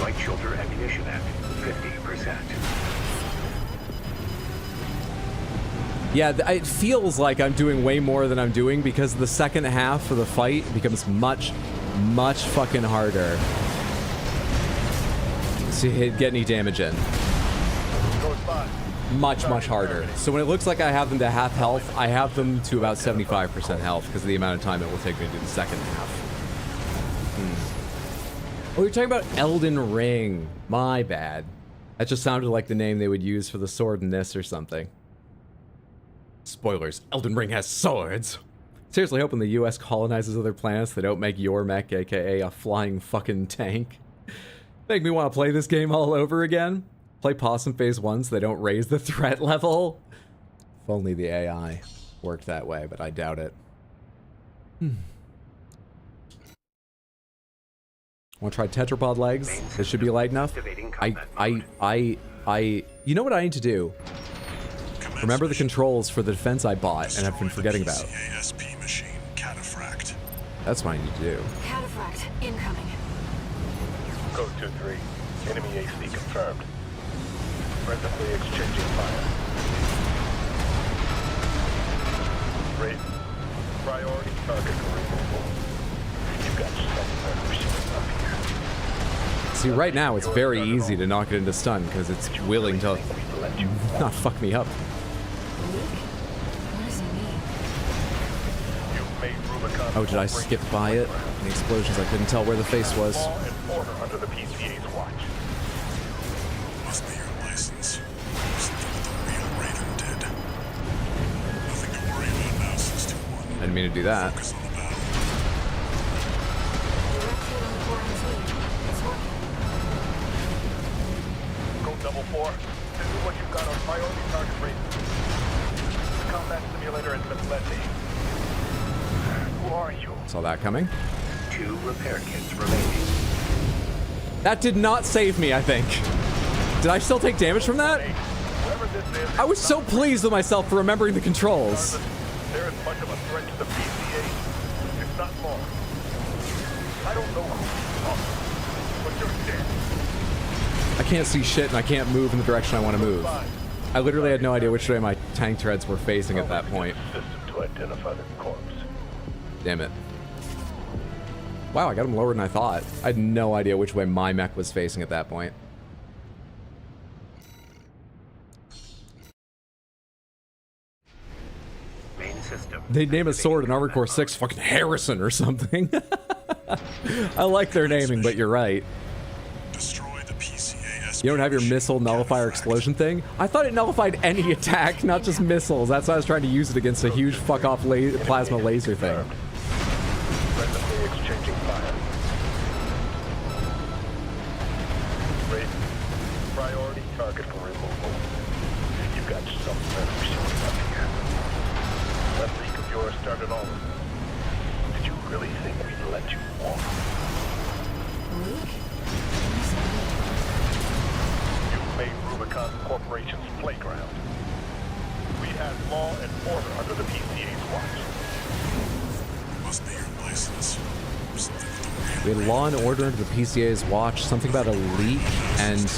Light shoulder ammunition at 50%. Yeah, it feels like I'm doing way more than I'm doing because the second half of the fight becomes much fucking harder to get any damage in. Much harder. So when it looks like I have them to half health, I have them to about 75% health because of the amount of time it will take me to do the second half. Oh, you're talking about Elden Ring. My bad. That just sounded like the name they would use for the sword in this or something. Spoilers, Elden Ring has swords. Seriously hoping the US colonizes other planets that don't make your mech, aka a flying fucking tank. Make me want to play this game all over again. Play Possum Phase 1 so they don't raise the threat level. If only the AI worked that way, but I doubt it. Want to try tetrapod legs? This should be light enough. You know what I need to do? Remember the controls for the defense I bought and have been forgetting about. ASP machine, cataphract. That's what I need to do. Cataphract incoming. Code 2-3. Enemy AC confirmed. Presently exchanging fire. Raven, priority target removal. You got some machine up here. See, right now it's very easy to knock it into stun because it's willing to not fuck me up. What does he mean? You've made Rubicon. Oh, did I skip by it? The explosions, I couldn't tell where the face was. Law and order under the PCA's watch. Must be your license. Something that the real Raven did. Nothing to worry about now, 621. I didn't mean to do that. Focus on the battle. Code 4. This is what you've got on priority target Raven. The combat simulator has been led to you. Who are you? Saw that coming. 2 repair kits remaining. That did not save me, I think. Did I still take damage from that? Whoever this is, I was so pleased with myself for remembering the controls. there is much of a threat to the PCA. If not more. I don't know who you are, but you're dead. I can't see shit and I can't move in the direction I want to move. I literally had no idea which way my tank treads were facing at that point. System to identify the corpse. Damn it. Wow, I got him lower than I thought. I had no idea which way my mech was facing at that point. Main system. They'd name a sword in Armored Core 6 fucking Harrison or something. I like their naming, but you're right. Destroy the PCA. You don't have your missile nullifier explosion thing? I thought it nullified any attack, not just missiles. That's why I was trying to use it against a huge fuck-off plasma laser thing. Presently exchanging fire. Raven, priority target for removal. You got some better showing up here. That leak of yours started all of it. Did you really think we'd let you walk? Leak? You've made Rubicon Corporation's playground. We had law and order under the PCA's watch. Must be your license. Something with the We real had Law and Order under the PCA's watch, something about a leak, and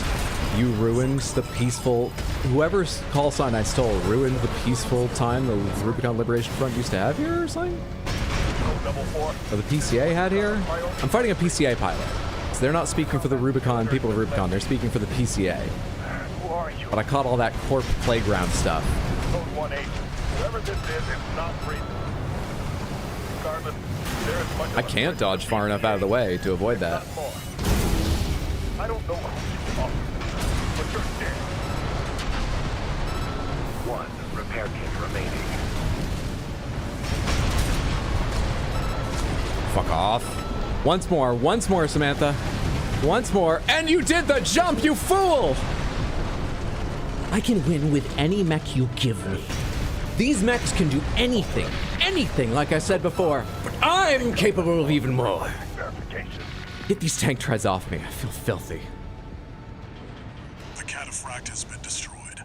you ruined the peaceful... Whoever's call sign I stole ruined the peaceful time the Rubicon Liberation Front used to have here or something? Or the PCA had here? I'm fighting a PCA pilot. So they're not speaking for the Rubicon, people of Rubicon, they're speaking for the PCA. Who are you? But I caught all that corp playground stuff. Code 1-8. Whoever this is not reason. Regardless, there is much of I a can't threat dodge to far enough out of the way to avoid that. not more. I don't know who you are, but you're dead. One repair kit remaining. Fuck off. Once more, Samantha. Once more, and you did the jump, you fool! I can win with any mech you give me. These mechs can do anything, like I said before, but I'm capable of even more. Verification. Get these tank treads off me, I feel filthy. The cataphract has been destroyed.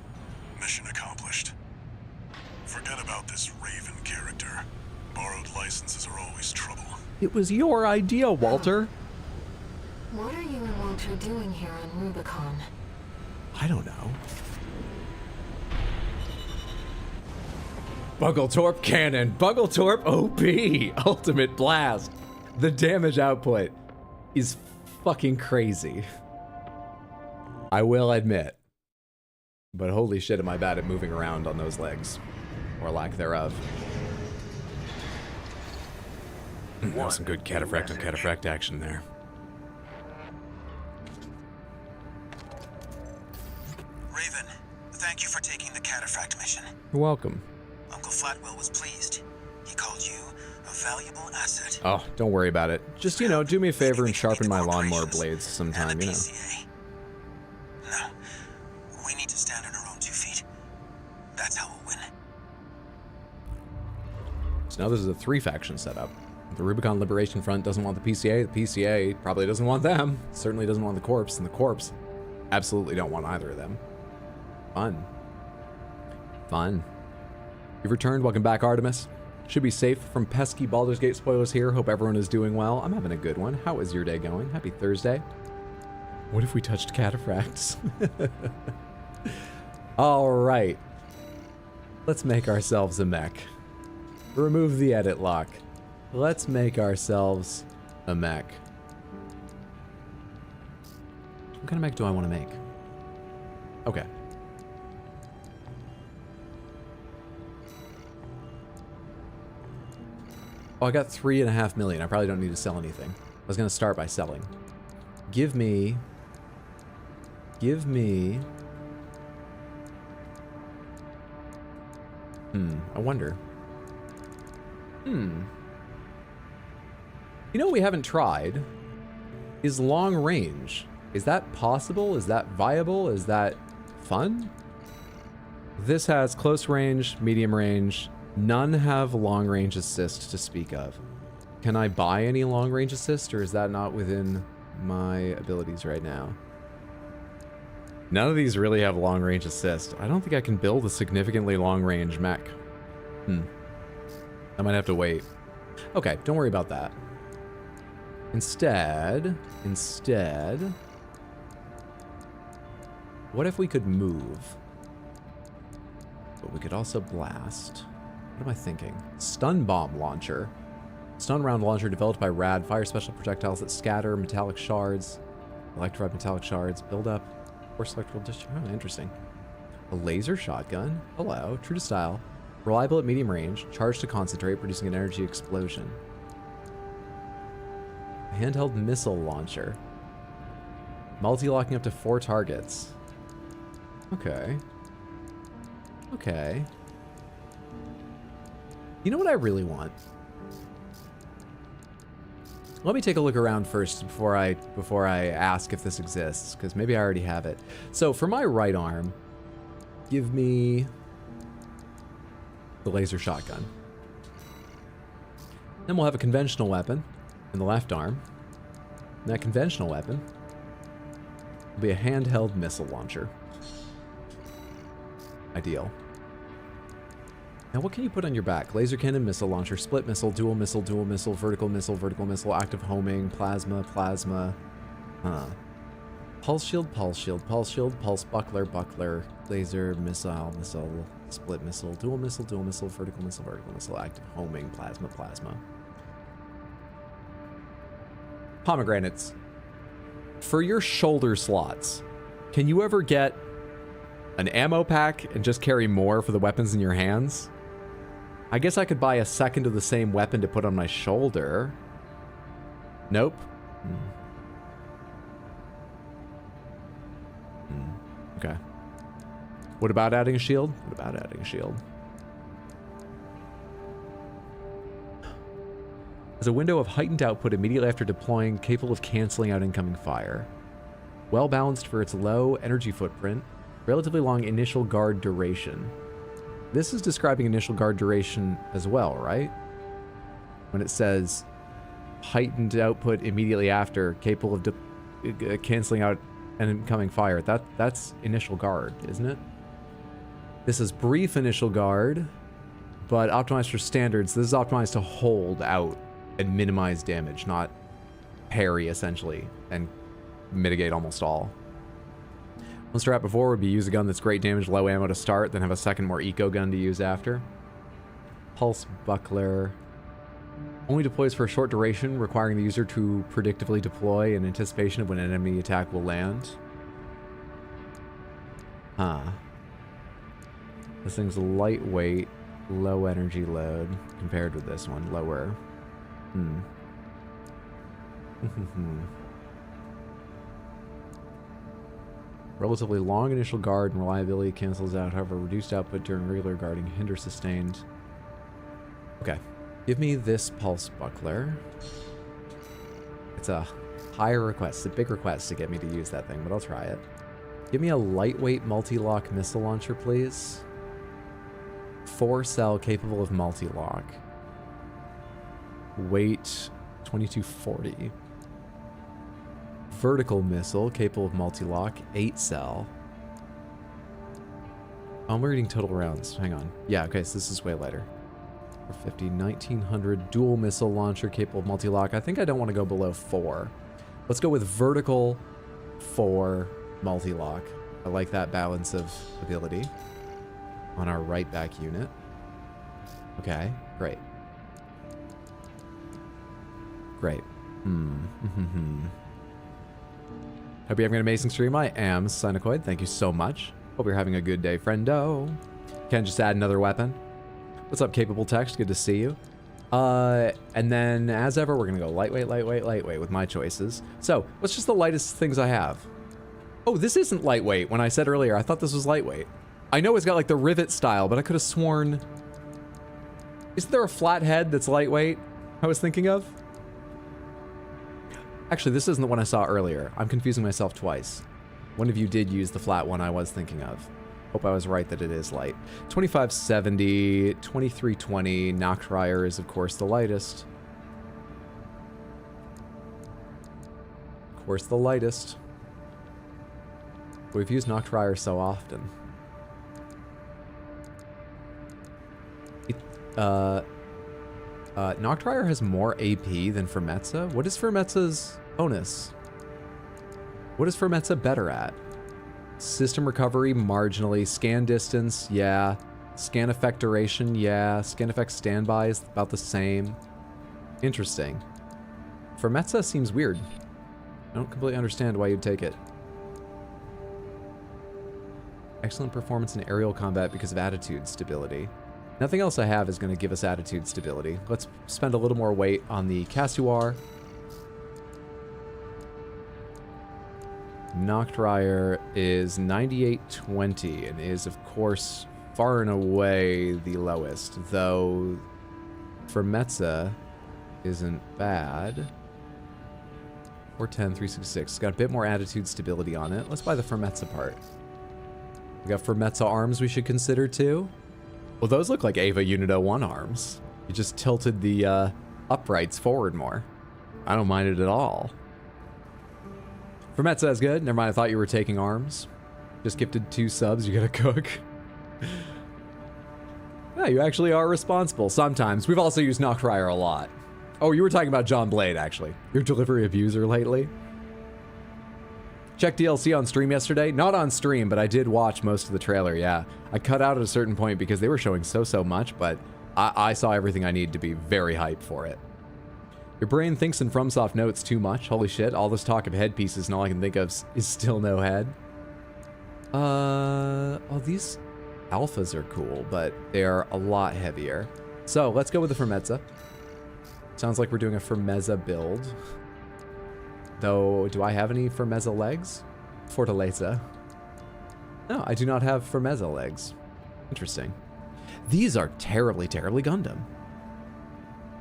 Mission accomplished. Forget about this Raven character. Borrowed licenses are always trouble. It was your idea, Walter. What are you and Walter doing here on Rubicon? I don't know. Buggletorp cannon. Buggletorp OP. Ultimate blast. The damage output is fucking crazy. I will admit. But holy shit, am I bad at moving around on those legs. Or lack thereof. That's some good cataphract on cataphract action there. Raven, thank you for taking the cataphract mission. You're welcome. Uncle Flatwell was pleased. He called you a valuable asset. Oh, don't worry about it. Just, you know, do me a favor and sharpen my lawnmower blades sometime, you know. No, we need to stand on our own 2 feet. That's how we'll win. So now this is a 3-faction setup. The Rubicon Liberation Front doesn't want the PCA. The PCA probably doesn't want them. Certainly doesn't want the Corps. And the Corps absolutely don't want either of them. Fun. Fun. You've returned. Welcome back, Artemis. Should be safe from pesky Baldur's Gate spoilers here. Hope everyone is doing well. I'm having a good one. How is your day going? Happy Thursday. What if we touched cataphracts? All right. Let's make ourselves a mech. Remove the edit lock. Let's make ourselves a mech. What kind of mech do I want to make? Okay. Oh, I got 3.5 million. I probably don't need to sell anything. I was going to start by selling. Give me... I wonder. You know what we haven't tried is long range. Is that possible? Is that viable? Is that fun? This has close range, medium range. None have long range assist to speak of. Can I buy any long range assist, or is that not within my abilities right now? None of these really have long range assist. I don't think I can build a significantly long range mech. I might have to wait. Okay, don't worry about that. Instead, what if we could move? But we could also blast. What am I thinking? Stun bomb launcher. Stun round launcher developed by Rad. Fire special projectiles that scatter metallic shards. Electrified metallic shards. Build up. Force electrical discharge. Oh, interesting. A laser shotgun. Hello. True to style. Reliable at medium range. Charged to concentrate, producing an energy explosion. Handheld missile launcher. Multi-locking up to 4 targets. Okay. Okay. You know what I really want? Let me take a look around first before I ask if this exists, because maybe I already have it. So for my right arm, give me the laser shotgun. Then we'll have a conventional weapon in the left arm. And that conventional weapon will be a handheld missile launcher. Ideal. Now what can you put on your back? Laser cannon, missile launcher, split missile, dual missile, vertical missile, active homing, plasma. Pulse shield, pulse buckler, laser, missile, split missile, dual missile, vertical missile, active homing, plasma. Pomegranates. For your shoulder slots, can you ever get an ammo pack and just carry more for the weapons in your hands. I guess I could buy a second of the same weapon to put on my shoulder. Nope. Okay. What about adding a shield? What about adding a shield? As a window of heightened output immediately after deploying, capable of canceling out incoming fire. Well balanced for its low energy footprint, relatively long initial guard duration. This is describing initial guard duration as well, right? When it says heightened output immediately after, capable of canceling out an incoming fire. That's initial guard, isn't it? This is brief initial guard, but optimized for standards. This is optimized to hold out and minimize damage, not parry, essentially, and mitigate almost all. One strat before would be use a gun that's great damage, low ammo to start, then have a second more eco gun to use after. Pulse Buckler. Only deploys for a short duration, requiring the user to predictively deploy in anticipation of when an enemy attack will land. Huh. This thing's lightweight, low energy load, compared with this one, lower. Relatively long initial guard and reliability cancels out, however, reduced output during regular guarding hinders sustained. Okay. Give me this Pulse Buckler. It's a higher request, a big request to get me to use that thing, but I'll try it. Give me a lightweight multi-lock missile launcher, please. 4-cell capable of multi-lock. Weight 2240. Vertical missile capable of multi-lock, 8-cell. I'm reading total rounds. Hang on. Yeah, okay, so this is way lighter. 450, 1900 dual missile launcher capable of multi-lock. I think I don't want to go below 4. Let's go with vertical 4 multi-lock. I like that balance of ability on our right back unit. Okay, great. Great. Hope you're having an amazing stream. I am Cynicoid. Thank you so much. Hope you're having a good day, friendo. Can just add another weapon. What's up, Capable Text? Good to see you. And then, as ever, we're going to go lightweight, lightweight, lightweight with my choices. So, what's just the lightest things I have? Oh, this isn't lightweight. When I said earlier, I thought this was lightweight. I know it's got like the rivet style, but I could have sworn... Isn't there a flat head that's lightweight I was thinking of? Actually, this isn't the one I saw earlier. I'm confusing myself twice. One of you did use the flat one I was thinking of. Hope I was right that it is light. 2570, 2320. Noctrier is, of course, the lightest. Of course, the lightest. We've used Noctrier so often. Noctrier has more AP than Fermetza. What is Fermetza's bonus? What is Fermetza better at? System recovery, marginally. Scan distance, yeah. Scan effect duration, yeah. Scan effect standby is about the same. Interesting. Fermetza seems weird. I don't completely understand why you'd take it. Excellent performance in aerial combat because of attitude stability. Nothing else I have is going to give us attitude stability. Let's spend a little more weight on the Casuar. Noctrier is 9820 and is, of course, far and away the lowest, though Fermetza isn't bad. 410, 366. It's got a bit more attitude stability on it. Let's buy the Fermetza part. We got Fermetza arms we should consider too. Well, those look like Ava Unit 01 arms. You just tilted the uprights forward more. I don't mind it at all. Fermetza is good. Never mind, I thought you were taking arms. Just gifted 2 subs, you gotta cook. Yeah, you actually are responsible sometimes. We've also used Noctrier a lot. Oh, you were talking about John Blade, actually. Your delivery abuser lately. Check DLC on stream yesterday. Not on stream, but I did watch most of the trailer, yeah. I cut out at a certain point because they were showing so much, but I saw everything I need to be very hyped for it. Your brain thinks in FromSoft notes too much. Holy shit, all this talk of headpieces and all I can think of is still no head. Oh, these alphas are cool, but they are a lot heavier. So let's go with the Firmezza. Sounds like we're doing a Firmezza build. Though, do I have any Firmezza legs? Fortaleza. No, I do not have Firmezza legs. Interesting. These are terribly, terribly Gundam.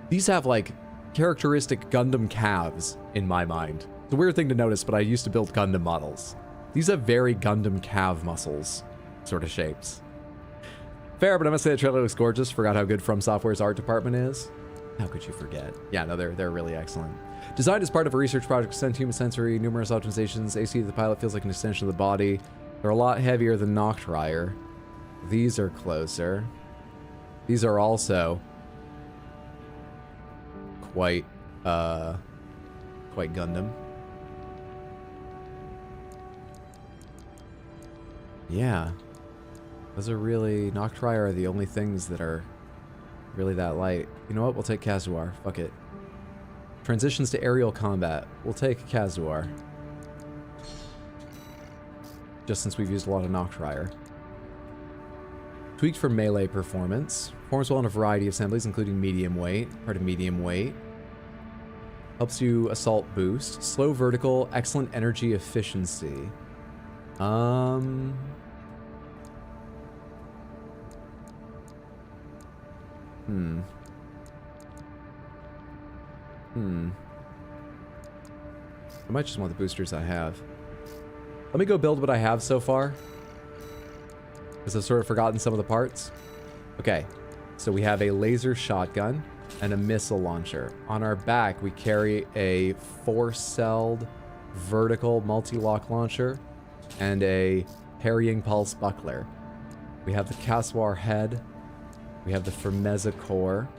These have, like, characteristic Gundam calves in my mind. It's a weird thing to notice, but I used to build Gundam models. These have very Gundam calf muscles sort of shapes. Fair, but I must say the trailer looks gorgeous. Forgot how good From Software's art department is. How could you forget? Yeah, no, they're really excellent. Designed as part of a research project, sent human sensory, numerous optimizations. AC of the pilot feels like an extension of the body. They're a lot heavier than Noctrier. These are closer. These are also quite Gundam. Yeah. Those are really... Noctrier are the only things that are really that light. You know what? We'll take Kazuar. Fuck it. Transitions to aerial combat. We'll take Kazuar. Just since we've used a lot of Noctrier. Tweaked for melee performance. Performs well in a variety of assemblies, including medium weight. Part of medium weight. Helps you assault boost. Slow vertical. Excellent energy efficiency. I might just want the boosters I have. Let me go build what I have so far, because I've sort of forgotten some of the parts. Okay, so we have a laser shotgun and a missile launcher. On our back, we carry a 4-celled vertical multi-lock launcher and a parrying pulse buckler. We have the Kazuar head. We have the Firmezza core.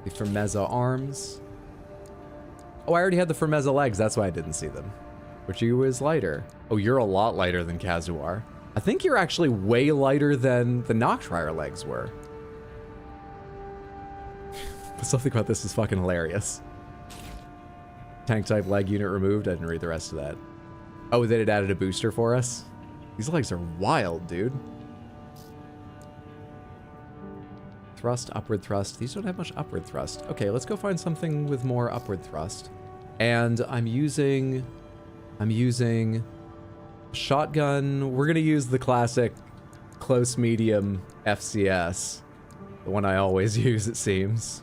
The Firmezza arms. Oh, I already had the Firmezza legs. That's why I didn't see them. Which you is lighter. Oh, you're a lot lighter than Kazuar. I think you're actually way lighter than the Noctrier legs were. Something about this is fucking hilarious. Tank type leg unit removed. I didn't read the rest of that. Oh, they had added a booster for us? These legs are wild, dude. Thrust, upward thrust. These don't have much upward thrust. Okay, let's go find something with more upward thrust. And I'm using shotgun. We're gonna use the classic close medium FCS. The one I always use, it seems.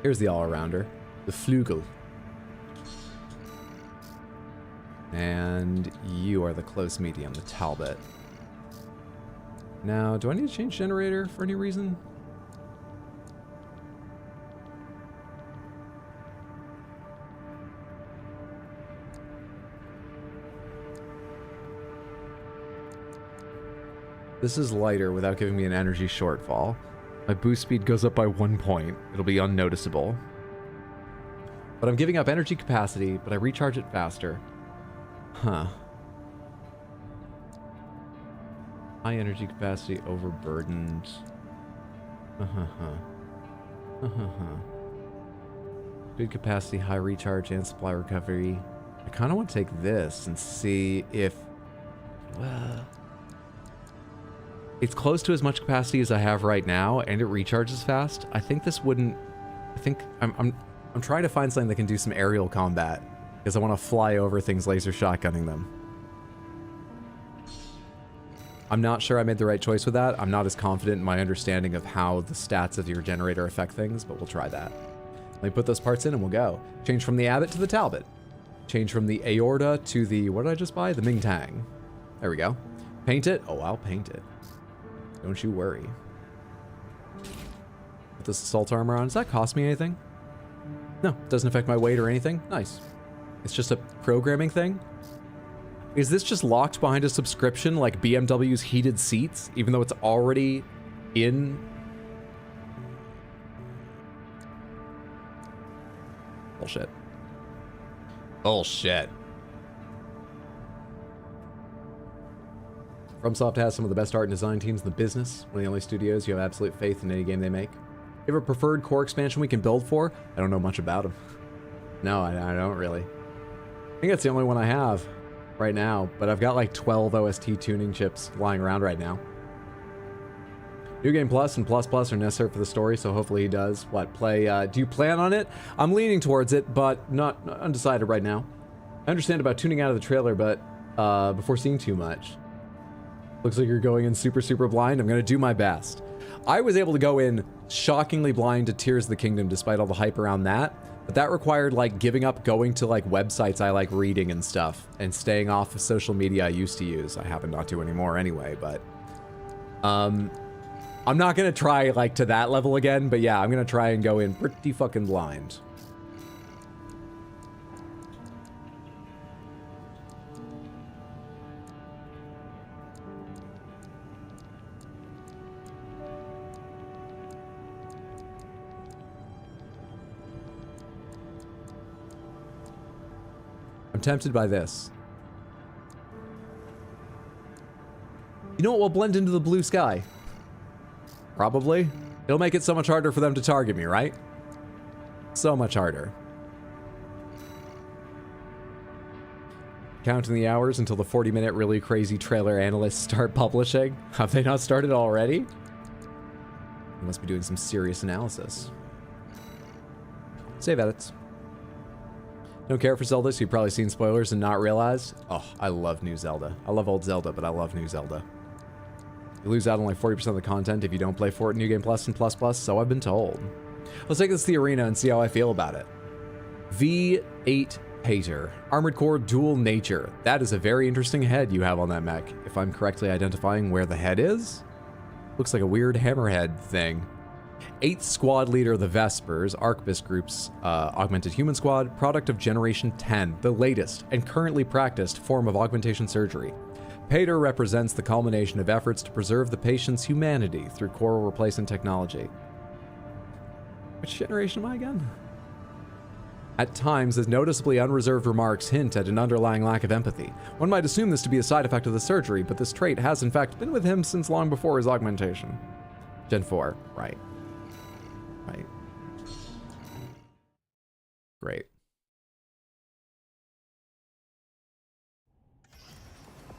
Here's the all-arounder. The Flügel. And you are the close medium, the Talbot. Now, do I need to change generator for any reason? This is lighter without giving me an energy shortfall. My boost speed goes up by 1 point. It'll be unnoticeable. But I'm giving up energy capacity, but I recharge it faster. Huh. High energy capacity overburdened. Good capacity, high recharge, and supply recovery. I kind of want to take this and see if... Well... It's close to as much capacity as I have right now, and it recharges fast. I think this wouldn't... I think... I'm trying to find something that can do some aerial combat, because I want to fly over things laser shotgunning them. I'm not sure I made the right choice with that. I'm not as confident in my understanding of how the stats of your generator affect things, but we'll try that. Let me put those parts in and we'll go. Change from the Abbott to the Talbot. Change from the Aorta to the... What did I just buy? The Ming Tang. There we go. Paint it? Oh, I'll paint it. Don't you worry. Put this assault armor on. Does that cost me anything? No, it doesn't affect my weight or anything. Nice. It's just a programming thing. Is this just locked behind a subscription like BMW's heated seats, even though it's already in? Bullshit. Bullshit. FromSoft has some of the best art and design teams in the business. One of the only studios you have absolute faith in any game they make. You have a preferred core expansion we can build for? I don't know much about them. No, I don't really. I think that's the only one I have right now, but I've got like 12 OST tuning chips lying around right now. New Game Plus and Plus Plus are necessary for the story, so hopefully he does. What, play, do you plan on it? I'm leaning towards it, but not undecided right now. I understand about tuning out of the trailer, but before seeing too much. Looks like you're going in super, super blind. I'm gonna do my best. I was able to go in shockingly blind to Tears of the Kingdom despite all the hype around that, but that required like giving up going to like websites I like reading and stuff and staying off of social media I used to use. I happen not to anymore anyway, but I'm not gonna try like to that level again, but yeah, I'm gonna try and go in pretty fucking blind. I'm tempted by this. You know what will blend into the blue sky? Probably. It'll make it so much harder for them to target me, right? So much harder. Counting the hours until the 40-minute really crazy trailer analysts start publishing. Have they not started already? They must be doing some serious analysis. Save edits. Don't care for Zelda, so you've probably seen spoilers and not realized. Oh, I love new Zelda. I love old Zelda, but I love new Zelda. You lose out on like 40% of the content if you don't play for it in New Game Plus and Plus Plus, so I've been told. Let's take this to the arena and see how I feel about it. V8 Hater. Armored Core Dual Nature. That is a very interesting head you have on that mech. If I'm correctly identifying where the head is? Looks like a weird hammerhead thing. 8th Squad Leader of the Vespers, Arquebus Group's Augmented Human Squad, product of Generation 10, the latest and currently practiced form of augmentation surgery. Pater represents the culmination of efforts to preserve the patient's humanity through core replacement technology. Which generation am I again? At times, his noticeably unreserved remarks hint at an underlying lack of empathy. One might assume this to be a side effect of the surgery, but this trait has in fact been with him since long before his augmentation. Gen 4, right. Right. Great.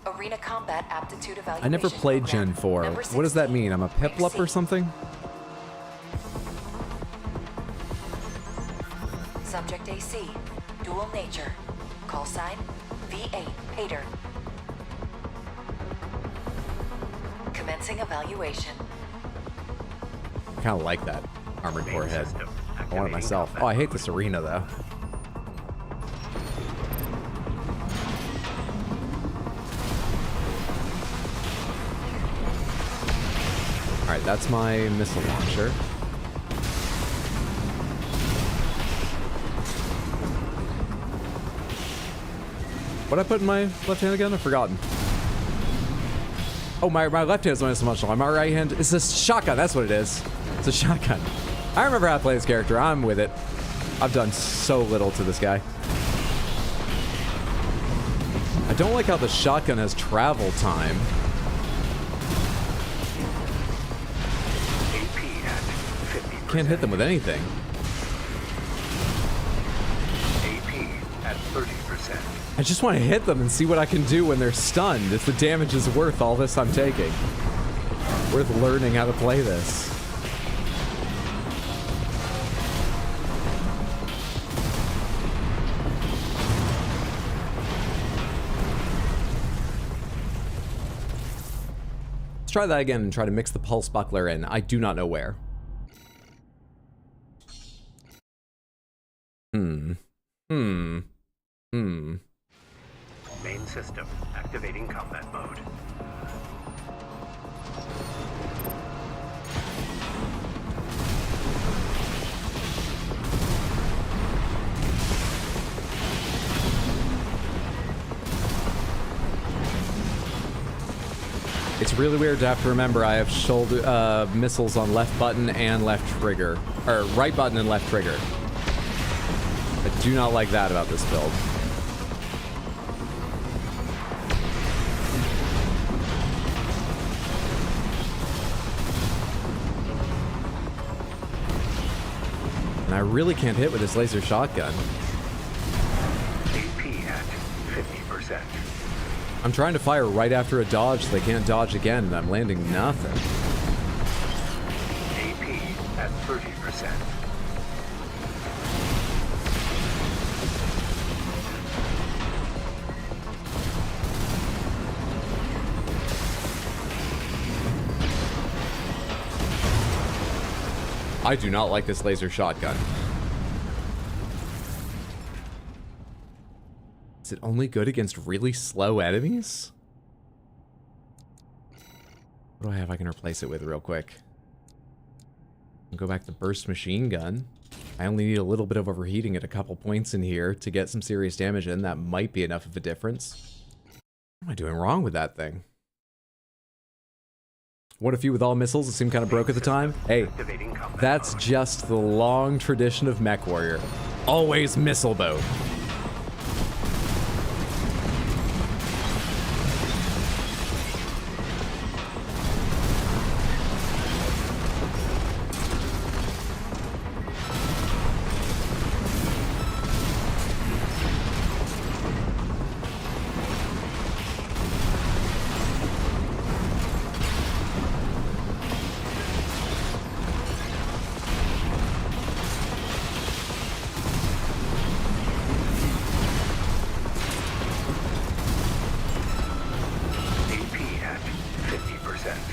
Arena Combat Aptitude Evaluation I never played Program, Gen 4. number What does that 16. mean? I'm a piplup or something? Subject AC, Dual Nature. Call sign, V8 Hater. Commencing evaluation. I kind of like that Armored Core head. System I want it myself. Oh, I hate this arena though. Alright, that's my missile launcher. What'd I put in my left hand again? I've forgotten. Oh, my left hand's my missile launcher. My right hand is a shotgun. That's what it is. It's a shotgun. I remember how to play this character. I'm with it. I've done so little to this guy. I don't like how the shotgun has travel time. AP at 50%. Can't hit them with anything. AP at 30%. I just want to hit them and see what I can do when they're stunned. If the damage is worth all this I'm taking. Worth learning how to play this. Let's try that again and try to mix the pulse buckler in. I do not know where. Main system activating combat mode. It's really weird to have to remember I have shoulder missiles on left button and left trigger. Or right button and left trigger. I do not like that about this build. And I really can't hit with this laser shotgun. AP at 50%. I'm trying to fire right after a dodge so they can't dodge again, and I'm landing nothing. AP at 30%. I do not like this laser shotgun. Is it only good against really slow enemies? What do I have I can replace it with real quick? I'll go back to burst machine gun. I only need a little bit of overheating at a couple points in here to get some serious damage in. That might be enough of a difference. What am I doing wrong with that thing? What if you with all missiles? It seemed kind of broke at the time. Hey, that's just the long tradition of Mech Warrior. Always missile boat.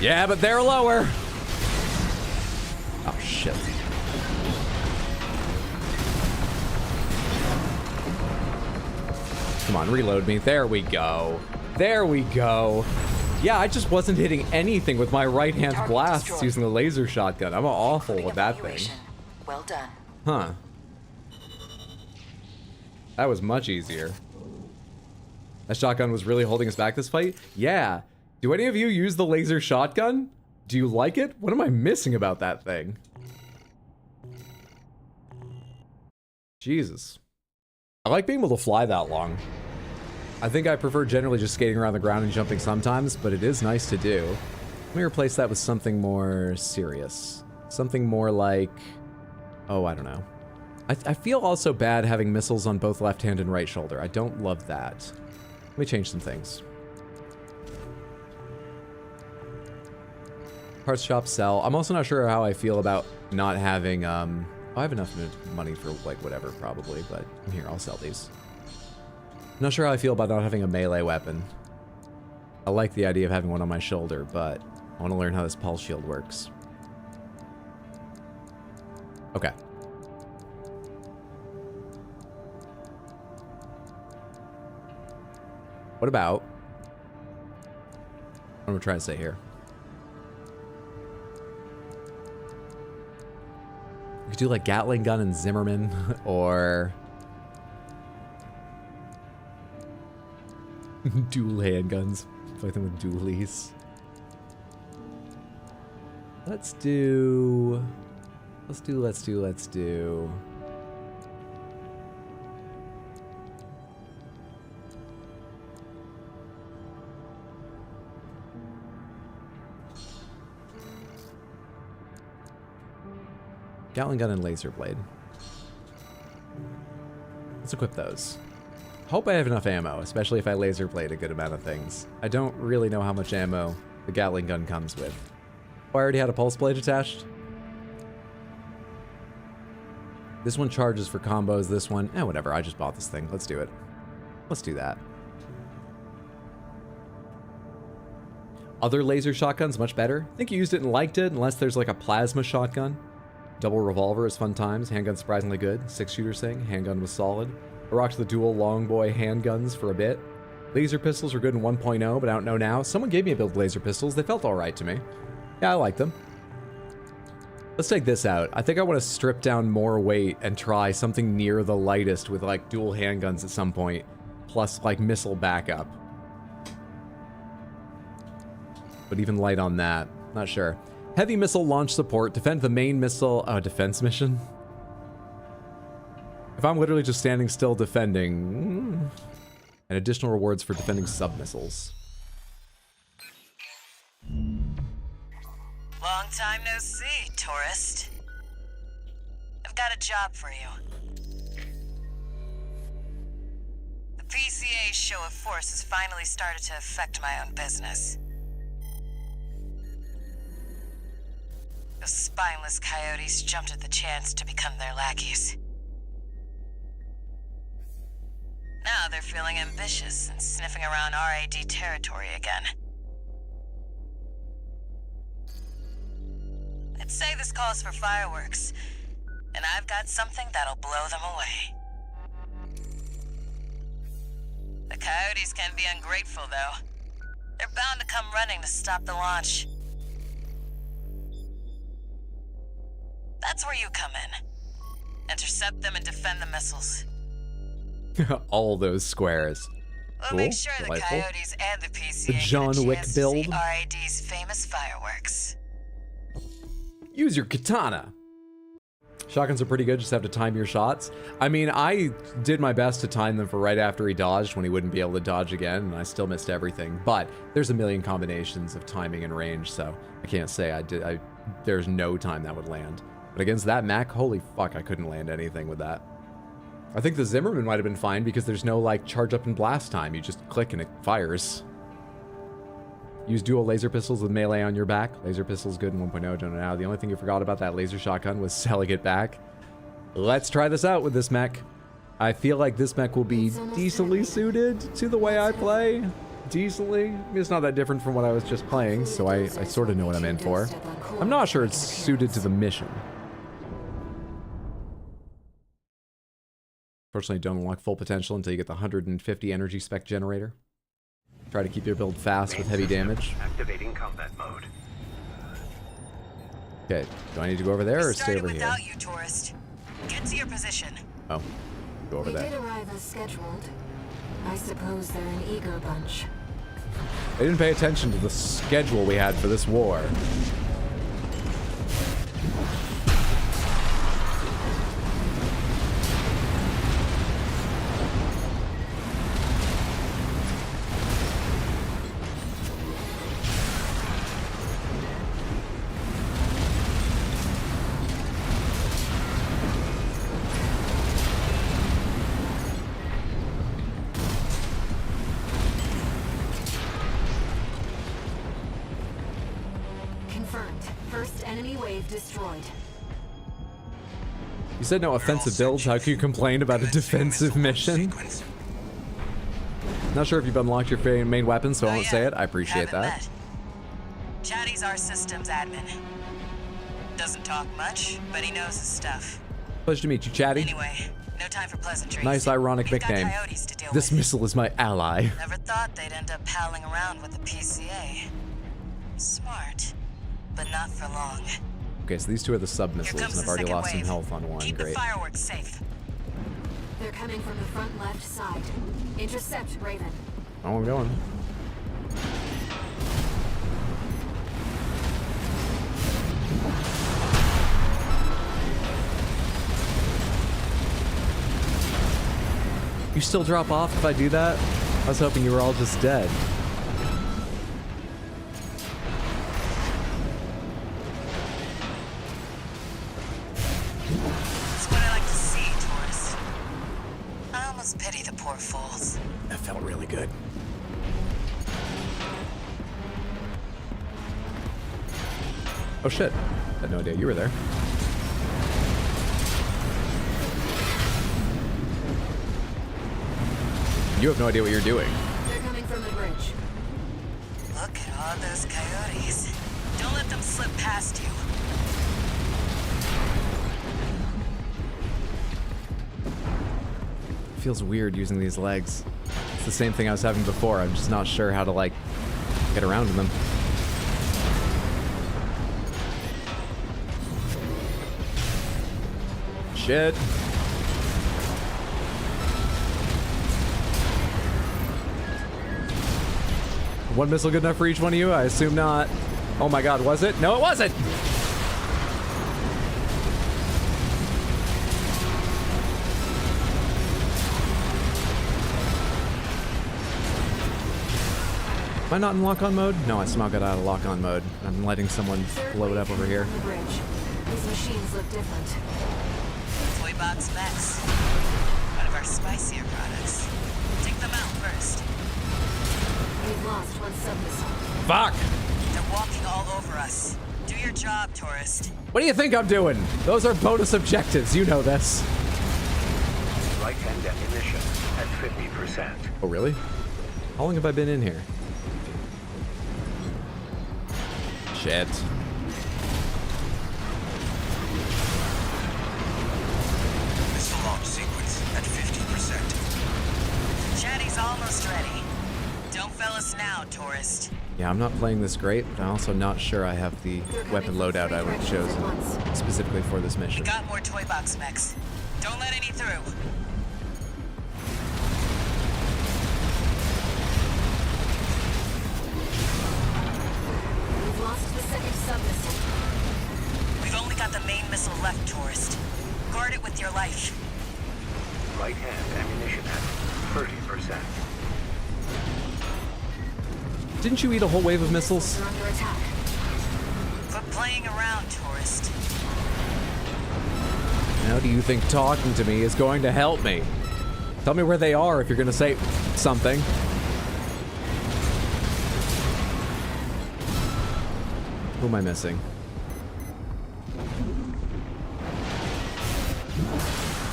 Yeah, but they're lower. Oh, shit. Come on, reload me. There we go. There we go. Yeah, I just wasn't hitting anything with my right-hand blasts using the laser shotgun. I'm awful with that thing. Well done. Huh. That was much easier. That shotgun was really holding us back this fight? Yeah. Do any of you use the laser shotgun? Do you like it? What am I missing about that thing? Jesus. I like being able to fly that long. I think I prefer generally just skating around the ground and jumping sometimes, but it is nice to do. Let me replace that with something more serious. Something more like... Oh, I don't know. I feel also bad having missiles on both left hand and right shoulder. I don't love that. Let me change some things. Parts shop, sell. I'm also not sure how I feel about not having, I have enough money for, like, whatever, probably, but here, I'll sell these. I'm not sure how I feel about not having a melee weapon. I like the idea of having one on my shoulder, but I want to learn how this pulse shield works. Okay. What about... What am I trying to say here? We could do like Gatling gun and Zimmerman, or dual handguns. Fight them with dualies. Let's do. Gatling gun and laser blade. Let's equip those. Hope I have enough ammo, especially if I laser blade a good amount of things. I don't really know how much ammo the Gatling gun comes with. Oh, I already had a pulse blade attached. This one charges for combos, this one... whatever, I just bought this thing. Let's do it. Let's do that. Other laser shotguns, much better. I think you used it and liked it, unless there's like a plasma shotgun. Double revolver is fun times. Handgun surprisingly good. 6-shooter thing. Handgun was solid. I rocked the dual long boy handguns for a bit. Laser pistols were good in 1.0, but I don't know now. Someone gave me a build of laser pistols. They felt alright to me. Yeah, I like them. Let's take this out. I think I want to strip down more weight and try something near the lightest with like dual handguns at some point. Plus like missile backup. But even light on that. Not sure. Heavy missile launch support. Defend the main missile... defense mission? If I'm literally just standing still defending... And additional rewards for defending sub-missiles. Long time no see, tourist. I've got a job for you. The PCA's show of force has finally started to affect my own business. Those spineless coyotes jumped at the chance to become their lackeys. Now they're feeling ambitious and sniffing around RAD territory again. I'd say this calls for fireworks, and I've got something that'll blow them away. The coyotes can be ungrateful, though. They're bound to come running to stop the launch. That's where you come in. Intercept them and defend the missiles. All those squares. We'll Cool. make sure the Delightful. coyotes and the PCA The John get a Wick chance build. to see RAD's famous fireworks. Use your katana. Shotguns are pretty good, just have to time your shots. I mean, I did my best to time them for right after he dodged when he wouldn't be able to dodge again, and I still missed everything. But there's a million combinations of timing and range, so I can't say there's no time that would land. But against that Mech, holy fuck, I couldn't land anything with that. I think the Zimmerman might have been fine because there's no like charge up and blast time. You just click and it fires. Use dual laser pistols with melee on your back. Laser pistols good in 1.0, don't know now. The only thing you forgot about that laser shotgun was selling it back. Let's try this out with this Mech. I feel like this Mech will be decently suited to the way I play. Decently. I mean, it's not that different from what I was just playing, so I sort of know what I'm in for. I'm not sure it's suited to the mission. Fortunately, don't unlock full potential until you get the 150 energy spec generator. Try to keep your build fast with heavy damage. Activating combat mode. Okay, do I need to go over there or stay over here? Without you, tourist. Get to your position. Oh, go over We there. did arrive as scheduled. I suppose they're an eager bunch. They didn't pay attention to the schedule we had for this war. Destroyed. You said no offensive builds. How can you complain about a defensive mission? Not sure if you've unlocked your main weapon, so I won't say it. I appreciate that. Chatty's our systems admin. Doesn't talk much, but he knows his stuff. Pleasure to meet you, Chatty. Anyway, no time for pleasantries. Nice ironic nickname. This missile is my ally. Never thought they'd end up palling around with the PCA. Smart, but not for long. Okay, so these two are the sub-missiles, and I've already lost some health on one. Keep Great. the fireworks safe. They're coming from the front left side. Intercept Raven. Oh, I'm going. You still drop off if I do that? I was hoping you were all just dead. Pity the poor fools. That felt really good. Oh shit. Had no idea you were there. You have no idea what you're doing. They're coming from the bridge. Look at all those coyotes. Don't let them slip past you. Feels weird using these legs. It's the same thing I was having before. I'm just not sure how to, like, get around to them. Shit. One missile good enough for each one of you? I assume not. Oh my god, was it? No, it wasn't! Am I not in lock-on mode? No, I somehow got out of lock-on mode. I'm letting someone blow it up over here. The bridge. These machines look different. Toy box Mechs. One of our spicier products. Take them out first. We've lost one sub-missile. Fuck! They're walking all over us. Do your job, tourist. What do you think I'm doing? Those are bonus objectives. You know this. Right-hand ammunition at 50%. Oh, really? How long have I been in here? Shit. Missile launch sequence at 50%. Chatty's almost ready. Don't fail us now, tourist. Yeah, I'm not playing this great, but I'm also not sure I have the weapon loadout I would have chosen specifically for this We mission. got more toy box Mechs. Don't let any through. We've lost the second sub-missile. We've only got the main missile left, tourist. Guard it with your life. Right-hand ammunition at 30%. Didn't you eat a whole wave of missiles? They're under attack. Quit playing around, tourist. How do you think talking to me is going to help me? Tell me where they are if you're going to say something. Who am I missing?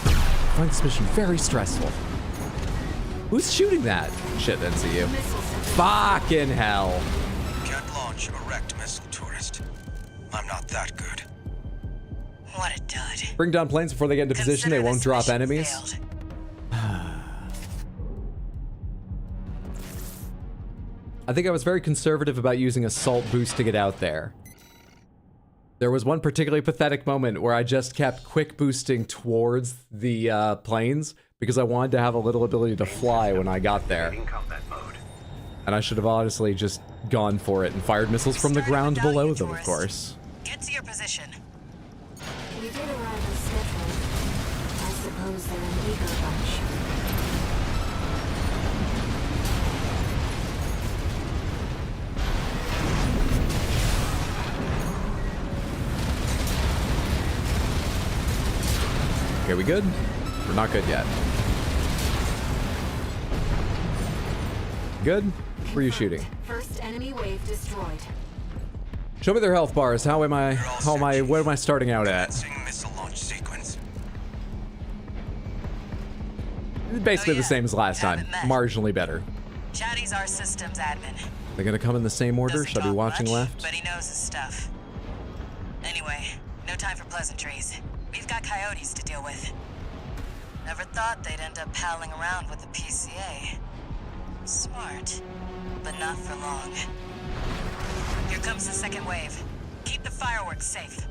I find this mission very stressful. Who's shooting that? Shit, didn't see you. Fucking hell. Can't launch erect missile, tourist. I'm not that good. What a dud. Bring down planes before they get into position. They Consider won't this drop mission enemies. failed. I think I was very conservative about using assault boost to get out there. There was one particularly pathetic moment where I just kept quick boosting towards the planes because I wanted to have a little ability to fly when I got there. In combat mode. And I should have honestly just gone for it and fired missiles from the ground Starting below without you, them, of tourist. course. Get to your position. We did arrive on schedule. I suppose they're an eager bunch. Okay, we good? We're not good yet. Good? Where are you shooting? First enemy wave destroyed. Show me their health bars. What am I starting out at? Commencing missile launch sequence. Basically Oh, yeah. the same as last time. Haven't met. Marginally better. Chatty's our systems admin. They're gonna come in the same order? Doesn't Should I be talk watching much, left? But he knows his stuff. Anyway, no time for pleasantries. We've got coyotes to deal with. Never thought they'd end up palling around with the PCA. Smart, but not for long. Here comes the second wave. Keep the fireworks safe.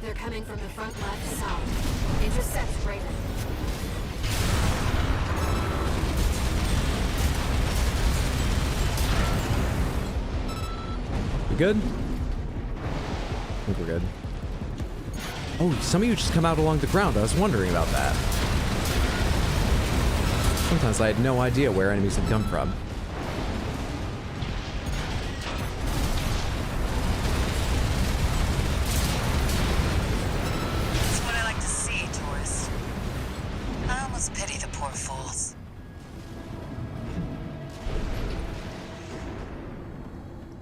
They're coming from the front left south. Intercept Raven. We good? I think we're good. Oh, some of you just come out along the ground. I was wondering about that. Sometimes I had no idea where enemies had come from. That's what I like to see, tourists. I almost pity the poor fools.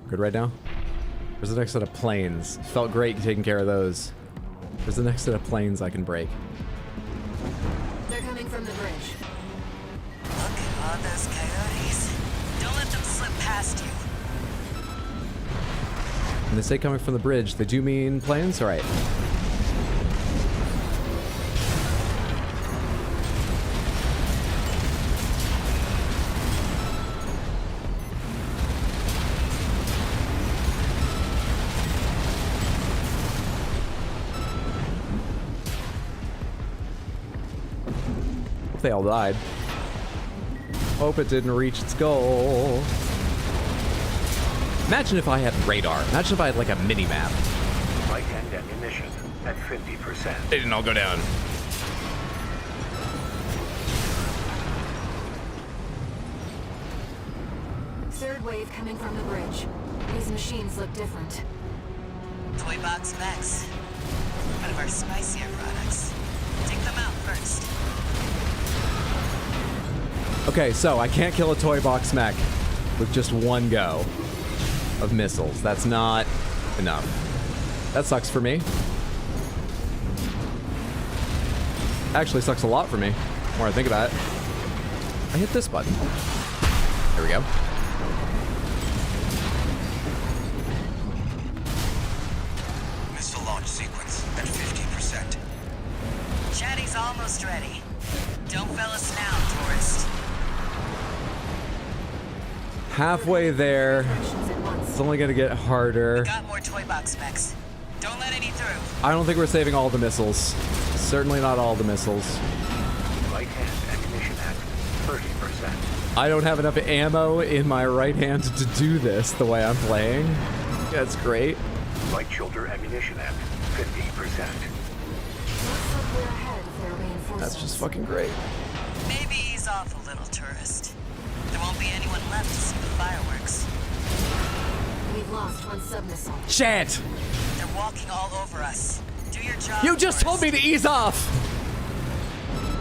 Good right now? Where's the next set of planes? Felt great taking care of those. Where's the next set of planes I can break? They're coming from the bridge. Look at all those coyotes. Don't let them slip past you. When they say coming from the bridge, they do mean planes? Alright. They all died. Hope it didn't reach its goal. Imagine if I had radar. Imagine if I had like a mini-map. Right-hand ammunition at 50%. They didn't all go down. Third wave coming from the bridge. These machines look different. Toy box Mechs. One of our spicier products. Take them out first. Okay, so I can't kill a toy box mech with just one go of missiles. That's not enough. That sucks for me. Actually sucks a lot for me, the more I think about it. I hit this button. There we go. Missile launch sequence at 50%. Chatty's almost ready. Don't fail us now, tourist. Halfway there. It's only gonna get harder. Got more toy box mechs. Don't let any through. I don't think we're saving all the missiles. Certainly not all the missiles. Right hand ammunition at 30%. I don't have enough ammo in my right hand to do this the way I'm playing. That's great. Right shoulder ammunition at 50%. That's just fucking great. Maybe ease off a little, tourist. There won't be anyone left to see the fireworks. We've lost one sub-missile. Shit! They're walking all over us. Do your job. You just told tourist. me to ease off!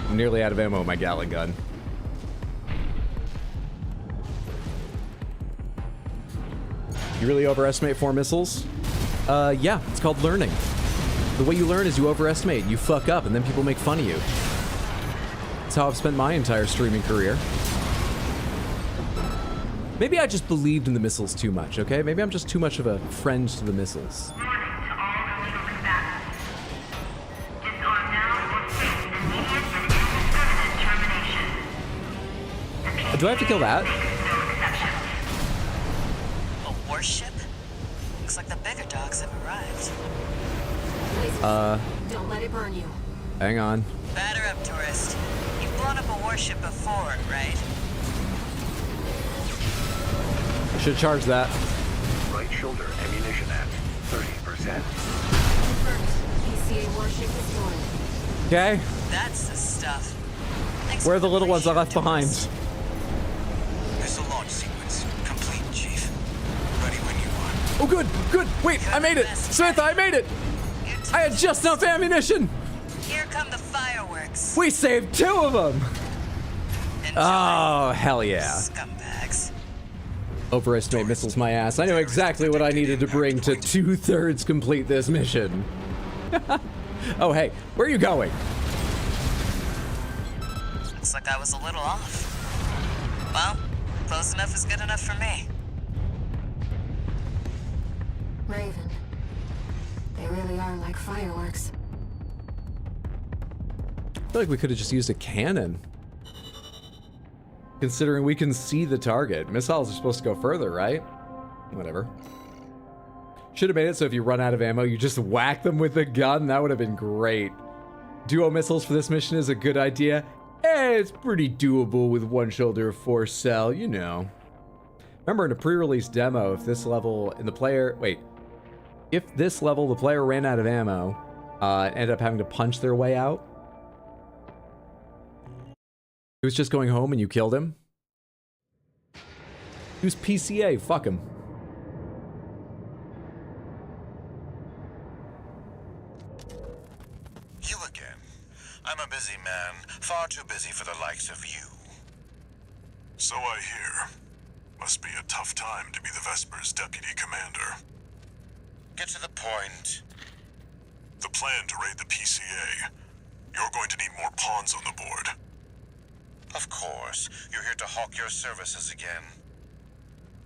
I'm nearly out of ammo with my Gatling gun. You really overestimate 4 missiles? Yeah, it's called learning. The way you learn is you overestimate, you fuck up, and then people make fun of you. That's how I've spent my entire streaming career. Maybe I just believed in the missiles too much, okay? Maybe I'm just too much of a friend to the missiles. Do I have to kill that? A warship? Looks like the bigger dogs have arrived. Don't let it burn you. Hang on. Batter up, tourist. You've blown up a warship before, right? Should charge that. Right shoulder ammunition at 30%. PCA warship destroyed. Okay. That's the stuff. Thanks Where are for the little ones I left briefing, behind? tourist. Missile launch sequence complete, Chief. Ready when you are. Oh, good, good. Wait, I made it. Samantha, I made it. I had just enough ammunition. Here come the fireworks. We saved 2 of them. Enjoy, Oh, hell yeah. scumbags. Overestimate missiles my ass. I know exactly what I needed to bring to 2/3 complete this mission. Oh, hey, where are you going? Looks like I was a little off. Well, close enough is good enough for me. Raven. They really are like fireworks. I feel like we could have just used a cannon. Considering we can see the target. Missiles are supposed to go further, right? Whatever. Should have made it so if you run out of ammo, you just whack them with a gun. That would have been great. Duo missiles for this mission is a good idea. It's pretty doable with 1 shoulder of 4 cell, you know. Remember in a pre-release demo, if this level in the player... Wait. If this level the player ran out of ammo, ended up having to punch their way out, he was just going home and you killed him? He was PCA, fuck him. You again. I'm a busy man, far too busy for the likes of you. So I hear. Must be a tough time to be the Vesper's deputy commander. Get to the point. The plan to raid the PCA. You're going to need more pawns on the board. Of course. You're here to hawk your services again.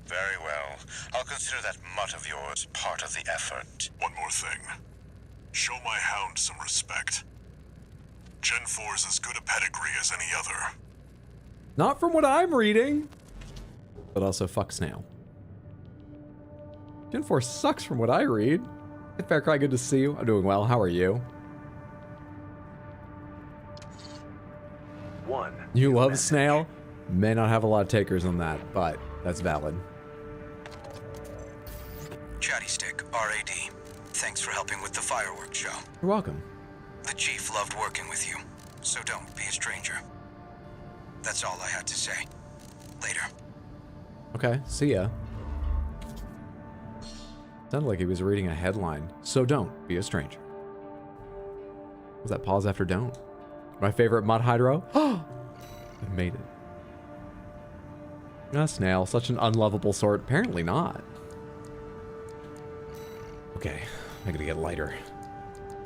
Very well. I'll consider that mutt of yours part of the effort. One more thing. Show my hound some respect. Gen 4's as good a pedigree as any other. Not from what I'm reading. But also, fuck Snail. Gen 4 sucks from what I read. Hey, Faircry, good to see you. I'm doing well. How are you? You love Snail? May not have a lot of takers on that, but that's valid. Chatty Stick, RAD. Thanks for helping with the fireworks show. You're welcome. The Chief loved working with you, so don't be a stranger. That's all I had to say. Later. Okay, see ya. Sounded like he was reading a headline. So don't be a stranger. Was that pause after don't? My favorite mud hydro. I made it. A snail, such an unlovable sort. Apparently not. Okay, I gotta get lighter.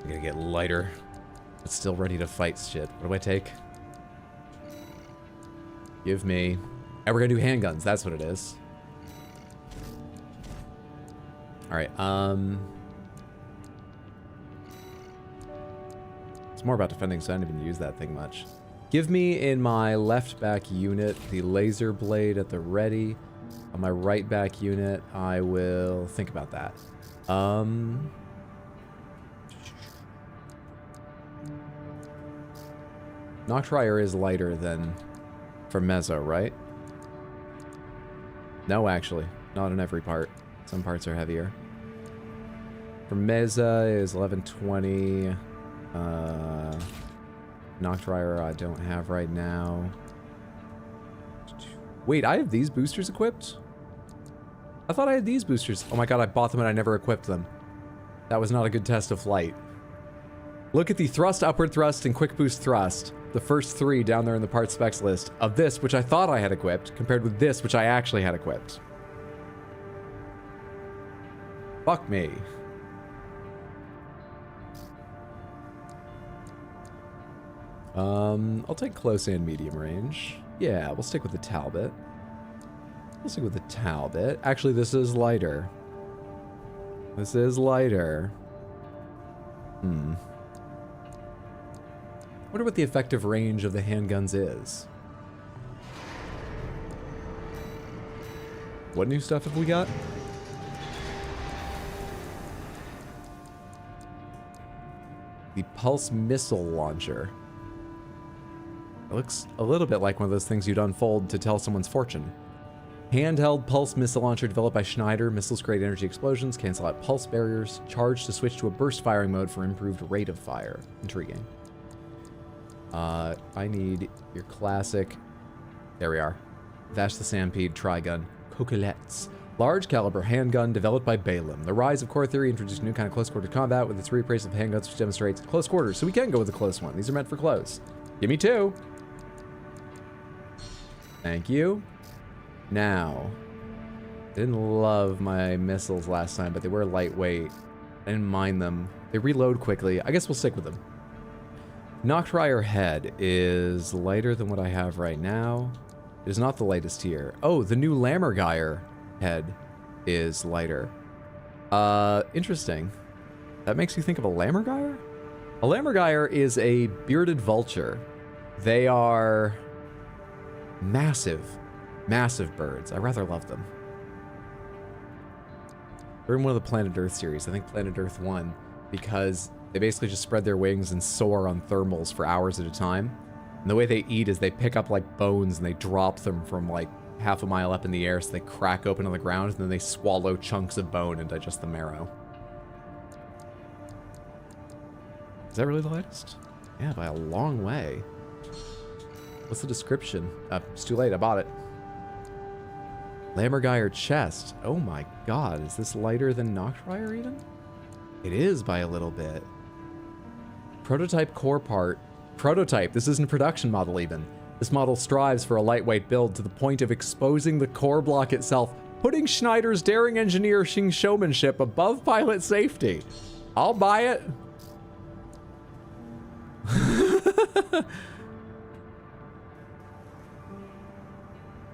I gotta get lighter, but still ready to fight shit. What do I take? Give me... And we're gonna do handguns, that's what it is. Alright, it's more about defending, so I didn't even use that thing much. Give me in my left back unit the laser blade at the ready. On my right back unit, I will think about that. Noctrier is lighter than for Mezzo, right? No, actually. Not in every part. Some parts are heavier. For Meza is 1120. Noctrier I don't have right now. Wait, I have these boosters equipped? I thought I had these boosters. Oh my god, I bought them and I never equipped them. That was not a good test of flight. Look at the thrust, upward thrust, and quick boost thrust. The first three down there in the part specs list of this, which I thought I had equipped, compared with this, which I actually had equipped. Fuck me. I'll take close and medium range. Yeah, we'll stick with the Talbot. We'll stick with the Talbot. Actually, this is lighter. This is lighter. Wonder what the effective range of the handguns is. What new stuff have we got? The Pulse Missile Launcher. It looks a little bit like one of those things you'd unfold to tell someone's fortune. Handheld pulse missile launcher developed by Schneider. Missiles create energy explosions, cancel out pulse barriers, charge to switch to a burst firing mode for improved rate of fire. Intriguing. I need your classic... There we are. Vash the Stampede Trigun. Coquelettes. Large caliber handgun developed by Balaam. The rise of core theory introduced a new kind of close quarter combat with its reappraisal of handguns, which demonstrates close quarters. So we can go with a close one. These are meant for close. Give me two. Thank you. Now, I didn't love my missiles last time, but they were lightweight. I didn't mind them. They reload quickly. I guess we'll stick with them. Noctrier head is lighter than what I have right now. It is not the lightest here. Oh, the new Lammergeier head is lighter. Interesting. That makes you think of a Lammergeier? A Lammergeier is a bearded vulture. They are massive. Massive birds. I rather love them. They're in one of the Planet Earth series. I think Planet Earth 1, because they basically just spread their wings and soar on thermals for hours at a time. And the way they eat is they pick up like bones and they drop them from like half a mile up in the air, so they crack open on the ground and then they swallow chunks of bone and digest the marrow. Is that really the lightest? Yeah, by a long way. What's the description? It's too late. I bought it. Lammergeier chest. Oh my god, is this lighter than Noctrier even? It is by a little bit. Prototype core part. Prototype. This isn't a production model even. This model strives for a lightweight build to the point of exposing the core block itself, putting Schneider's daring engineering showmanship above pilot safety. I'll buy it.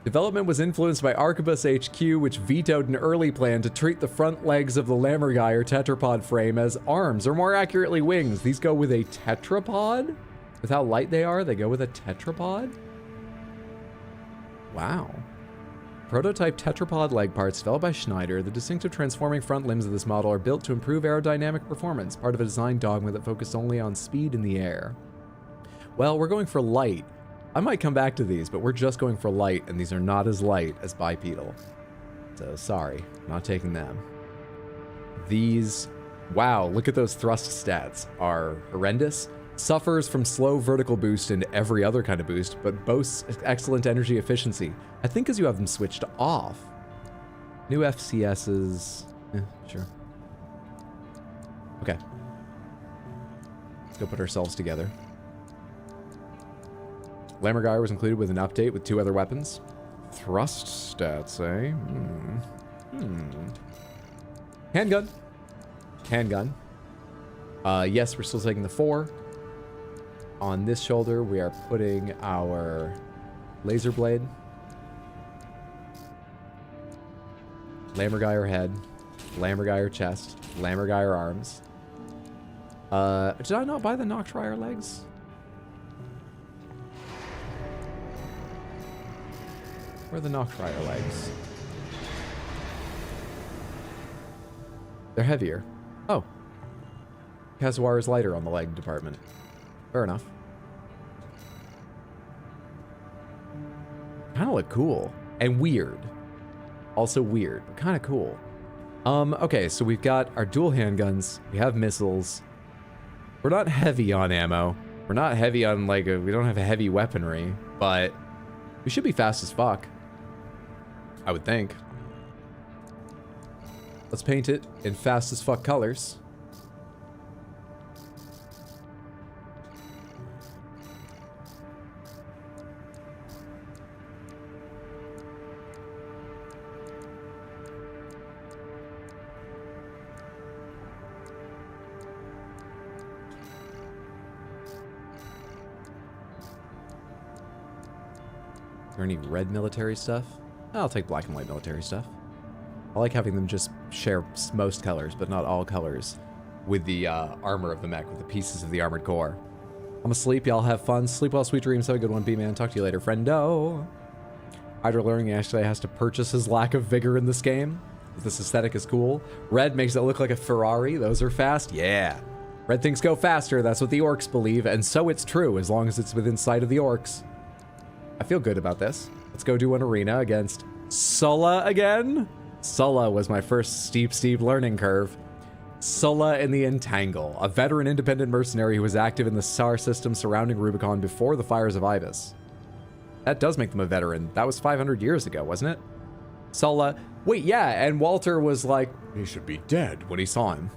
Development was influenced by Arquebus HQ, which vetoed an early plan to treat the front legs of the Lammergeier tetrapod frame as arms, or more accurately wings. These go with a tetrapod? With how light they are, they go with a tetrapod? Wow. Prototype tetrapod leg parts developed by Schneider. The distinctive transforming front limbs of this model are built to improve aerodynamic performance, part of a design dogma that focused only on speed in the air. Well, we're going for light. I might come back to these, but we're just going for light, and these are not as light as bipedal. So, sorry, not taking them. These, wow, look at those thrust stats, are horrendous. Suffers from slow vertical boost and every other kind of boost, but boasts excellent energy efficiency. I think because you have them switched off. New FCSs, sure. Okay. Let's go put ourselves together. Lammergeier was included with an update with 2 other weapons. Thrust stats, eh? Handgun. Handgun. Yes, we're still taking the 4. On this shoulder, we are putting our laser blade. Lammergeier head. Lammergeier chest. Lammergeier arms. Did I not buy the Noctrier legs? Where are the Noctrier legs? They're heavier. Oh. Kazuar is lighter on the leg department. Fair enough. Kind of look cool. And weird. Also weird, but kind of cool. Okay, so we've got our dual handguns. We have missiles. We're not heavy on ammo. We're not heavy on, like, we don't have heavy weaponry, but we should be fast as fuck. I would think. Let's paint it in fast as fuck colors. Is there any red military stuff? I'll take black and white military stuff. I like having them just share most colors, but not all colors, with the armor of the mech, with the pieces of the armored core. I'm asleep. Y'all have fun. Sleep well, sweet dreams. Have a good one, B-Man. Talk to you later, friendo. Hydra learning actually has to purchase his lack of vigor in this game. This aesthetic is cool. Red makes it look like a Ferrari. Those are fast. Yeah. Red things go faster. That's what the orcs believe, and so it's true, as long as it's within sight of the orcs. I feel good about this. Let's go do an arena against Sulla again. Sulla was my first steep learning curve. Sulla in the Entangle, a veteran independent mercenary who was active in the SAR system surrounding Rubicon before the fires of Ibis. That does make them a veteran. That was 500 years ago, wasn't it? Sulla. Wait, yeah, and Walter was like, he should be dead when he saw him.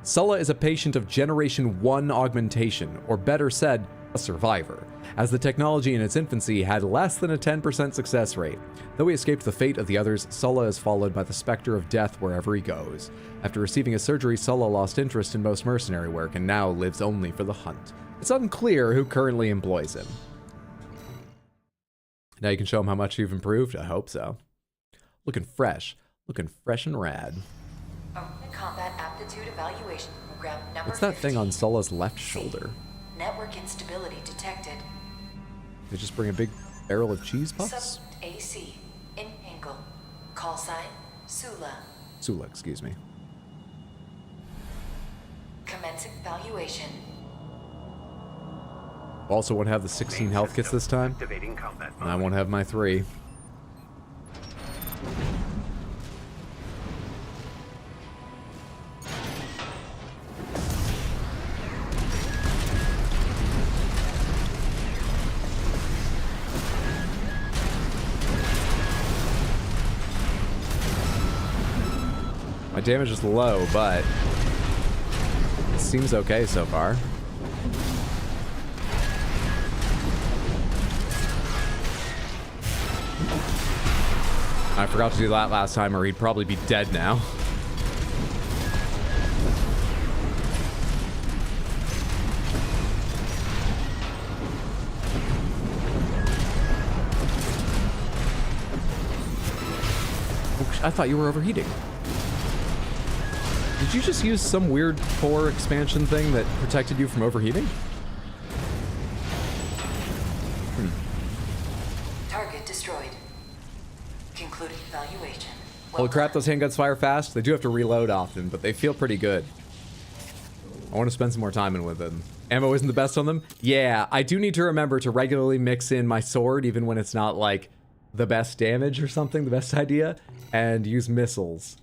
Sulla is a patient of Generation 1 augmentation, or better said, a survivor, as the technology in its infancy had less than a 10% success rate. Though he escaped the fate of the others, Sulla is followed by the specter of death wherever he goes. After receiving a surgery, Sulla lost interest in most mercenary work and now lives only for the hunt. It's unclear who currently employs him. Now you can show him how much you've improved? I hope so. Looking fresh and rad. Combat aptitude evaluation program number What's that 15. thing on Sulla's left shoulder? Network instability detected. They just bring a big barrel of cheese puffs? Subject AC. Entangle. Call sign Sula. Sula, excuse me. Commencing evaluation. Also won't have the 16 health kits this time. Activating combat And I won't have my 3. My damage is low, but it seems okay so far. I forgot to do that last time, or he'd probably be dead now. Oh, I thought you were overheating. Did you just use some weird core expansion thing that protected you from overheating? Target destroyed. Concluding evaluation. Holy crap, those handguns fire fast. They do have to reload often, but they feel pretty good. I want to spend some more time in with them. Ammo isn't the best on them? Yeah, I do need to remember to regularly mix in my sword, even when it's not, like, the best damage or something, the best idea, and use missiles.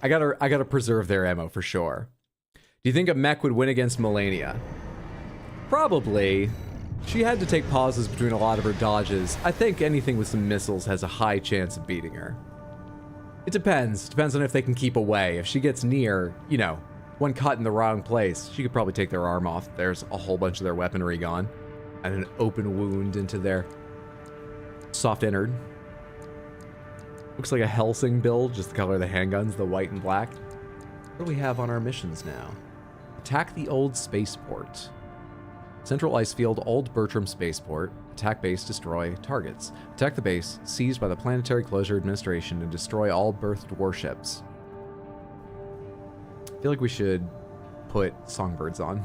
I gotta preserve their ammo for sure. Do you think a mech would win against Melania? Probably. She had to take pauses between a lot of her dodges. I think anything with some missiles has a high chance of beating her. It depends. Depends on if they can keep away. If she gets near, you know, one cut in the wrong place, she could probably take their arm off. There's a whole bunch of their weaponry gone. and an open wound into their soft innard. Looks like a Helsing build, just the color of the handguns, the white and black. What do we have on our missions now? Attack the old spaceport. Central ice field, Old Bertram Spaceport. Attack base, destroy targets. Attack the base, seized by the Planetary Closure Administration, and destroy all berthed warships. I feel like we should put songbirds on.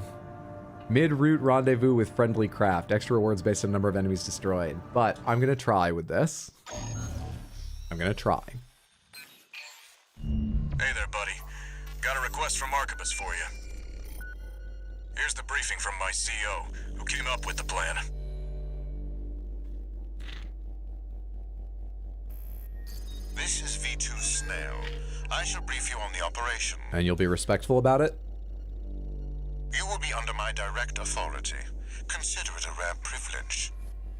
Mid-route rendezvous with friendly craft. Extra rewards based on number of enemies destroyed. But I'm going to try with this. I'm going to try. Hey there, buddy. Got a request from Archibus for you. Here's the briefing from my CO, who came up with the plan. This is V2 Snail. I shall brief you on the operation. And you'll be respectful about it? You will be under my direct authority. Consider it a rare privilege.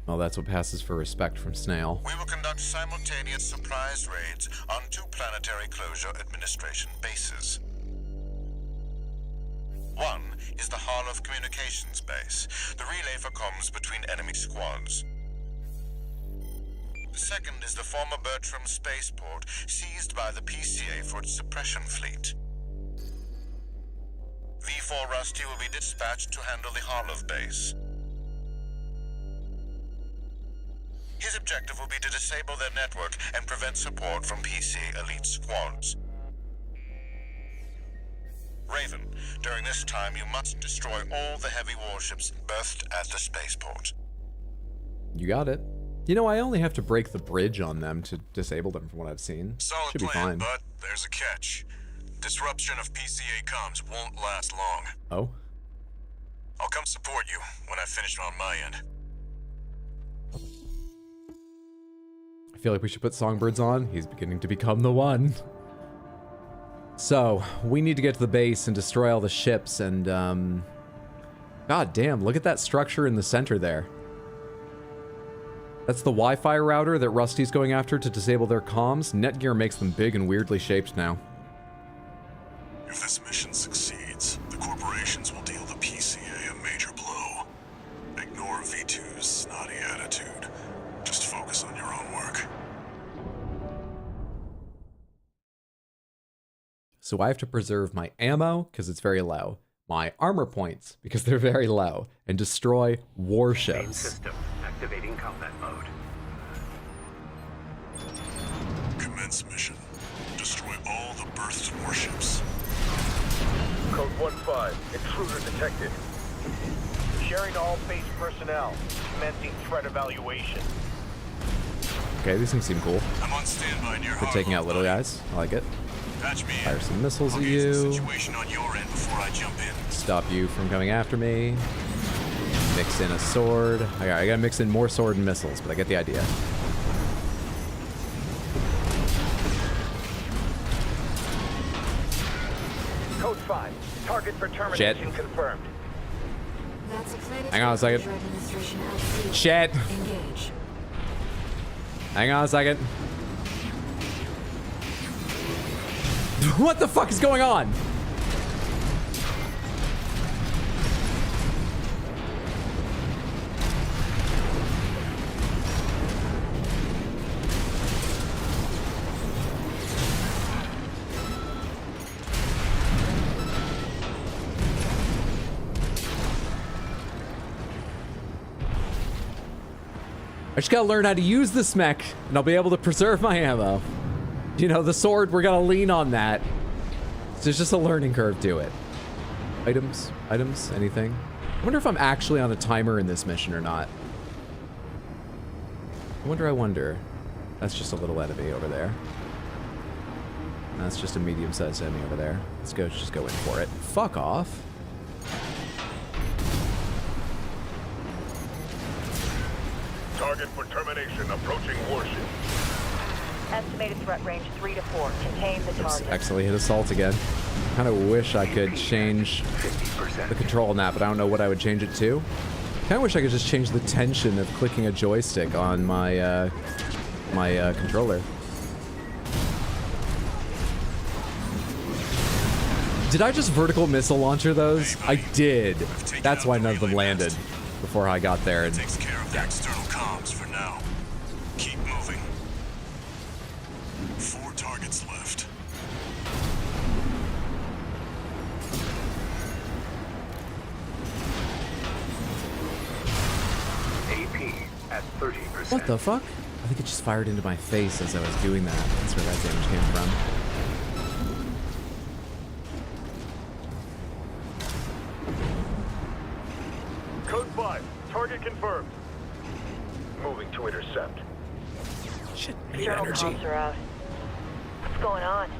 Well, that's what passes for respect from Snail. We will conduct simultaneous surprise raids on 2 Planetary Closure Administration bases. One is the Hall of Communications base, the relay for comms between enemy squads. The second is the former Bertram Spaceport, seized by the PCA for its suppression fleet. V4 Rusty will be dispatched to handle the Harlov base. His objective will be to disable their network and prevent support from PC elite squads. Raven, during this time you must destroy all the heavy warships berthed at the spaceport. You got it. You know, I only have to break the bridge on them to disable them from what I've seen. Solid Should be plan, fine. but there's a catch. Disruption of PCA comms won't last long. Oh? I'll come support you when I've finished on my end. I feel like we should put songbirds on. He's beginning to become the one. So, we need to get to the base and destroy all the ships and, God damn, look at that structure in the center there. That's the Wi-Fi router that Rusty's going after to disable their comms. Netgear makes them big and weirdly shaped now. If this mission succeeds, the corporations will deal the PCA a major blow. Ignore V2's snotty attitude. Just focus on your own work. So I have to preserve my ammo, because it's very low. My armor points, because they're very low. And destroy Main warships. system activating combat mode. Commence mission. Destroy all the berthed warships. Code 1-5. Intruder detected. Sharing all base personnel. Commencing threat evaluation. Okay, these things seem cool. I'm on standby near For taking out little guys. I like it. Patch me in. Fire some missiles I'll at gauge the you. situation on your end before I jump in. Stop you from coming after me. Mix in a sword. I gotta mix in more sword and missiles, but I get the idea. Code 5. Target for termination confirmed. That's a Planetary Hang on a second. Closure Administration LC. Shit. Engage. Hang on a second. What the fuck is going on? I just gotta learn how to use this mech, and I'll be able to preserve my ammo. You know, the sword, we're gonna lean on that. So there's just a learning curve to it. Items? Items? Anything? I wonder if I'm actually on a timer in this mission or not. I wonder. That's just a little enemy over there. That's just a medium-sized enemy over there. Let's go, just go in for it. Fuck off. Target for termination approaching warship. Estimated threat range 3 to 4. Contain the Oops, target. accidentally hit assault again. Kind of wish I could change 50%. the control on that, but I don't know what I would change it to. Kind of wish I could just change the tension of clicking a joystick on my controller. Did I just vertical missile launcher those? I did. That's why none of them landed. before I got there. And Takes care of the external comms for now. Keep moving. 4 targets left. AP at 30%. what the fuck? I think it just fired into my face as I was doing that. That's where that damage came from. Code 5. Target confirmed. Moving to intercept. Shit, I need External energy. comms are out. What's going on?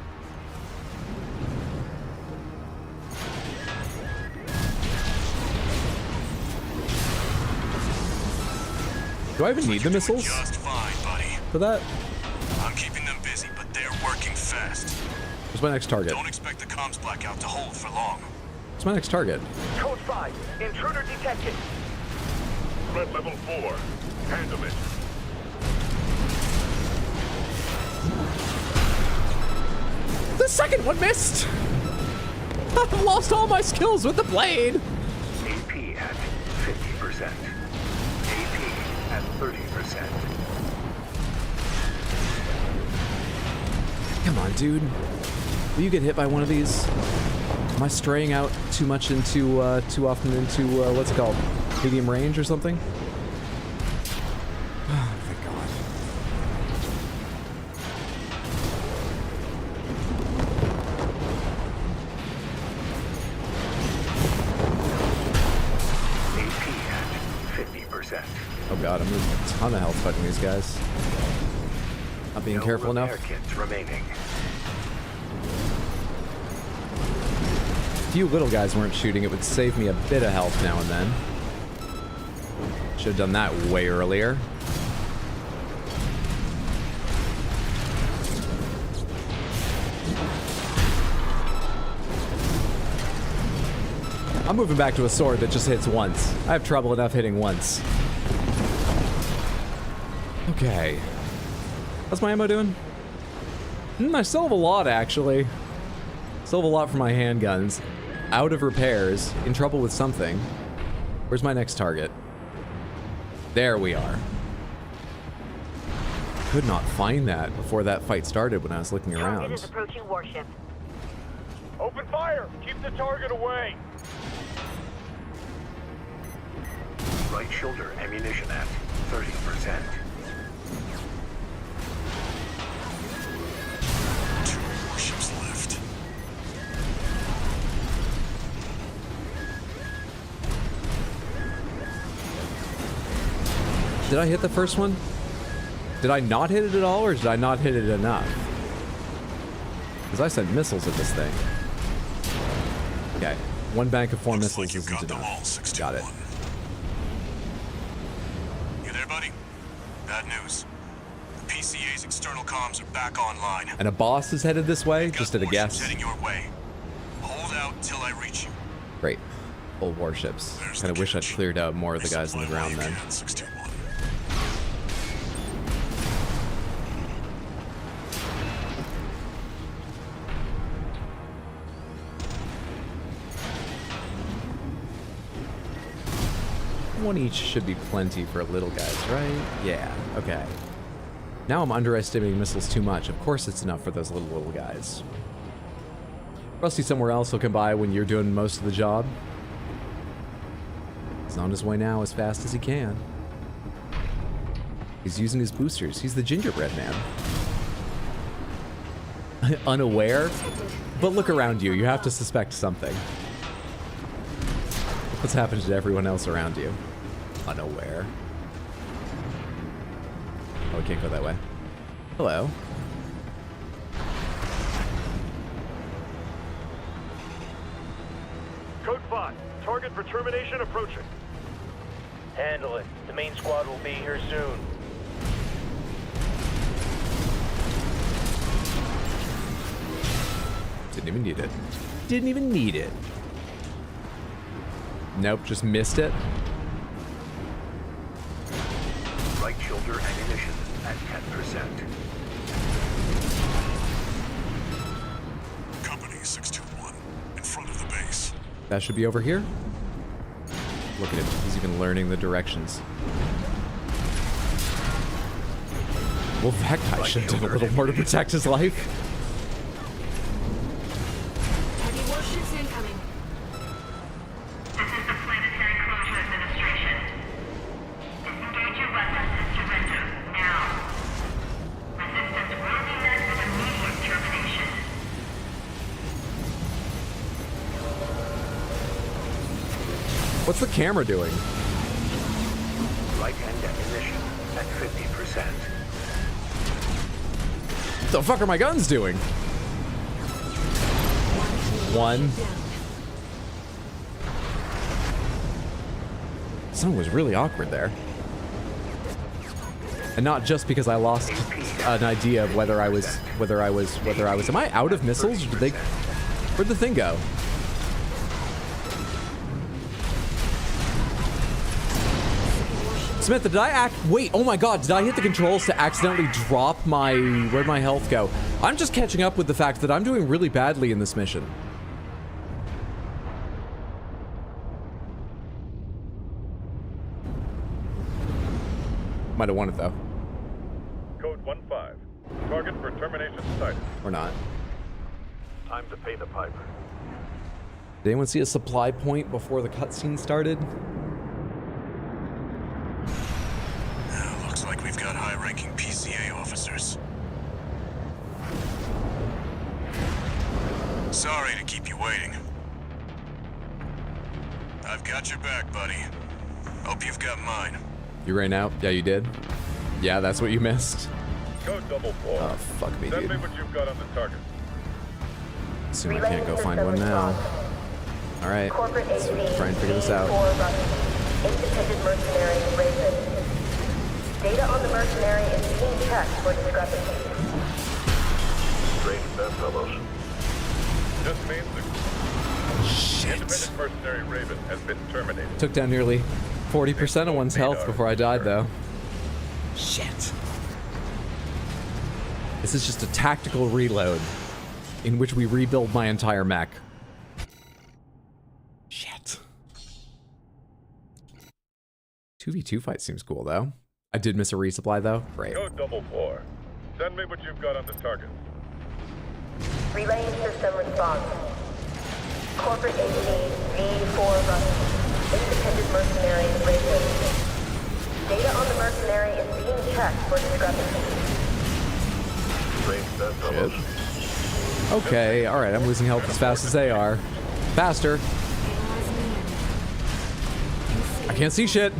Do I even need the You're doing missiles just fine, buddy. for that? I'm keeping them busy, but they're working fast. Where's my next target? Don't expect the comms blackout to hold for long. Where's my next target? Code 5. Intruder detected. Threat level 4. Handle it. The second one missed! I've lost all my skills with the blade! AP at 50%. AP at 30%. Come on, dude. Will you get hit by one of these? Am I straying out too much into, too often into, what's it called? Medium range or something? Oh, thank God. AP at 50%. Oh God, I'm losing a ton of health fighting these guys. Not being No careful enough. repair kits remaining. If you little guys weren't shooting, it would save me a bit of health now and then. Should have done that way earlier. I'm moving back to a sword that just hits once. I have trouble enough hitting once. Okay. How's my ammo doing? I still have a lot, actually. Still have a lot for my handguns. Out of repairs. In trouble with something. Where's my next target? There we are. Could not find that before that fight started when I was looking Target is around. approaching warship. Open fire. Keep the target away. Right shoulder ammunition at 30%. 2 warships left. Did I hit the first one? Did I not hit it at all, or did I not hit it enough? Because I sent missiles at this thing. Okay. 1 bank of 4 Looks missiles like you've isn't got them all, enough. 621. Got it. You there, buddy? Bad news. The PCA's external comms are back online. And a boss is headed this way? Got Just at a warships guess? heading your way. Hold out till I reach you. Great. Old warships. There's Kind of the wish I'd catch. cleared out more of the guys on the Resupply while ground you then. can, 621. One each should be plenty for little guys, right? Yeah, okay. Now I'm underestimating missiles too much. Of course it's enough for those little guys. Rusty somewhere else will come by when you're doing most of the job. He's on his way now as fast as he can. He's using his boosters. He's the gingerbread man. Unaware? But look around you. You have to suspect something. What's happened to everyone else around you? Unaware. Oh, we can't go that way. Hello. Code 5. Target for termination approaching. Handle it. The main squad will be here soon. Didn't even need it. Didn't even need it. Nope, just missed it. Right shoulder ammunition at 10%. Company 621, in front of the base. That should be over here. Look at him. He's even learning the directions. Well, that guy should have done a little more to protect his life. Heavy warships incoming. This is the Planetary Closure Administration. Disengage your weapons and surrender, now. Resistance will be met with immediate termination. What's the camera doing? Light and ammunition at 50%. What the fuck are my guns doing? One. Something was really awkward there. And not just because I lost an idea of whether I was. Am I out of missiles? Or did they? Where'd the thing go? Samantha, did I wait, oh my god, did I hit the controls to accidentally drop my, where'd my health go? I'm just catching up with the fact that I'm doing really badly in this mission. Might have won it though. Code 1-5. Target for termination sighted. Or not. Time to pay the piper. Did anyone see a supply point before the cutscene started? Looks like we've got high-ranking PCA officers. Sorry to keep you waiting. I've got your back, buddy. Hope you've got mine. You ran out? Yeah, you did. Yeah, that's what you missed. Code 4. Oh, fuck me, Send dude. me what you've got on the target. Assume I can't go find one now. Alright, Corporate let's AC try and figure this out. Independent mercenary Raven. Data on the mercenary is being checked for discrepancies. Strange bedfellows. Just means the Shit. independent mercenary Raven has been terminated. Took down nearly 40% of one's health before I died, though. Shit. This is just a tactical reload in which we rebuild my entire mech. Shit. 2v2 fight seems cool, though. I did miss a resupply, though. Great. Code 4. Send me what you've got on the target. Relaying system response. Corporate AC V4 Rush. Independent mercenary Raven. Data on the mercenary is being checked for discrepancies. Strange bedfellows. Shit. Okay, alright, I'm losing health as fast as they are. Faster. I can't see shit.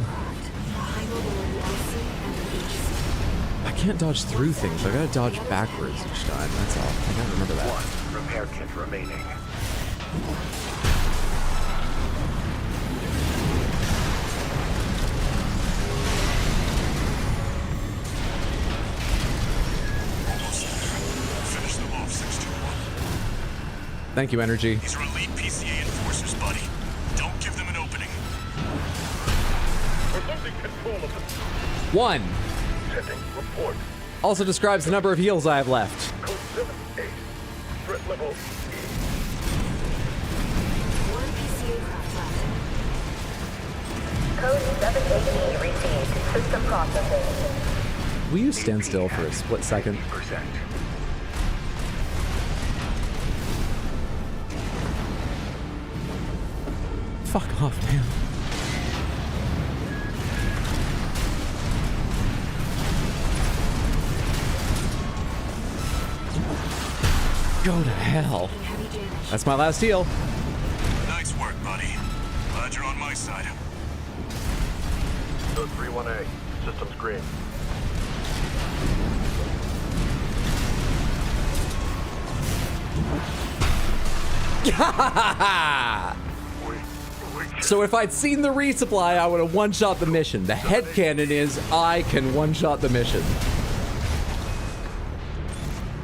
I can't dodge through things. I gotta dodge backwards each time. That's all. I gotta remember that. One repair kit remaining. Finish them off, 621. Thank you, Energy. These are elite PCA enforcers, buddy. Don't give them an opening. We're losing control of them. 1. Sending report. Also describes the number of heals I have left. Code 7-8. Threat level E. One PCA craft left. Code 7-8E received. System processing. Will you stand still for a split second? 50%. Fuck off, man. Go to hell. Heavy damage. That's my last heal. Nice work, buddy. Glad you're on my side. Code 31A. Systems green. So if I'd seen the resupply, I would have one-shot the mission. The headcanon is I can one-shot the mission.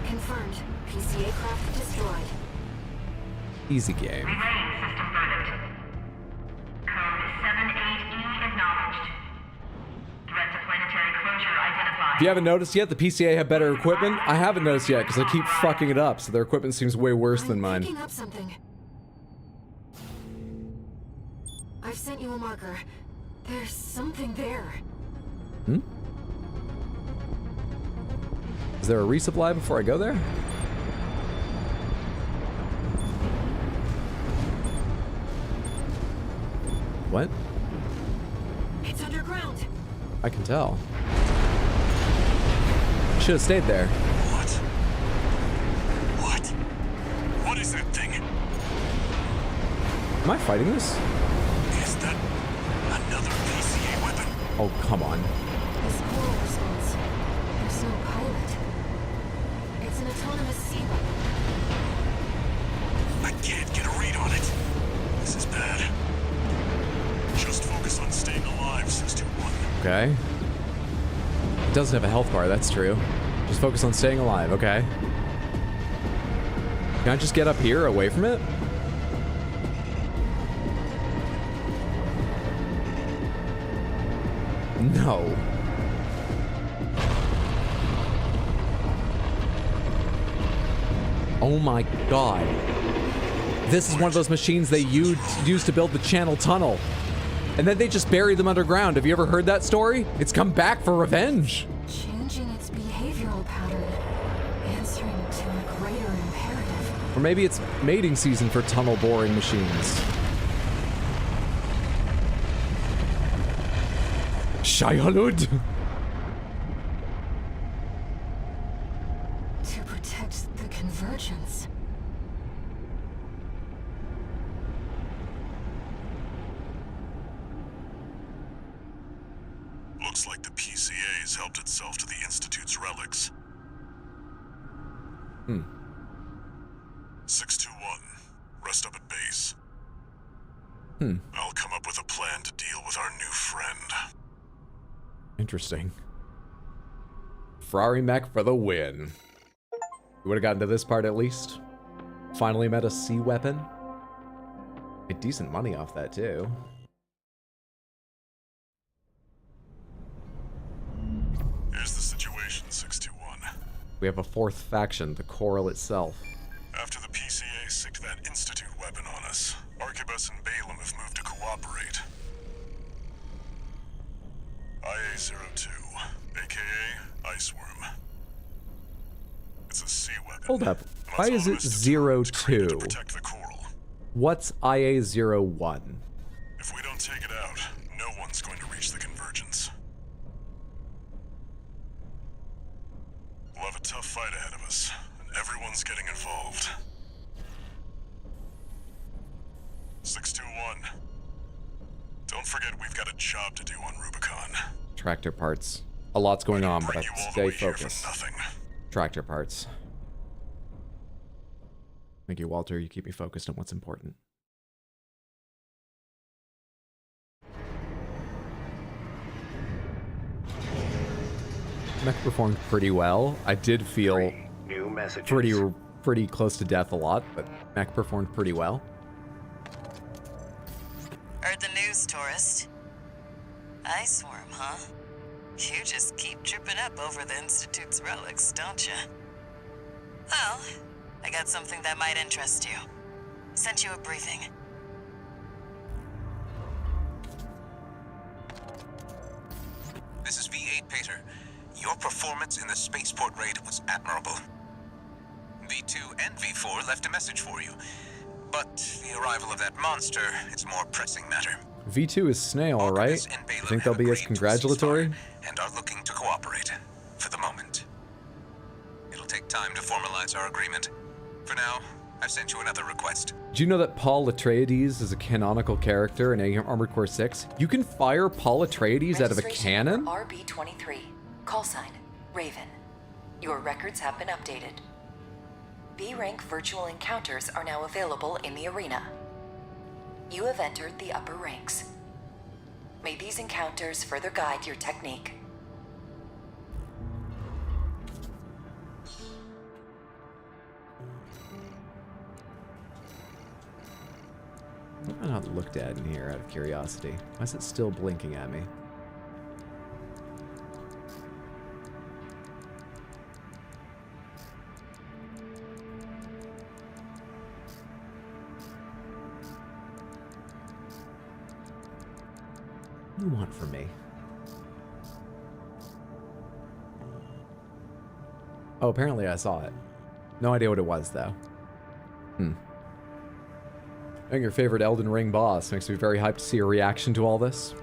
Confirmed. PCA craft destroyed. Easy game. Relaying system verdict. Code 7-8E acknowledged. Threat to planetary closure identified. If you haven't noticed yet, the PCA have better equipment. I haven't noticed yet because I keep fucking it up, so their equipment seems way worse than I'm mine. picking up something. I've I've sent you a marker. There's something there. Hmm? Is there a resupply before I go there? What? It's underground. I can tell. Should have stayed there. What? What? What is that thing? Am I fighting this? Is that another PCA weapon? Oh, come on. This coral response. There's no pilot. It's an autonomous sea weapon. I can't get a read on it. This is bad. Just focus on staying alive, 621. Okay. It doesn't have a health bar, that's true. Just focus on staying alive, okay. Can I just get up here away from it? No. Oh my god. This is one of those machines they used to build the channel tunnel. And then they just buried them underground. Have you ever heard that story? It's come back for revenge. Changing its behavioral pattern. Answering to a greater imperative. Or maybe it's mating season for tunnel boring machines. Shayalud! To protect the convergence. Looks like the PCA has helped itself to the Institute's relics. 621, rest up at base. I'll come up with a plan to deal with our new friend. Interesting. Ferrari mech for the win. We would have gotten to this part at least. Finally met a sea weapon. Made decent money off that too. Here's the situation, 621. We have a fourth faction, the Coral itself. After the PCA sicked that Institute weapon on us, Arquebus and Balaam have moved to cooperate. IA-02, aka Iceworm. It's a sea weapon. Hold up. An Why is it autonomous deterrent created to 02? protect the coral. What's IA-01? If we don't take it out, no one's going to reach the convergence. We'll have a tough fight ahead of us, and everyone's getting involved. 621. Don't forget we've got a job to do on Rubicon. Tractor parts. A lot's going on, but I Bring you have to all the stay way here for focused. nothing. Tractor parts. Thank you, Walter. You keep me focused on what's important. Mech performed pretty well. I did feel New messages. pretty close to death a lot, but Mech performed pretty well. Heard the news, tourist. Iceworm, huh? You just keep tripping up over the Institute's relics, don't you? Well, I got something that might interest you. Sent you a briefing. This is V8 Pater. Your performance in the spaceport raid was admirable. V2 and V4 left a message for you. But the arrival of that monster, it's a more pressing matter. V2 is Snail, right? Arquebus and Balaam You think have they'll be as agreed to a congratulatory? ceasefire and are looking to cooperate for the moment. It'll take time to formalize our agreement. For now, I've sent you another request. Do you know that Paul Atreides is a canonical character in Armored Core 6? You can fire Paul Atreides out of a cannon? RB-23. Call sign, Raven. Your records have been updated. B-rank virtual encounters are now available in the arena. You have entered the upper ranks. May these encounters further guide your technique. What have I not looked at in here out of curiosity? Why is it still blinking at me? What do you want from me? Oh, apparently I saw it. No idea what it was, though. I think your favorite Elden Ring boss makes me very hyped to see your reaction to all this.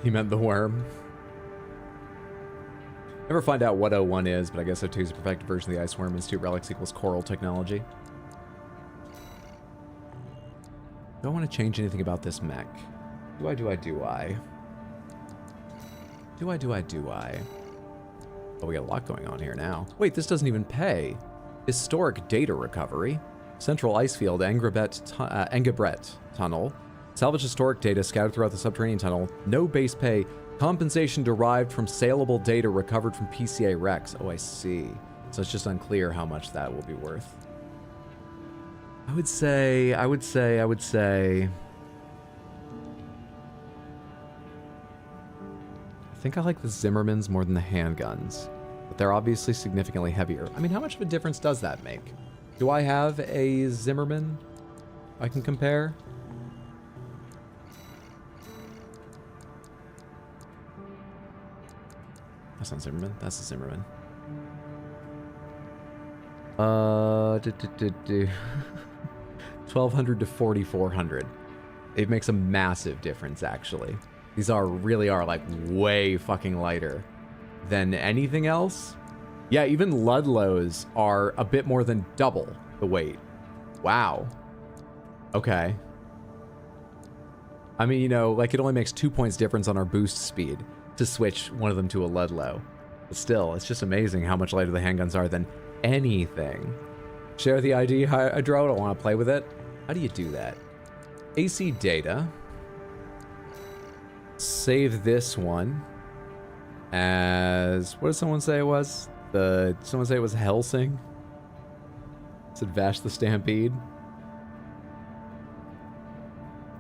He meant the worm. Never find out what O1 is, but I guess O2 is a perfected version of the Ice Worm. Institute Relics equals Coral technology. Do I want to change anything about this mech? Do I? Oh, we got a lot going on here now. Wait, this doesn't even pay. Historic data recovery. Central ice field, Engabret tunnel. Salvage historic data scattered throughout the subterranean tunnel. No base pay. Compensation derived from saleable data recovered from PCA Rex. Oh, I see. So it's just unclear how much that will be worth. I would say... I think I like the Zimmermans more than the handguns. But they're obviously significantly heavier. I mean, how much of a difference does that make? Do I have a Zimmerman I can compare? That's not Zimmerman. That's a Zimmerman. 1200 to 4400. It makes a massive difference, actually. These really are like way fucking lighter than anything else. Yeah, even Ludlows are a bit more than double the weight. Wow. Okay. I mean, you know, like it only makes 2 points difference on our boost speed to switch one of them to a Ludlow. But still, it's just amazing how much lighter the handguns are than anything. Share the ID, Hydro. I don't want to play with it. How do you do that? AC data. Save this one as... What did someone say it was? Someone say it was Helsing? Said Vash the Stampede.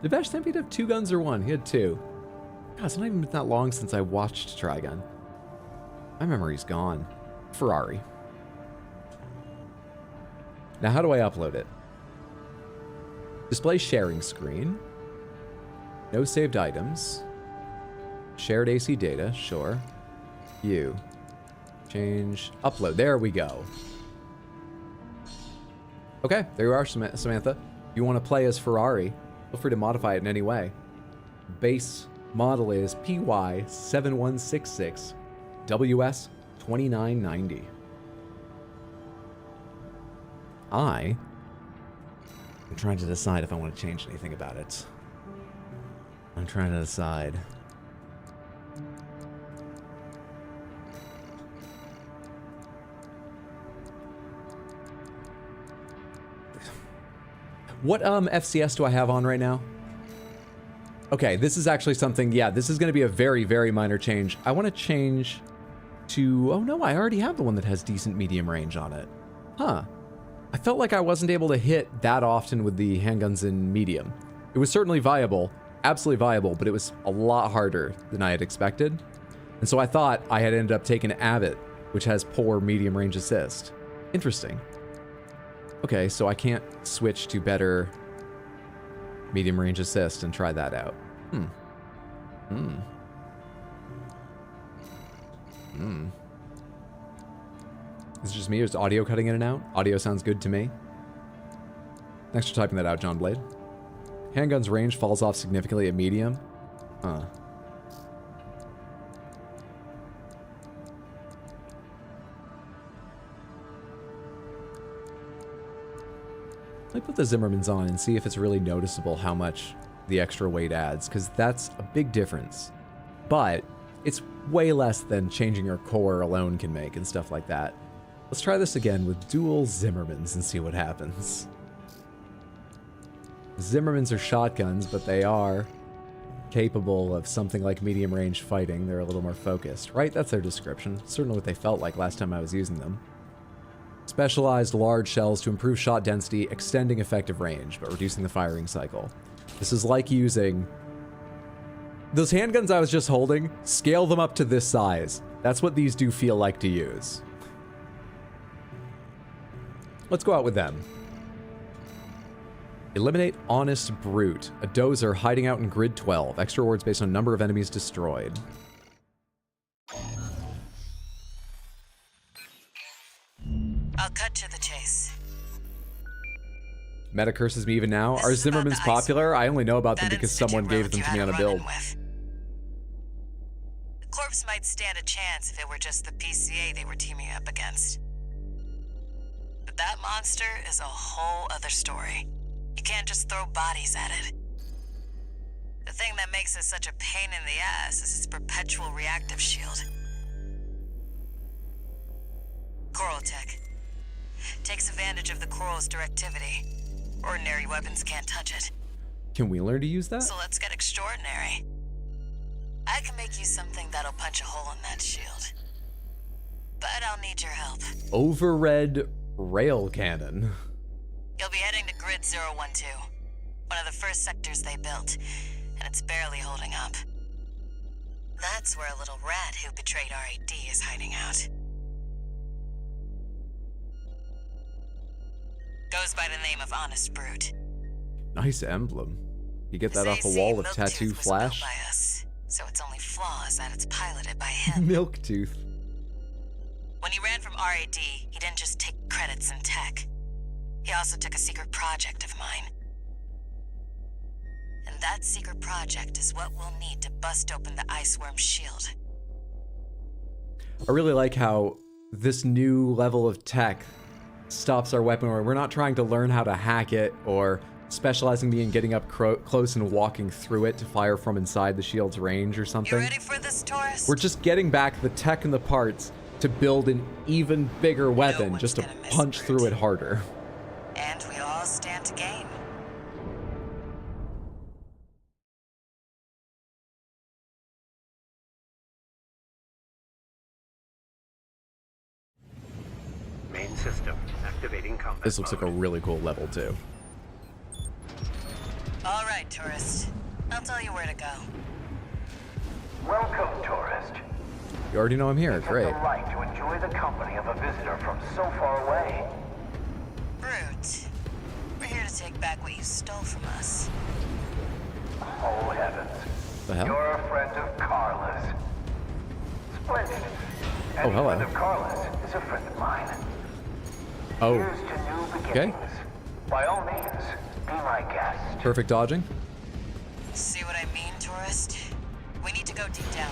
Did Vash Stampede have 2 guns or 1? He had 2. God, it's not even that long since I watched Trigun. My memory's gone. Ferrari. Now, how do I upload it? Display sharing screen. No saved items. Shared AC data, sure. View. Change. Upload. There we go. Okay, there you are, Samantha. If you want to play as Ferrari, feel free to modify it in any way. Base model is PY7166 WS2990. I'm trying to decide if I want to change anything about it. I'm trying to decide. What FCS do I have on right now? Okay, this is actually something, yeah, this is going to be a very, very minor change. I want to change to, oh no, I already have the one that has decent medium range on it. Huh. I felt like I wasn't able to hit that often with the handguns in medium. It was certainly viable, absolutely viable, but it was a lot harder than I had expected. And so I thought I had ended up taking Abbott, which has poor medium range assist. Interesting. Okay, so I can't switch to better medium range assist and try that out. Is it just me or is audio cutting in and out? Audio sounds good to me. Thanks for typing that out, John Blade. Handgun's range falls off significantly at medium. Huh. Let me put the Zimmermans on and see if it's really noticeable how much the extra weight adds, because that's a big difference. But it's way less than changing your core alone can make and stuff like that. Let's try this again with dual Zimmermans and see what happens. Zimmermans are shotguns, but they are capable of something like medium range fighting. They're a little more focused, right? That's their description. Certainly what they felt like last time I was using them. Specialized large shells to improve shot density, extending effective range, but reducing the firing cycle. This is like using... Those handguns I was just holding, scale them up to this size. That's what these do feel like to use. Let's go out with them. Eliminate Honest Brute, a dozer hiding out in Grid 12. Extra rewards based on number of enemies destroyed. I'll cut to the chase. Meta curses me even now. This Are is about Zimmermans the popular? I only know about them That because institute someone gave relic them you to had me on a run-in build. with. The corpse might stand a chance if it were just the PCA they were teaming up against. But that monster is a whole other story. You can't just throw bodies at it. The thing that makes it such a pain in the ass is its perpetual reactive shield. Coral tech. Takes advantage of the coral's directivity. Ordinary weapons can't touch it. Can we learn to use that? So let's get extraordinary. I can make you something that'll punch a hole in that shield. But I'll need your help. Overred rail cannon. You'll be heading to Grid 012, one of the first sectors they built, and it's barely holding up. That's where a little rat who betrayed RAD is hiding out. Goes by the name of Honest Brute. Nice emblem. You get that This off a AC wall of Milk tattoo Tooth was flash? built by us, so its only flaw is that it's piloted by him. Milk tooth. When he ran from RAD, he didn't just take credits in tech. He also took a secret project of mine. And that secret project is what we'll need to bust open the Iceworm's shield. I really like how this new level of tech stops our weapon, where we're not trying to learn how to hack it or specializing me in getting up close and walking through it to fire from inside the shield's range or something. You ready for this, Taurus? We're just getting back the tech and the parts to build an even bigger weapon, just to punch through it harder. And we all stand to gain. Main system activating combat This looks like a mode. really cool level too. All right, tourist. I'll tell you where to go. Welcome, tourist. You already know I'm here, It's great. a delight to enjoy the company of a visitor from so far away. Brute. We're here to take back what you stole from us. Oh, heavens. The hell? You're a friend of Carla's. Splendid. Oh, hello. Any friend of Carla's is a friend of mine. Oh, Here's to new okay. beginnings. By all means, be my guest. Perfect dodging. See what I mean, tourist? We need to go deep down.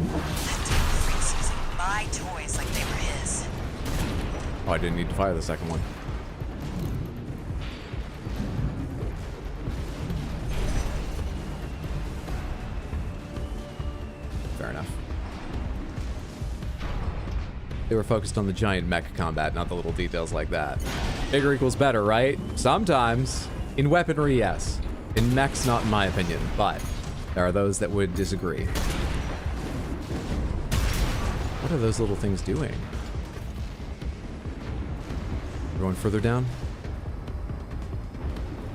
That damn freak's using my toys like they were his. Oh, I didn't need to fire the second one. Fair enough. They were focused on the giant mech combat, not the little details like that. Bigger equals better, right? Sometimes. In weaponry, yes. In mechs, not in my opinion, but there are those that would disagree. What are those little things doing? We're going further down?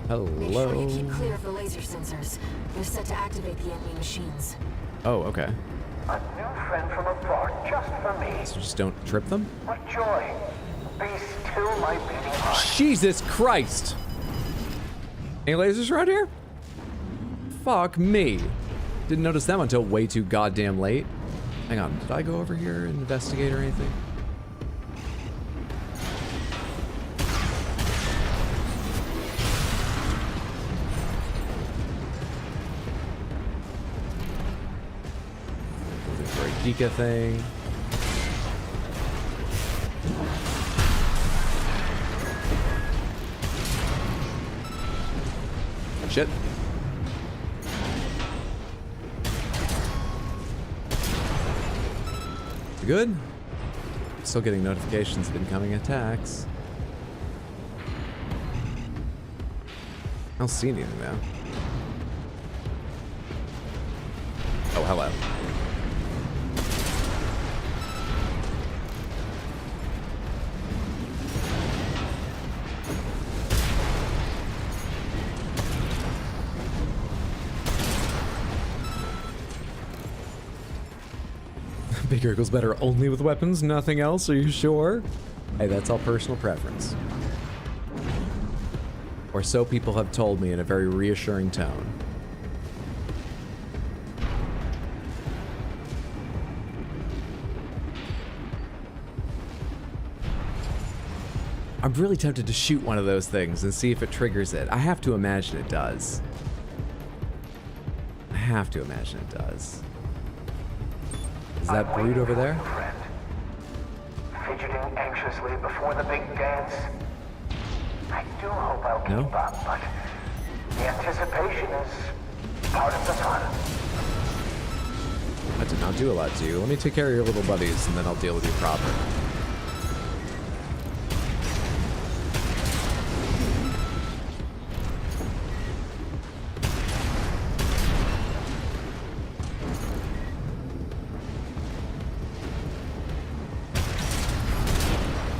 Hello? Make sure you keep clear of the laser sensors. They're set to activate the enemy machines. Oh, okay. A new friend from afar, just for me. So just don't trip them? What joy. Be still my beating heart. Jesus Christ! Any lasers around here? Fuck me. Didn't notice them until way too goddamn late. Hang on, did I go over here and investigate or anything? Looking for a Geeka thing. Shit. Good. Still getting notifications of incoming attacks. I don't see anything now. Oh, hello. Bigger equals better only with weapons, nothing else, are you sure? Hey, that's all personal preference. Or so people have told me in a very reassuring tone. I'm really tempted to shoot one of those things and see if it triggers it. I have to imagine it does. I have to imagine it does. Is that brute over there? Fidgeting anxiously before the big dance. I do hope I'll keep up, but the anticipation is part of the fun. I did not do a lot to you. Let me take care of your little buddies and then I'll deal with you proper.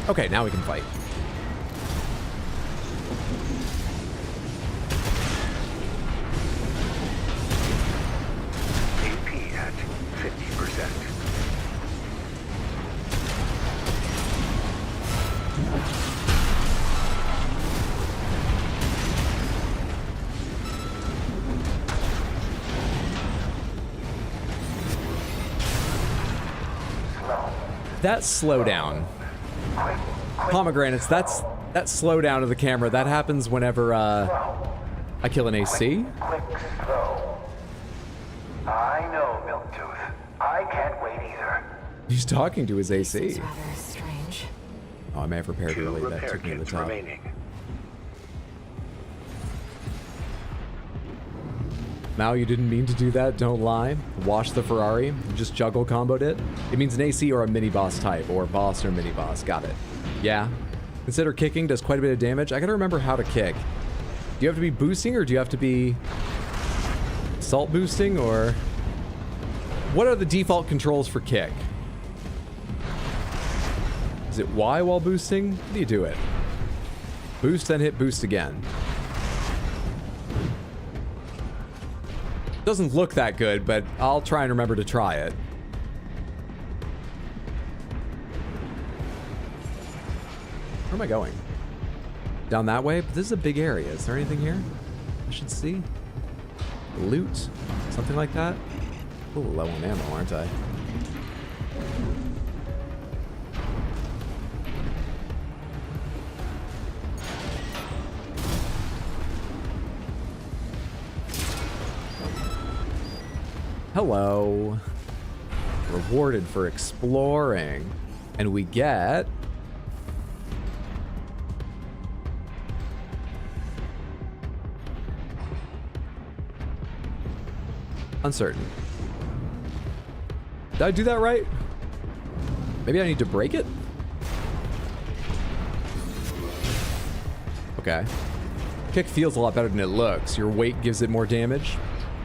Okay, now we can fight. AP at 50%. That slowdown. Pomegranates, that slowdown of the camera, that happens whenever I kill an AC. Quick, slow. I know, Milktooth. I can't wait either. He's talking to his AC. It's rather strange. Oh, I may have repaired 2 early. That repair took me to the kits top. remaining. Mal, you didn't mean to do that, don't lie. Wash the Ferrari, you just juggle comboed it. It means an AC or a mini boss type, or boss or mini boss, got it. Yeah. Consider kicking does quite a bit of damage. I gotta remember how to kick. Do you have to be boosting, or do you have to be salt boosting, or what are the default controls for kick? Is it Y while boosting? How do you do it? Boost, then hit boost again. Doesn't look that good, but I'll try and remember to try it. Where am I going? Down that way? But this is a big area. Is there anything here I should see? Loot? Something like that? Ooh, low on ammo, aren't I? Hello. Rewarded for exploring. And we get... uncertain. Did I do that right? Maybe I need to break it? Okay. Kick feels a lot better than it looks. Your weight gives it more damage.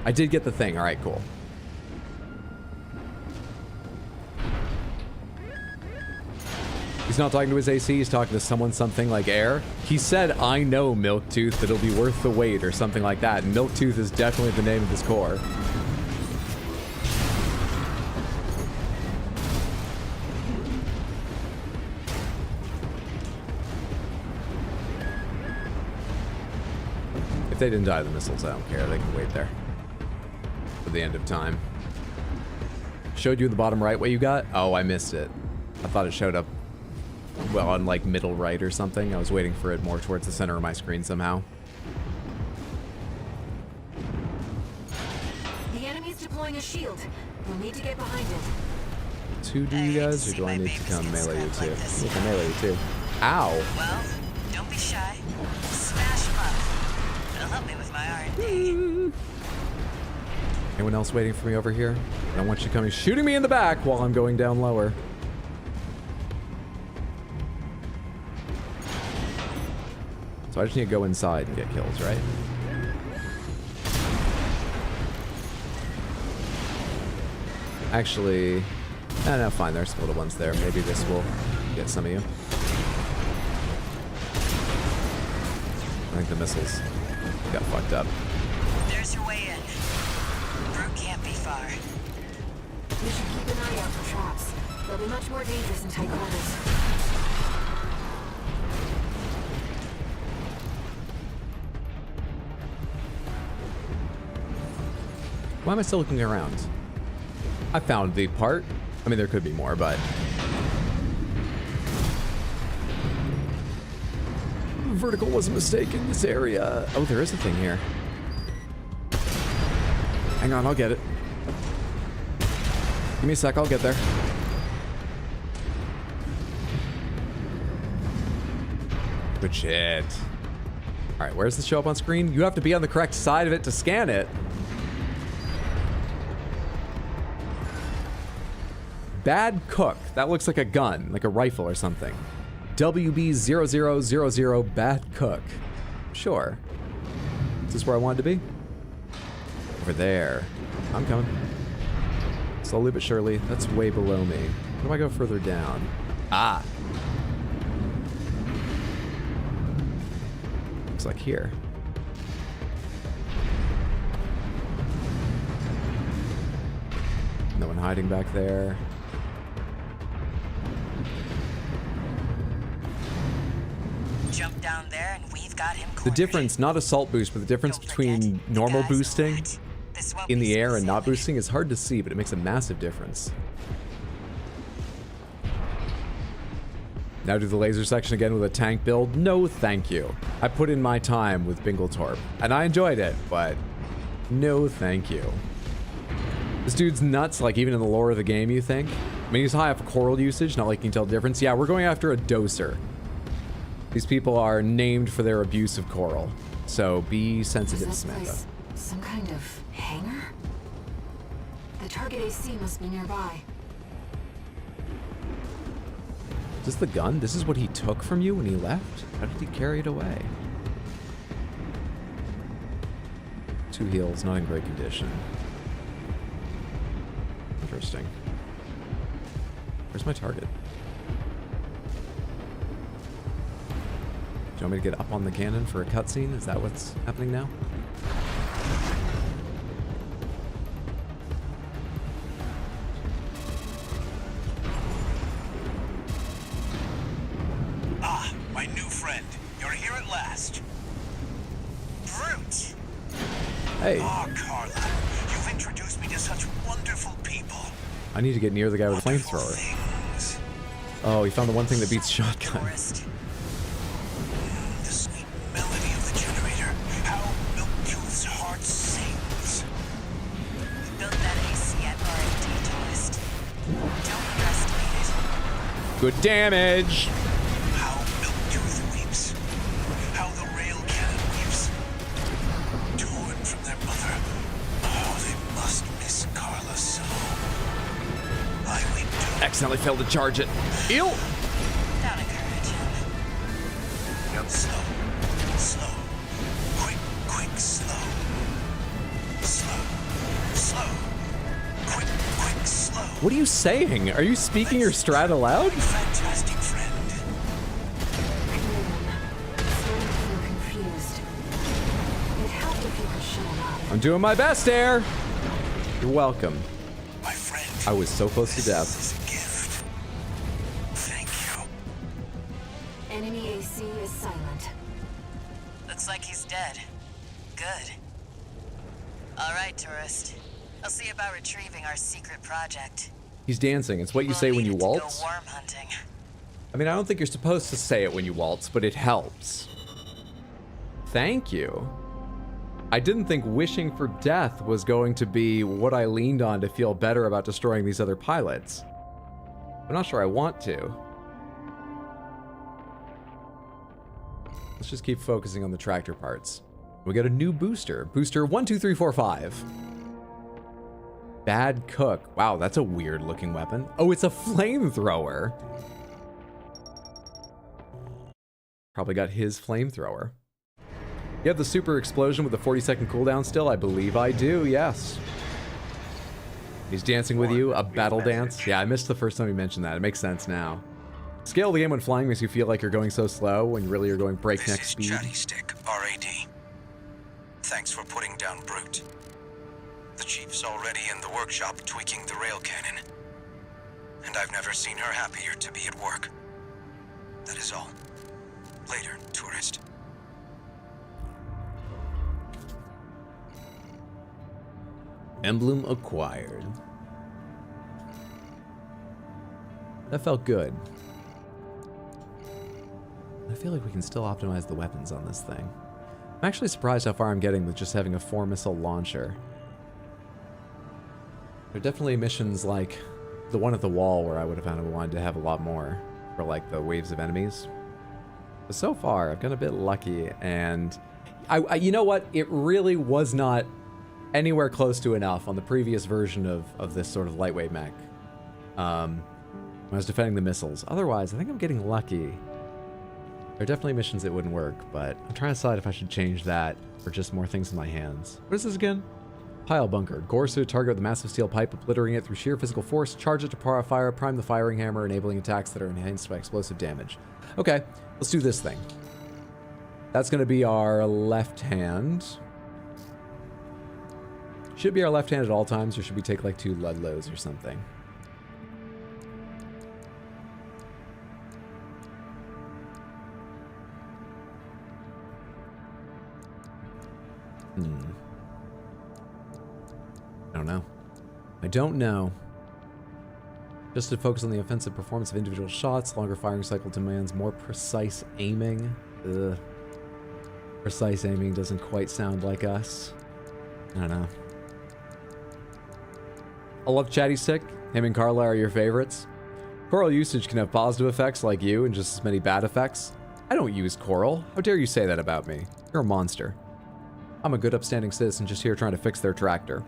I did get the thing. All right, cool. He's not talking to his AC, he's talking to someone, something like air. He said, I know, Milktooth, that it'll be worth the wait, or something like that. And Milktooth is definitely the name of this core. If they didn't die of the missiles, I don't care. They can wait there. For the end of time. Showed you in the bottom right what you got? Oh, I missed it. I thought it showed up, well, on like middle right or something. I was waiting for it more towards the center of my screen somehow. The enemy's deploying a shield. We'll need to get behind it. Two do you guys, or do I need to come melee you too? I can melee you too. Ow! Well, don't be shy. Smash them up. It'll help me with my R&D. Anyone else waiting for me over here? I don't want you coming shooting me in the back while I'm going down lower. So I just need to go inside and get kills, right? Actually, no, fine. There's some little ones there. Maybe this will get some of you. I think the missiles got fucked up. There's your way in. Brute can't be far. We should keep an eye out for traps. They'll be much more dangerous in tight quarters. Why am I still looking around? I found the part. I mean, there could be more, but... Vertical was a mistake in this area. Oh, there is a thing here. Hang on, I'll get it. Give me a sec, I'll get there. Good shit. All right, where's the show up on screen? You have to be on the correct side of it to scan it. Bad Cook. That looks like a gun, like a rifle or something. WB0000 Bad Cook. Sure. Is this where I wanted to be? Over there. I'm coming. Slowly but surely. That's way below me. How do I go further down? Ah. Looks like here. No one hiding back there. Jump down there and we've got him cornered. The difference, not assault boost, but the difference between normal boosting in the air and not boosting is hard to see, but it makes a massive difference. Now do the laser section again with a tank build? No, thank you. I put in my time with Bingletorp, and I enjoyed it, but no thank you. This dude's nuts, like even in the lore of the game, you think? I mean, he's high off of coral usage, not like you can tell the difference. Yeah, we're going after a doser. These people are named for their abuse of coral, so be sensitive, Samantha. Some kind of hangar? The target AC must be nearby. Is this the gun? This is what he took from you when he left? How did he carry it away? 2 heals, not in great condition. Interesting. Where's my target? Do you want me to get up on the cannon for a cutscene? Is that what's happening now? Ah, my new friend. You're here at last. Brute! Hey. Oh, Carla. You've introduced me to such wonderful people. I need to get near the guy with the flamethrower. Oh, he found the one thing that beats shotgun. The sweet melody of the generator. How Milktooth's heart sings. We built that AC at R&D, tourist. Don't underestimate it. Good damage. How Milktooth weeps. How the rail cannon weeps. Torn from their mother. Oh, they must miss Carla so. I weep too. Accidentally failed to charge it. Ew. Don't encourage him. Slow. Slow. Quick, quick, slow. Slow. Slow. Quick, quick, slow. What are you saying? Are you speaking your strat aloud? Fantastic friend. Confused. It'd help if you could shut him up. I'm doing my best, Air. You're welcome. My friend. I was so close to death. This is a gift. Thank you. Enemy AC is silent. Looks like he's dead. Good. All right, tourist. I'll see about retrieving our secret project. He's dancing. It's what you We'll say when need you it to go waltz. worm hunting. I mean, I don't think you're supposed to say it when you waltz, but it helps. Thank you. I didn't think wishing for death was going to be what I leaned on to feel better about destroying these other pilots. I'm not sure I want to. Let's just keep focusing on the tractor parts. We got a new booster. Booster 12345. Bad Cook. Wow, that's a weird looking weapon. Oh, it's a flamethrower. Probably got his flamethrower. You have the super explosion with the 40-second cooldown still? I believe I do, yes. He's dancing with you, a battle dance. Yeah, I missed the first time you mentioned that. It makes sense now. Scale of the game when flying makes you feel like you're going so slow when really you're going breakneck speed. Chatty Stick, RAD. Thanks for putting down Brute. The Chief's already in the workshop tweaking the rail cannon. And I've never seen her happier to be at work. That is all. Later, tourist. Emblem acquired. That felt good. I feel like we can still optimize the weapons on this thing. I'm actually surprised how far I'm getting with just having a 4-missile launcher. There are definitely missions like the one at the wall where I would have kind of wanted to have a lot more for like the waves of enemies. But so far, I've gotten a bit lucky, and I you know what? It really was not anywhere close to enough on the previous version of this sort of lightweight mech. When I was defending the missiles. Otherwise, I think I'm getting lucky. There are definitely missions that wouldn't work, but I'm trying to decide if I should change that or just more things in my hands. What is this again? Pile bunker. Gorse to a target with a massive steel pipe, obliterating it through sheer physical force. Charge it to fire, prime the firing hammer, enabling attacks that are enhanced by explosive damage. Okay, let's do this thing. That's going to be our left hand. Should be our left hand at all times, or should we take like 2 Ludlows or something? I don't know. Just to focus on the offensive performance of individual shots, longer firing cycle demands more precise aiming. Ugh. Precise aiming doesn't quite sound like us. I don't know. I love Chatty Stick. Him and Carla are your favorites. Coral usage can have positive effects like you and just as many bad effects. I don't use Coral. How dare you say that about me? You're a monster. I'm a good upstanding citizen just here trying to fix their tractor.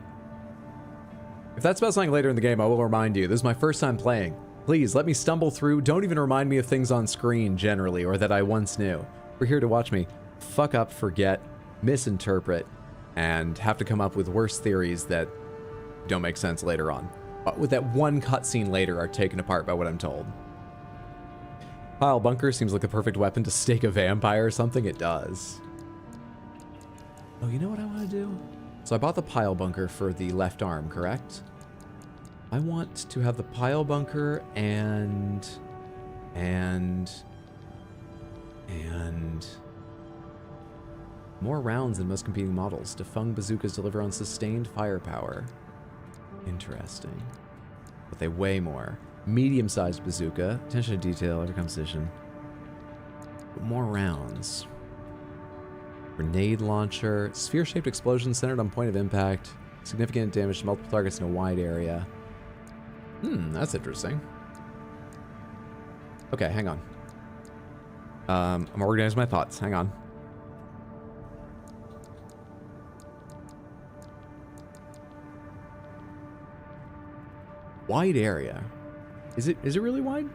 If that's about something later in the game, I will remind you. This is my first time playing. Please, let me stumble through. Don't even remind me of things on screen, generally, or that I once knew. We're here to watch me fuck up, forget, misinterpret, and have to come up with worse theories that don't make sense later on. But with that one cutscene later are taken apart by what I'm told. Pile bunker seems like the perfect weapon to stake a vampire or something. It does. Oh, you know what I want to do? So I bought the pile bunker for the left arm, correct? I want to have the pile bunker and more rounds than most competing models. Defung bazookas deliver on sustained firepower. Interesting. But they weigh more. Medium-sized bazooka. Attention to detail, every composition. But more rounds. Grenade launcher. Sphere-shaped explosion centered on point of impact. Significant damage to multiple targets in a wide area. That's interesting. Okay, hang on. I'm organizing my thoughts. Hang on. Wide area. Is it really wide?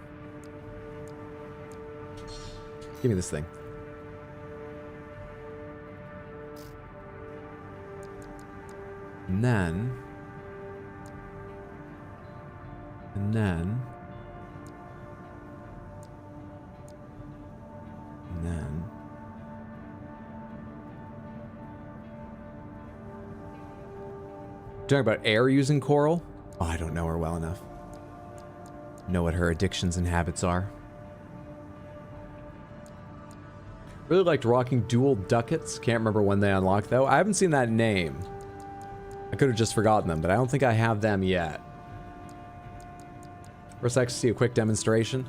Give me this thing. And then talking about air using Coral? Oh, I don't know her well enough. Know what her addictions and habits are. Really liked rocking dual ducats. Can't remember when they unlocked though. I haven't seen that name. I could have just forgotten them, but I don't think I have them yet. First, I like to see a quick demonstration.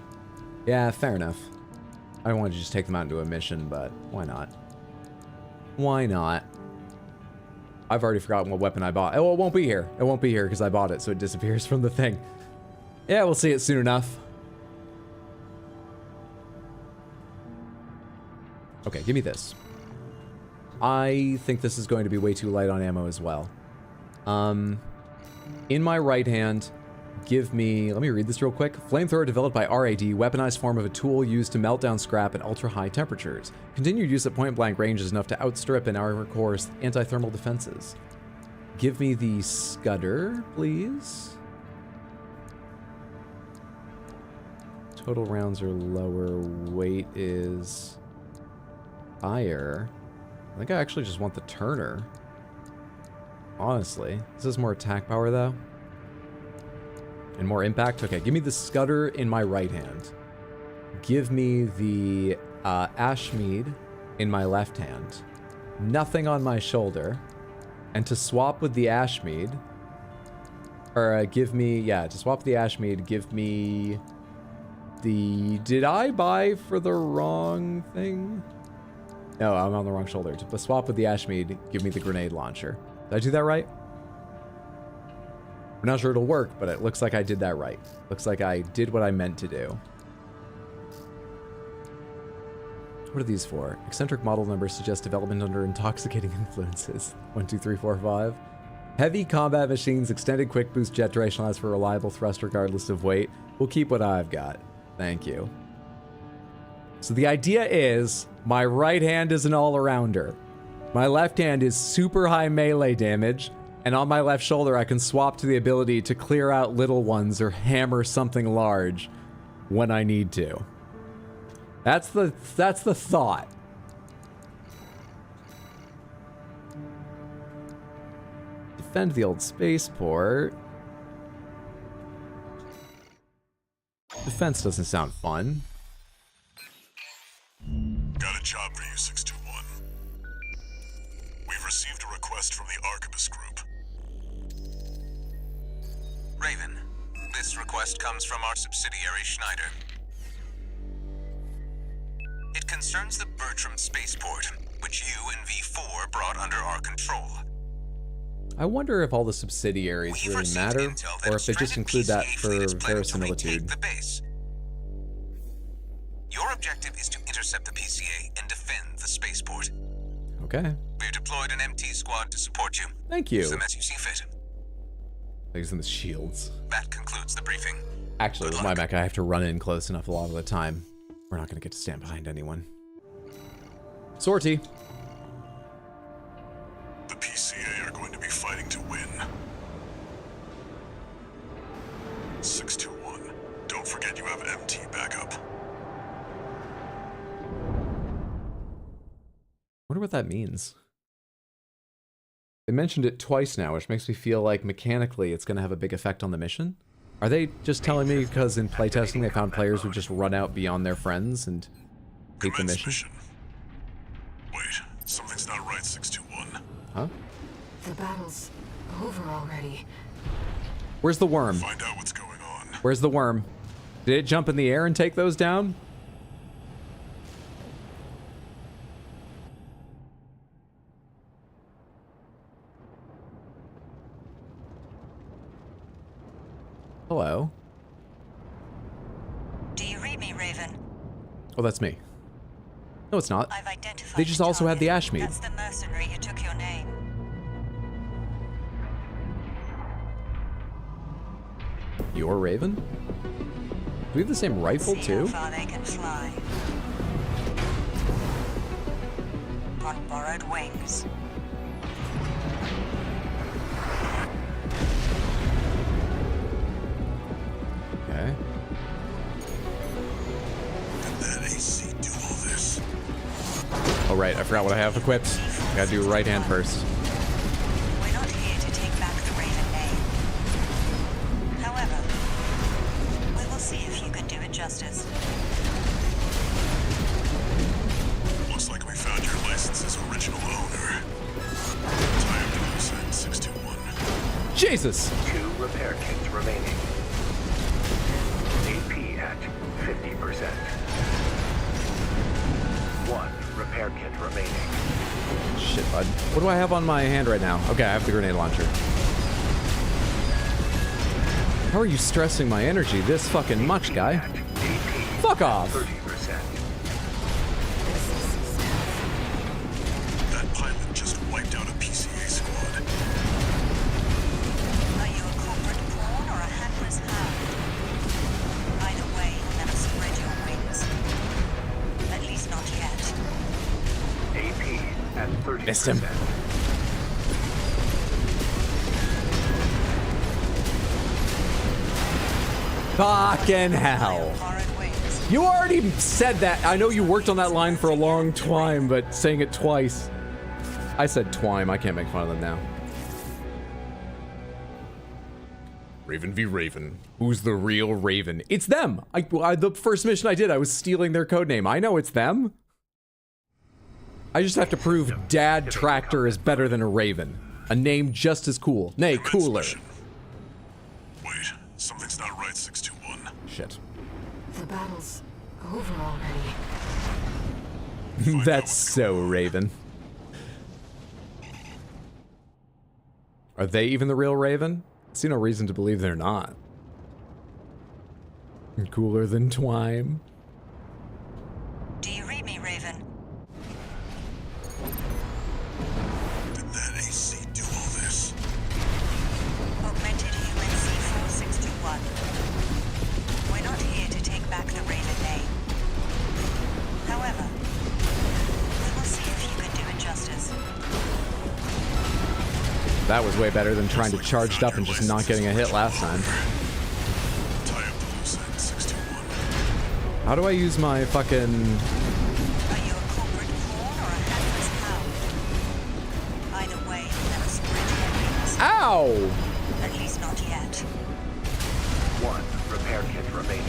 Yeah, fair enough. I don't want to just take them out and do a mission, but why not? Why not? I've already forgotten what weapon I bought. Oh, it won't be here. It won't be here because I bought it, so it disappears from the thing. Yeah, we'll see it soon enough. Okay, give me this. I think this is going to be way too light on ammo as well. In my right hand, give me, let me read this real quick. Flamethrower developed by RAD, weaponized form of a tool used to melt down scrap at ultra-high temperatures. Continued use at point-blank range is enough to outstrip an armor core's anti-thermal defenses. Give me the Scudder, please. Total rounds are lower, weight is higher. I think I actually just want the Turner. Honestly. This is more attack power, though. And more impact. Okay, give me the Scudder in my right hand. Give me the Ashmead in my left hand. Nothing on my shoulder. And to swap with the Ashmead... Or give me... Yeah, to swap the Ashmead, give me... The... Did I buy for the wrong thing? No, I'm on the wrong shoulder. To swap with the Ashmead, give me the grenade launcher. Did I do that right? I'm not sure it'll work, but it looks like I did that right. Looks like I did what I meant to do. What are these for? Eccentric model numbers suggest development under intoxicating influences. 1, 2, 3, 4, 5. Heavy combat machines, extended quick boost jet duration allows for reliable thrust regardless of weight. We'll keep what I've got. Thank you. So the idea is, my right hand is an all-arounder. My left hand is super high melee damage, and on my left shoulder I can swap to the ability to clear out little ones or hammer something large when I need to. That's the thought. Defend the old spaceport. Defense doesn't sound fun. Got a job for you, 621. We've received a request from the Arquebus Group. Raven, this request comes from our subsidiary Schneider. It concerns the Bertram spaceport, which you and V4 brought under our control. I wonder if all the subsidiaries really matter, or if they just include that for verisimilitude. Your objective is to intercept the PCA and defend the spaceport. Okay. We've deployed an MT squad to support you. Thank you. Use them as you see fit. Use them as shields. That concludes the briefing. Actually, with my mech, I have to run in close enough a lot of the time. We're not going to get to stand behind anyone. Sortie. The PCA are going to be fighting to win. 621, don't forget you have MT backup. Wonder what that means. They mentioned it twice now, which makes me feel like mechanically it's going to have a big effect on the mission. Are they just telling me because in playtesting they found players would just run out beyond their friends and hate the mission? Wait, something's not right, 621. Huh? The battle's over already. Where's the worm? Find out what's going on. Where's the worm? Did it jump in the air and take those down? Hello. Do you read me, Raven? Oh, that's me. No, it's not. I've identified They just also had the Ashmead. That's the mercenary who took your name. You're Raven? Do we have the same rifle, too? See how far they can fly. On borrowed wings. Okay. Did that AC do all this? Oh, right. I forgot what I have equipped. Gotta do right hand first. We're not here to take back the Raven name. However, we will see if you can do it justice. Looks like we found your license's original owner. Time to lose in 621. Jesus! 2 repair kits remaining. AP at 50%. 1 repair kit remaining. Shit, bud. What do I have on my hand right now? Okay, I have the grenade launcher. How are you stressing my energy this fucking much, guy? Fuck off! 30%. That pilot just wiped out a PCA squad. Are you a corporate pawn or a hapless hound? Either way, you'll never spread your wings. At least not yet. AP at 30%. Missed him. Fucking hell. You already said that. I know you worked on that line for a long time, but saying it twice. I said twime. I can't make fun of them now. Raven v. Raven. Who's the real Raven? It's them! The first mission I did, I was stealing their codename. I know it's them. I just have to prove Dad Tractor is better than a Raven. A name just as cool. Nay, cooler. Wait, something's not right, 621. Shit. The battle's over already. That's so Raven. Are they even the real Raven? I see no reason to believe they're not. Cooler than Twime. Do you read me, Raven? Did that AC do all this? Augmented human C4621. We're not here to take back the Raven name. However, we will see if you can do it justice. That was way better than trying to charge up and just not getting a hit last time. How do I use my fucking... Are you a corporate pawn or a hapless hound? Either way, never spread your wings. Ow! At least not yet. 1 repair kit remaining.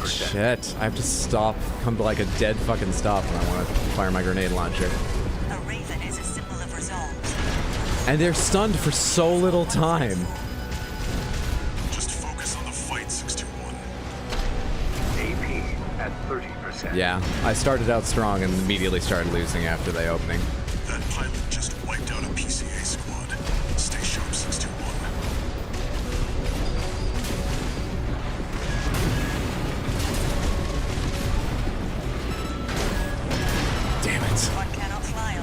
Shit, I have to stop, come to like a dead fucking stop when I want to fire my grenade launcher. A Raven is a symbol of resolve. And they're stunned for so little time. Just focus on the fight, 621. AP at 30%. Yeah, I started out strong and immediately started losing after the opening. That pilot just wiped out a PCA squad. Stay sharp, 621.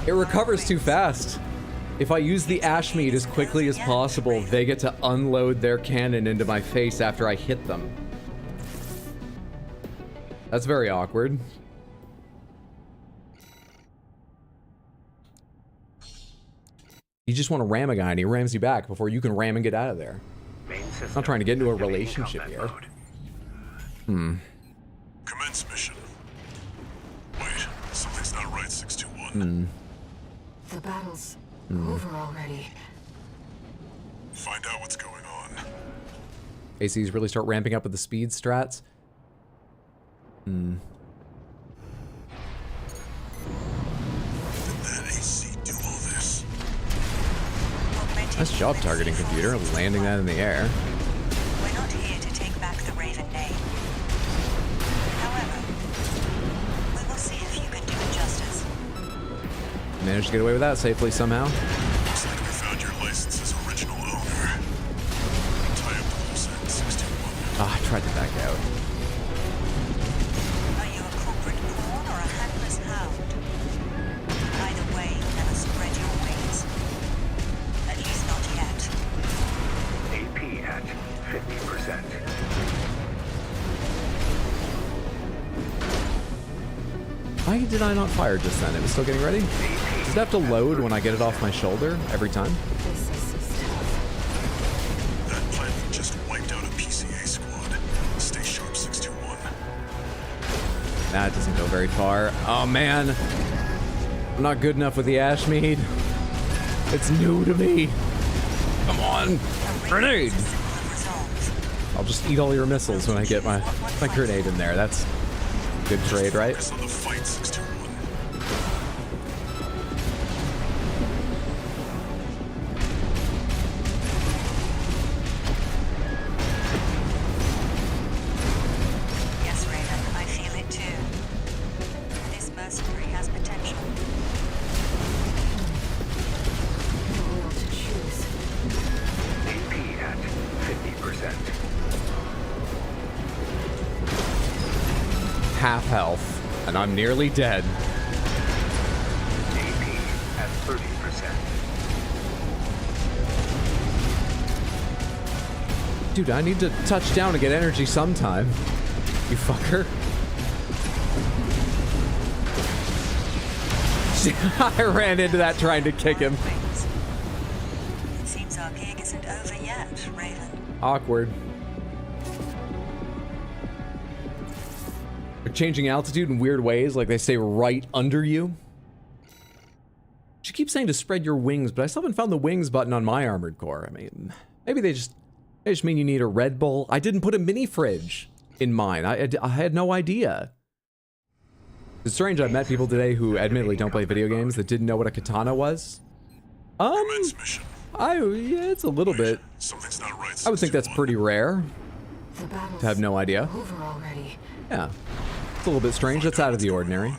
It recovers too fast. If I use the ash meat as quickly as possible, they get to unload their cannon into my face after I hit them. That's very awkward. You just want to ram a guy and he rams you back before you can ram and get out of there. I'm not trying to get into a relationship here. Commence mission. Wait, something's not right, 621. The battle's over already. Find out what's going on. ACs really start ramping up with the speed strats. Did that AC do all this? Nice job targeting, computer, landing that in the air. We're not here to take back the Raven name. However, we will see if you can do it justice. Managed to get away with that safely somehow. Looks like we found your license's original owner. Tie up the loose end, 621. Ah, I tried to back out. Are you a corporate pawn or a hapless hound? Either way, never spread your wings. At least not yet. AP at 50%. Why did I not fire just then? It was still getting ready? Does it have to load when I get it off my shoulder every time? That pilot just wiped out a PCA squad. Stay sharp, 621. That doesn't go very far. Oh man. I'm not good enough with the ash mead. It's new to me. Come on. Grenade! I'll just eat all your missiles when I get my grenade in there. That's good trade, right? Focus on the fight, 621. Yes, Raven, I feel it too. This mercenary has potential. The world to choose. AP at 50%. Half health, and I'm nearly dead. AP at 30%. Dude, I need to touch down to get energy sometime. You fucker. I ran into that trying to kick him. It seems our gig isn't over yet, Raven. Awkward. Like changing altitude in weird ways, like they stay right under you. She keeps saying to spread your wings, but I still haven't found the wings button on my armored core. I mean, maybe they just mean you need a Red Bull. I didn't put a mini fridge in mine. I had no idea. It's strange, I've met people today who admittedly don't play video games that didn't know what a katana was. Yeah, it's a little bit. I would think that's pretty rare to have no idea. Yeah, it's a little bit strange. That's out of the ordinary.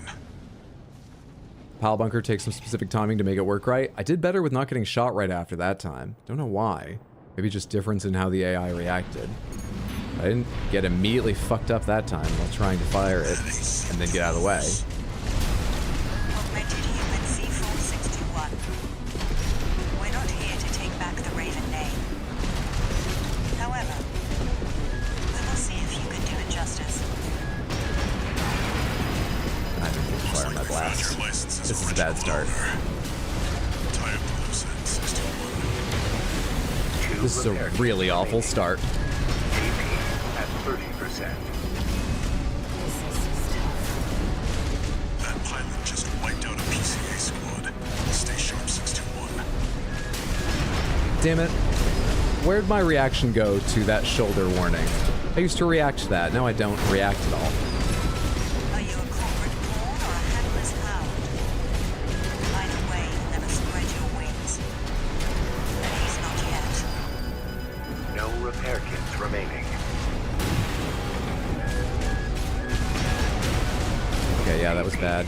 Pile bunker takes some specific timing to make it work right. I did better with not getting shot right after that time. Don't know why. Maybe just difference in how the AI reacted. I didn't get immediately fucked up that time while trying to fire it and then get out of the way. Augmented human C461. We're not here to take back the Raven name. However, we will see if you can do it justice. I didn't get to fire my blast. This is a bad start. This is a really awful start. At 30%. That pilot just wiped out a PCA squad. Stay sharp, 621. Damn it. Where'd my reaction go to that shoulder warning? I used to react to that. Now I don't react at all. Are you a corporate pawn or a handless hound? Either way, never spread your wings. At least not yet. No repair kits remaining. Okay, yeah, that was bad.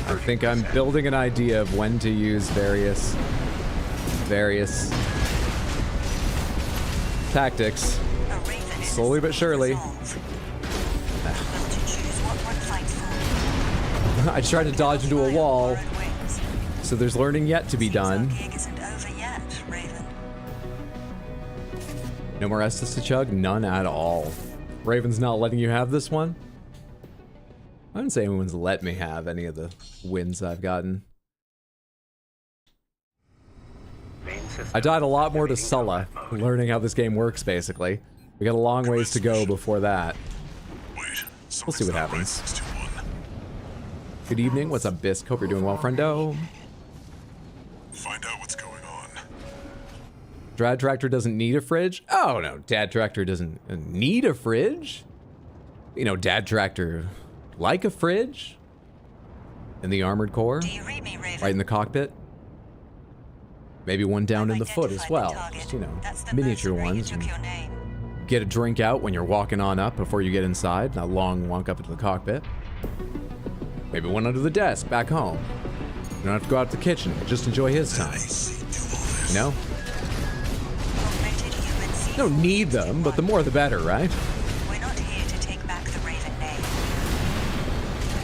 I think I'm building an idea of when to use various tactics. Slowly but surely. I tried to dodge into a wall, so there's learning yet to be done. No more Estes to chug? None at all. Raven's not letting you have this one? I wouldn't say anyone's let me have any of the wins I've gotten. I died a lot more to Sulla, learning how this game works, basically. We got a long ways to go before that. We'll see what happens. Good evening, what's up, Bisque? Hope you're doing well, friendo. Find out what's going on. Dad Tractor doesn't need a fridge? Oh no, Dad Tractor doesn't need a fridge. You know, Dad Tractor like a fridge in the armored core, right in the cockpit. Maybe one down in the foot as well. Just, you know, miniature ones. Get a drink out when you're walking on up before you get inside. That long walk up into the cockpit. Maybe one under the desk back home. You don't have to go out to the kitchen. Just enjoy his time. You know? You don't need them, but the more the better, right? We're not here to take back the Raven name.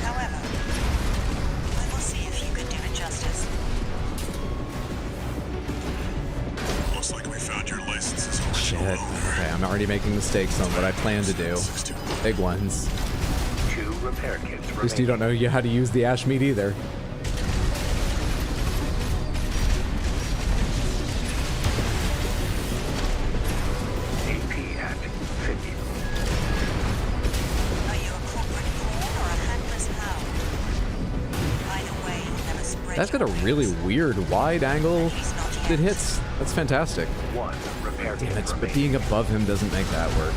However, we will see if you can do it justice. Looks like we found your licenses original Shit. owner. Okay, I'm already making mistakes on what I plan to do. Big ones. 2 repair kits At least you don't know how to use the ash meat either. AP at 50. Are you a corporate pawn or a handless hound? Either way, never spread. That's got a really weird wide angle. It hits. That's fantastic. 1 repair kit Damn it, but remaining. being above him doesn't make that work.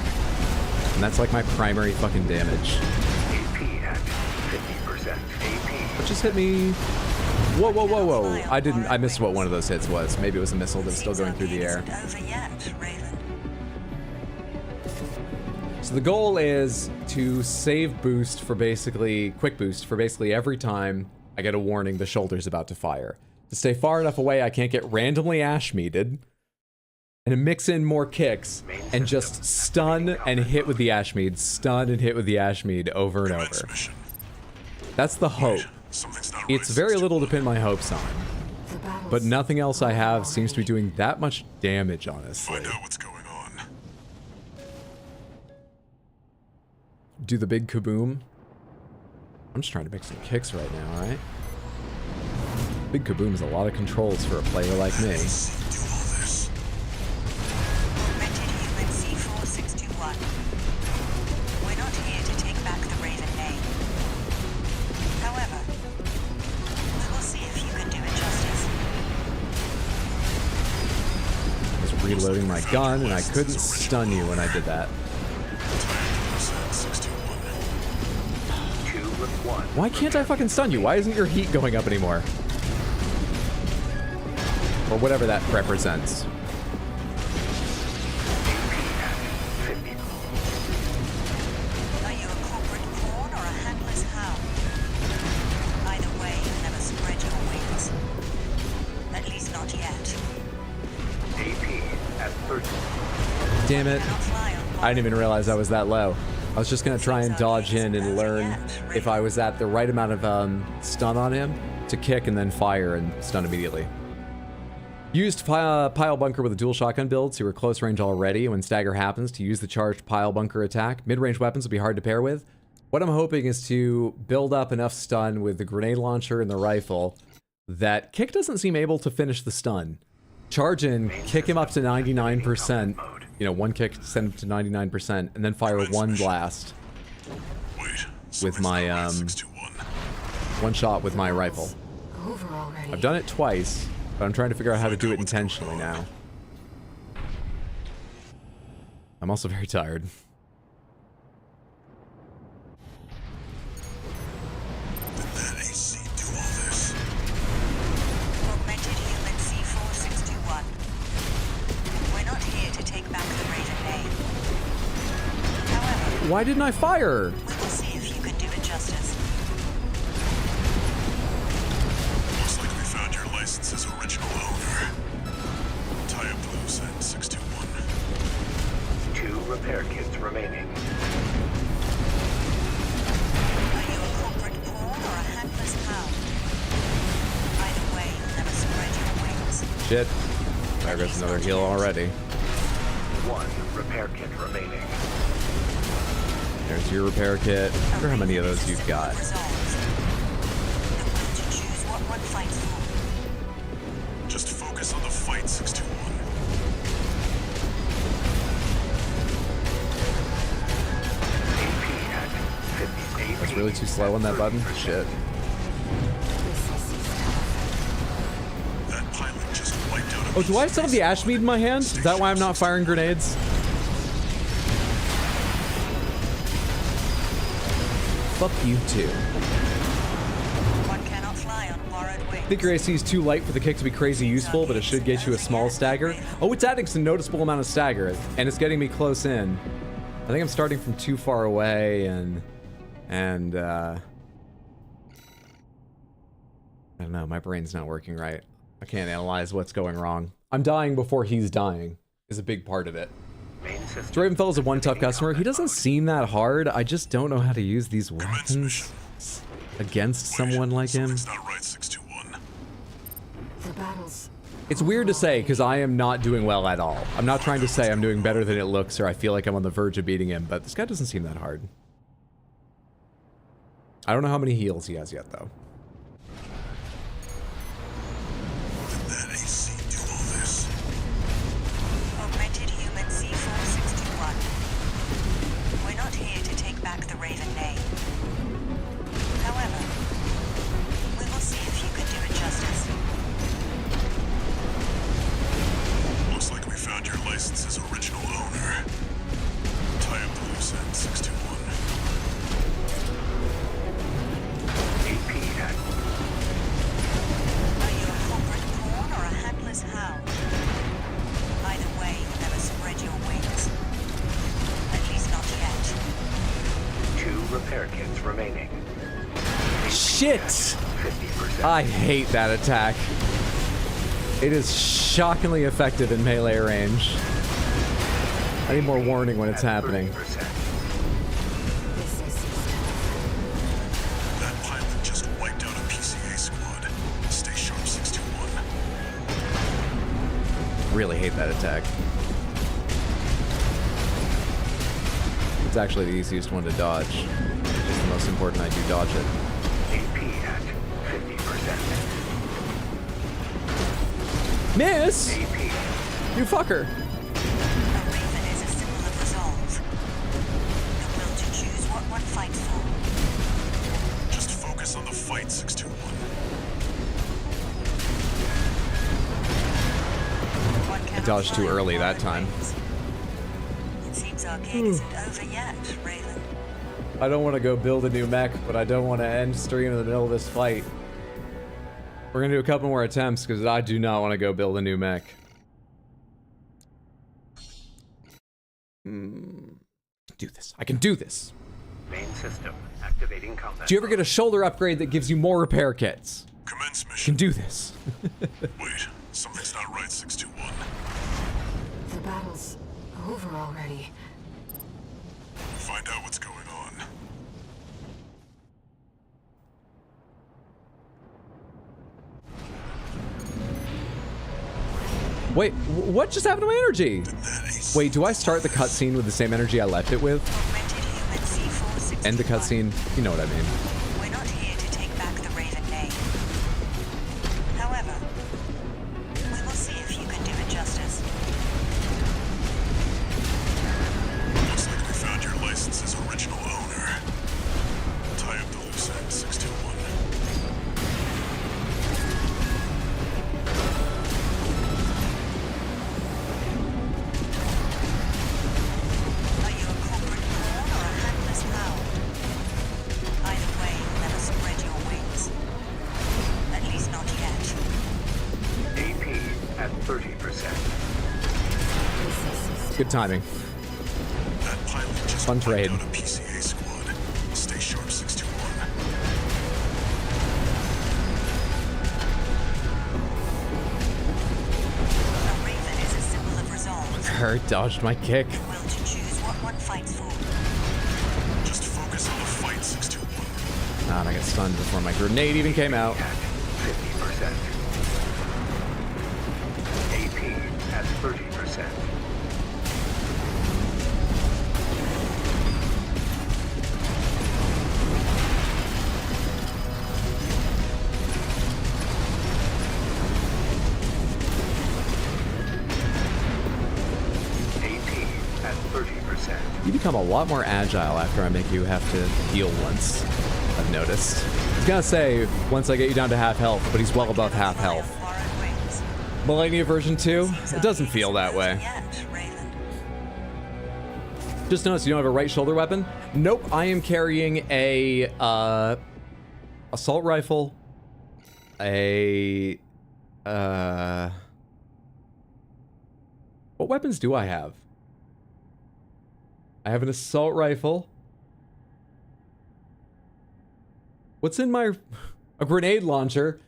And that's like my primary fucking damage. AP at 50%. AP. What just hit me? Whoa, whoa, whoa, whoa. I missed what one of those hits was. Maybe it was a missile that's still going through the air. So the goal is to save boost for basically, quick boost for basically every time I get a warning the shoulder's about to fire. To stay far enough away I can't get randomly ash meated. And to mix in more kicks and just stun and hit with the Ashmead, stun and hit with the Ashmead over and over. That's the hope. It's very little to pin my hopes on, but nothing else I have seems to be doing that much damage, honestly. Find out what's going on. Do the big kaboom. I'm just trying to make some kicks right now, alright? Big kaboom is a lot of controls for a player like me. C461. We're not here to take back the Raven name. reloading my gun, and I couldn't stun you when I did that. Why can't I fucking stun you? Why isn't your heat going up anymore? Or whatever that represents. Are you a corporate pawn or a handless hound? Either way, you never spread your wings. At least not yet. AP at 30. Damn it. I didn't even realize I was that low. I was just gonna try and dodge in and learn if I was at the right amount of stun on him to kick and then fire and stun immediately. Used pile bunker with a dual shotgun build, so you were close range already. When stagger happens, to use the charged pile bunker attack. Mid-range weapons will be hard to pair with. What I'm hoping is to build up enough stun with the grenade launcher and the rifle that kick doesn't seem able to finish the stun. Charge in, kick him up to 99%. You know, one kick, send him to 99%, and then fire one blast with my, one shot with my rifle. I've done it twice, but I'm trying to figure out how to do it intentionally now. I'm also very tired. Augmented human C4621. We're not here to take back the Raven name. However, why didn't I fire? we will see if you can do it justice. Looks like we found your license's original owner. Tie up loose at 621. 2 repair kits remaining. Are you a corporate pawn or a handless hound? Either way, you'll never spread your wings. Shit. There goes another heal already. 1 repair kit remaining. There's your repair kit. I wonder how many of those you've got. The will to choose what one fights for. Just focus on the fight, 621. I was really too slow on that button. Shit. That pilot just wiped out a Oh, do I still have the ash mead in my hand? Is that why I'm not firing grenades? Fuck you too. One cannot fly on borrowed wings. I think your AC is too light for the kick to be crazy useful, but it should get you a small stagger. Oh, it's adding some noticeable amount of stagger, and it's getting me close in. I think I'm starting from too far away, and I don't know, my brain's not working right. I can't analyze what's going wrong. I'm dying before he's dying, is a big part of it. Ravenfell's a one tough customer. He doesn't seem that hard. I just don't know how to use these weapons against someone like him. It's weird to say because I am not doing well at all. I'm not trying to say I'm doing better than it looks or I feel like I'm on the verge of beating him, but this guy doesn't seem that hard. I don't know how many heals he has yet, though. Augmented human C461. We're not here to take back the Raven name. However, we will see if you can do it justice. Looks like we found your license's original owner. Tie up the loose end, 621. Are you a corporate pawn or a handless hound? Either way, you never spread your wings. At least not yet. 2 repair kits remaining. Shit! 50%. I hate that attack. It is shockingly effective in melee range. I need more warning when it's happening. That pilot just wiped out a PCA squad. Stay sharp, 621. Really hate that attack. It's actually the easiest one to dodge. It's the most important I do dodge it. AP at 50%. Miss! You fucker! A Raven is a symbol of resolve. The will to choose what one fights for. Just focus on the fight, 621. One I dodged too early that time. It seems our gig isn't over yet, Raylan. I don't want to go build a new mech, but I don't want to end stream in the middle of this fight. We're gonna do a couple more attempts because I do not want to go build a new mech. I can do this. I can do this. Main system activating combat. Do you ever get a shoulder upgrade that gives you more repair kits? Commence I mission. can do this. Wait, something's not right, 621. The battle's over already. Find out what's going on. Wait, what just happened to my energy? Wait, do I start the cutscene with the same energy I left it with? End the cutscene? You know what I mean. We're not here to take back the Raven name. However, we will see if you can do it justice. Looks like we found your license's original owner. Tie up the loose end, 621. Are you a corporate pawn or a handless hound? Either way, never spread your wings. At least not yet. AP at 30%. Good timing. That pilot just Fun trade. wiped out a PCA squad. Stay sharp, 621. A Raven is a symbol of resolve. Her dodged my kick. Will to choose what one fights for. Just focus on the fight, 621. Ah, and I got stunned before my grenade even came out. At 50%. AP at 30%. AP at 30%. You become a lot more agile after I make you have to heal once, I've noticed. I was gonna say, once I get you down to half health, but he's well above half health. Borrowed wings. Millennia version 2? It doesn't feel that way. Yet, Raylan. Just notice you don't have a right shoulder weapon? Nope, I am carrying a, assault rifle, what weapons do I have? I have an assault rifle. What's in my... a grenade launcher.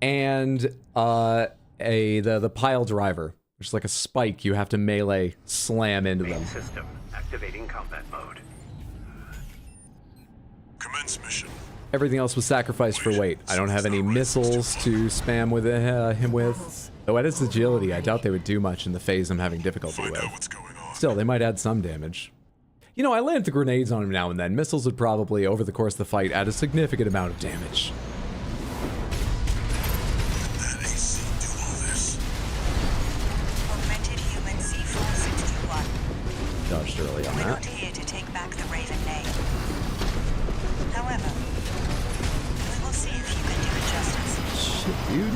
And, the pile driver. Which is like a spike you have to melee slam into them. Main system activating combat mode. Commence mission. Everything else was sacrificed for weight. I don't have any missiles to spam with him with. Though at his agility, I doubt they would do much in the phase I'm having difficulty Find with. out what's going on. Still, they might add some damage. You know, I land the grenades on him now and then. Missiles would probably, over the course of the fight, add a significant amount of damage. That AC do all this. Augmented human C461. Dodged early on We're that. not here to take back the Raven name. However, we will see if you can do it justice. Shit, dude.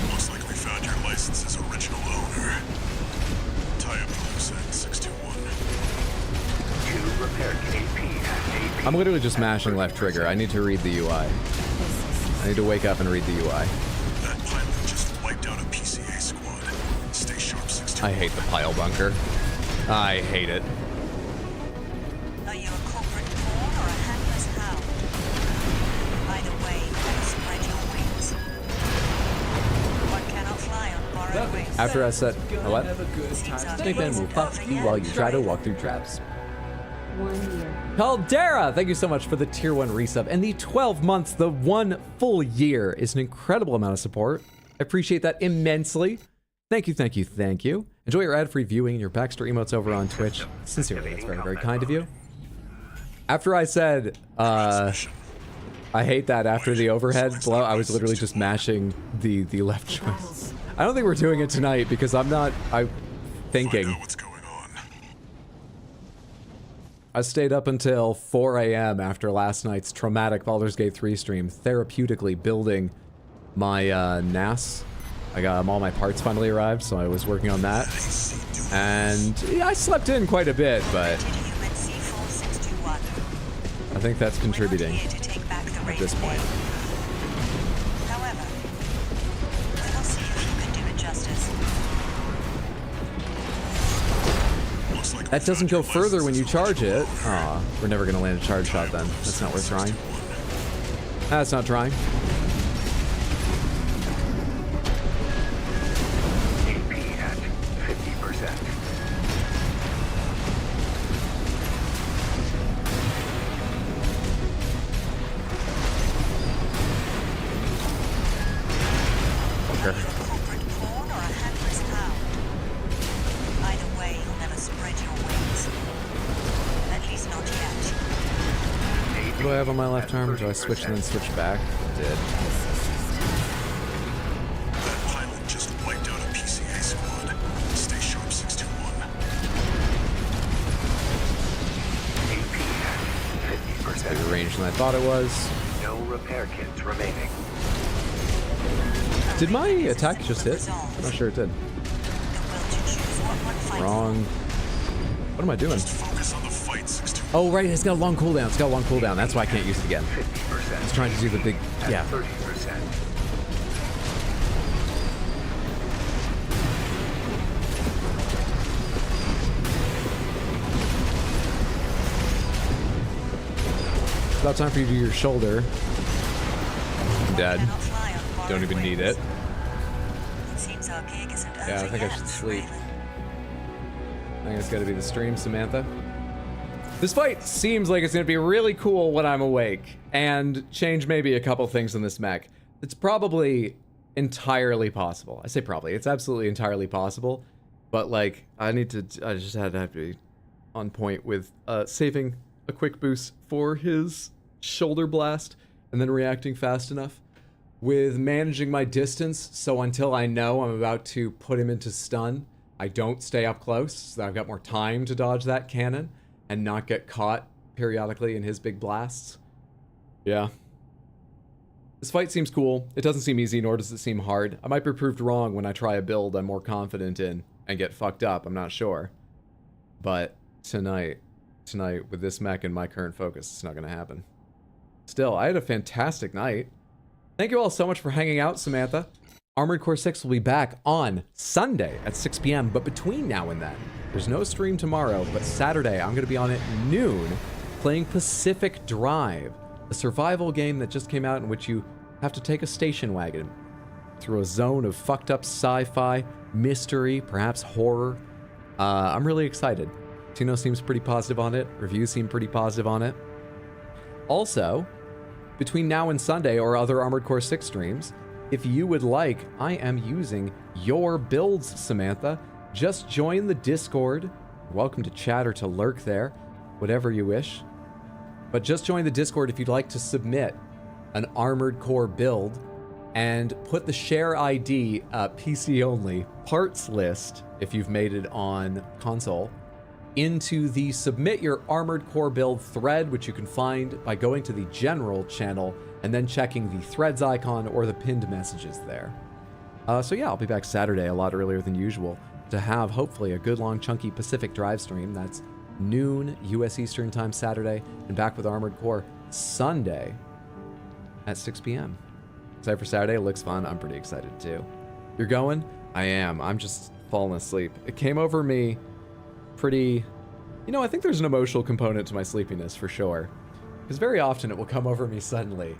Looks like we found your license's original owner. Tie up the loose end, 621. 2 repair AP. I'm literally just mashing left trigger. I need to read the UI. I need to wake up and read the UI. That pilot just wiped out a PCA squad. Stay sharp, 621. I hate the pile bunker. I hate it. Are you a corporate pawn or a handless hound? Either way, never spread your wings. One cannot fly on borrowed wings. After I said, what? Seems our Snake gig Man will isn't fuck over you yet. while you try to walk through traps. 1 year. Caldera, thank you so much for the tier 1 resub and the 12 months, the 1 full year is an incredible amount of support. I appreciate that immensely. Thank you, thank you, thank you. Enjoy your ad-free viewing and your Baxter emotes over on Twitch. Sincerely, that's very, very kind of you. After I said, I hate that after the overhead blow, I was literally just mashing the left choice. I don't think we're doing it tonight because I'm thinking. Find out what's going on. I stayed up until 4 a.m. after last night's traumatic Baldur's Gate 3 stream, therapeutically building my NAS. all my parts finally arrived, so I was working on that. And yeah, I slept in quite a bit, but I think that's contributing at this point. However, we'll see if you can do it justice. That doesn't go further when you charge it. Aw, we're never gonna land a charge shot then. That's not worth trying. That's not trying. AP at 50%. Okay. Corporate pawn or a handless pound? Either way, you'll never spread your wings. At least not yet. What do I have on my left arm? Do I switch and then switch back? I did. That pilot just wiped out a PCA squad. Stay sharp, 621. AP at 50%. Bigger range than I thought it was. No repair kits remaining. Did my attack just hit? I'm not sure it did. Wrong. What am I doing? Focus on the fight, 621. Oh, right, it's got a long cooldown. It's got a long cooldown. That's why I can't use it again. 50%. I was trying to do the big... Yeah. 30%. It's about time for you to do your shoulder. I'm dead. Don't even need it. Yeah, I think I should sleep. I think it's gotta be the stream, Samantha. This fight seems like it's gonna be really cool when I'm awake, and change maybe a couple things in this mech. It's probably entirely possible. I say probably, it's absolutely entirely possible, but like, I just had to be on point with saving a quick boost for his shoulder blast, and then reacting fast enough. With managing my distance, so until I know I'm about to put him into stun, I don't stay up close, so that I've got more time to dodge that cannon and not get caught periodically in his big blasts. Yeah. This fight seems cool. It doesn't seem easy, nor does it seem hard. I might be proved wrong when I try a build I'm more confident in and get fucked up, I'm not sure. But tonight, with this mech and my current focus, it's not gonna happen. Still, I had a fantastic night. Thank you all so much for hanging out, Samantha. Armored Core 6 will be back on Sunday at 6 p.m., but between now and then, there's no stream tomorrow, but Saturday, I'm going to be on at noon playing Pacific Drive, a survival game that just came out in which you have to take a station wagon through a zone of fucked up sci-fi, mystery, perhaps horror. I'm really excited. Tino seems pretty positive on it. Reviews seem pretty positive on it. Also, between now and Sunday or other Armored Core 6 streams, if you would like, I am using your builds, Samantha. Just join the Discord. You're welcome to chat or to lurk there, whatever you wish. But just join the Discord if you'd like to submit an Armored Core build and put the share ID PC only parts list, if you've made it on console, into the Submit Your Armored Core Build thread, which you can find by going to the General channel and then checking the threads icon or the pinned messages there. So yeah, I'll be back Saturday a lot earlier than usual to have, hopefully, a good long chunky Pacific Drive stream. That's noon US Eastern Time Saturday, and back with Armored Core Sunday at 6 p.m. Excited for Saturday. It looks fun. I'm pretty excited too. You're going? I am. I'm just falling asleep. It came over me pretty... You know, I think there's an emotional component to my sleepiness for sure. Because very often it will come over me suddenly.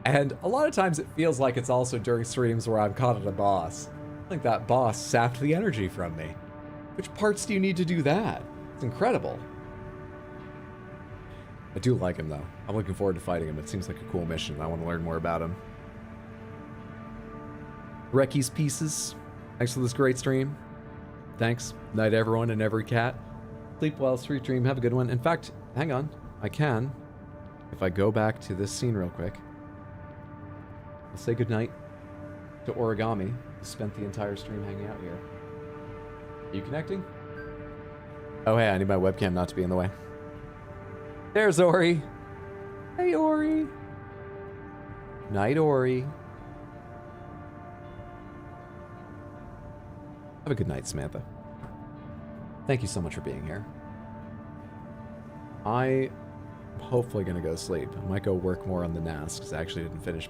And a lot of times it feels like it's also during streams where I'm caught at a boss. I think that boss sapped the energy from me. Which parts do you need to do that? It's incredible. I do like him though. I'm looking forward to fighting him. It seems like a cool mission. I want to learn more about him. Recky's Pieces. Thanks for this great stream. Thanks. Night everyone and every cat. Sleep well, sweet dream. Have a good one. In fact, hang on. I can. If I go back to this scene real quick. I'll say goodnight to Origami, who spent the entire stream hanging out here. Are you connecting? Oh hey, I need my webcam not to be in the way. There's Ori. Hey Ori. Night Ori. Have a good night, Samantha. Thank you so much for being here. I'm hopefully going to go sleep. I might go work more on the NAS because I actually didn't finish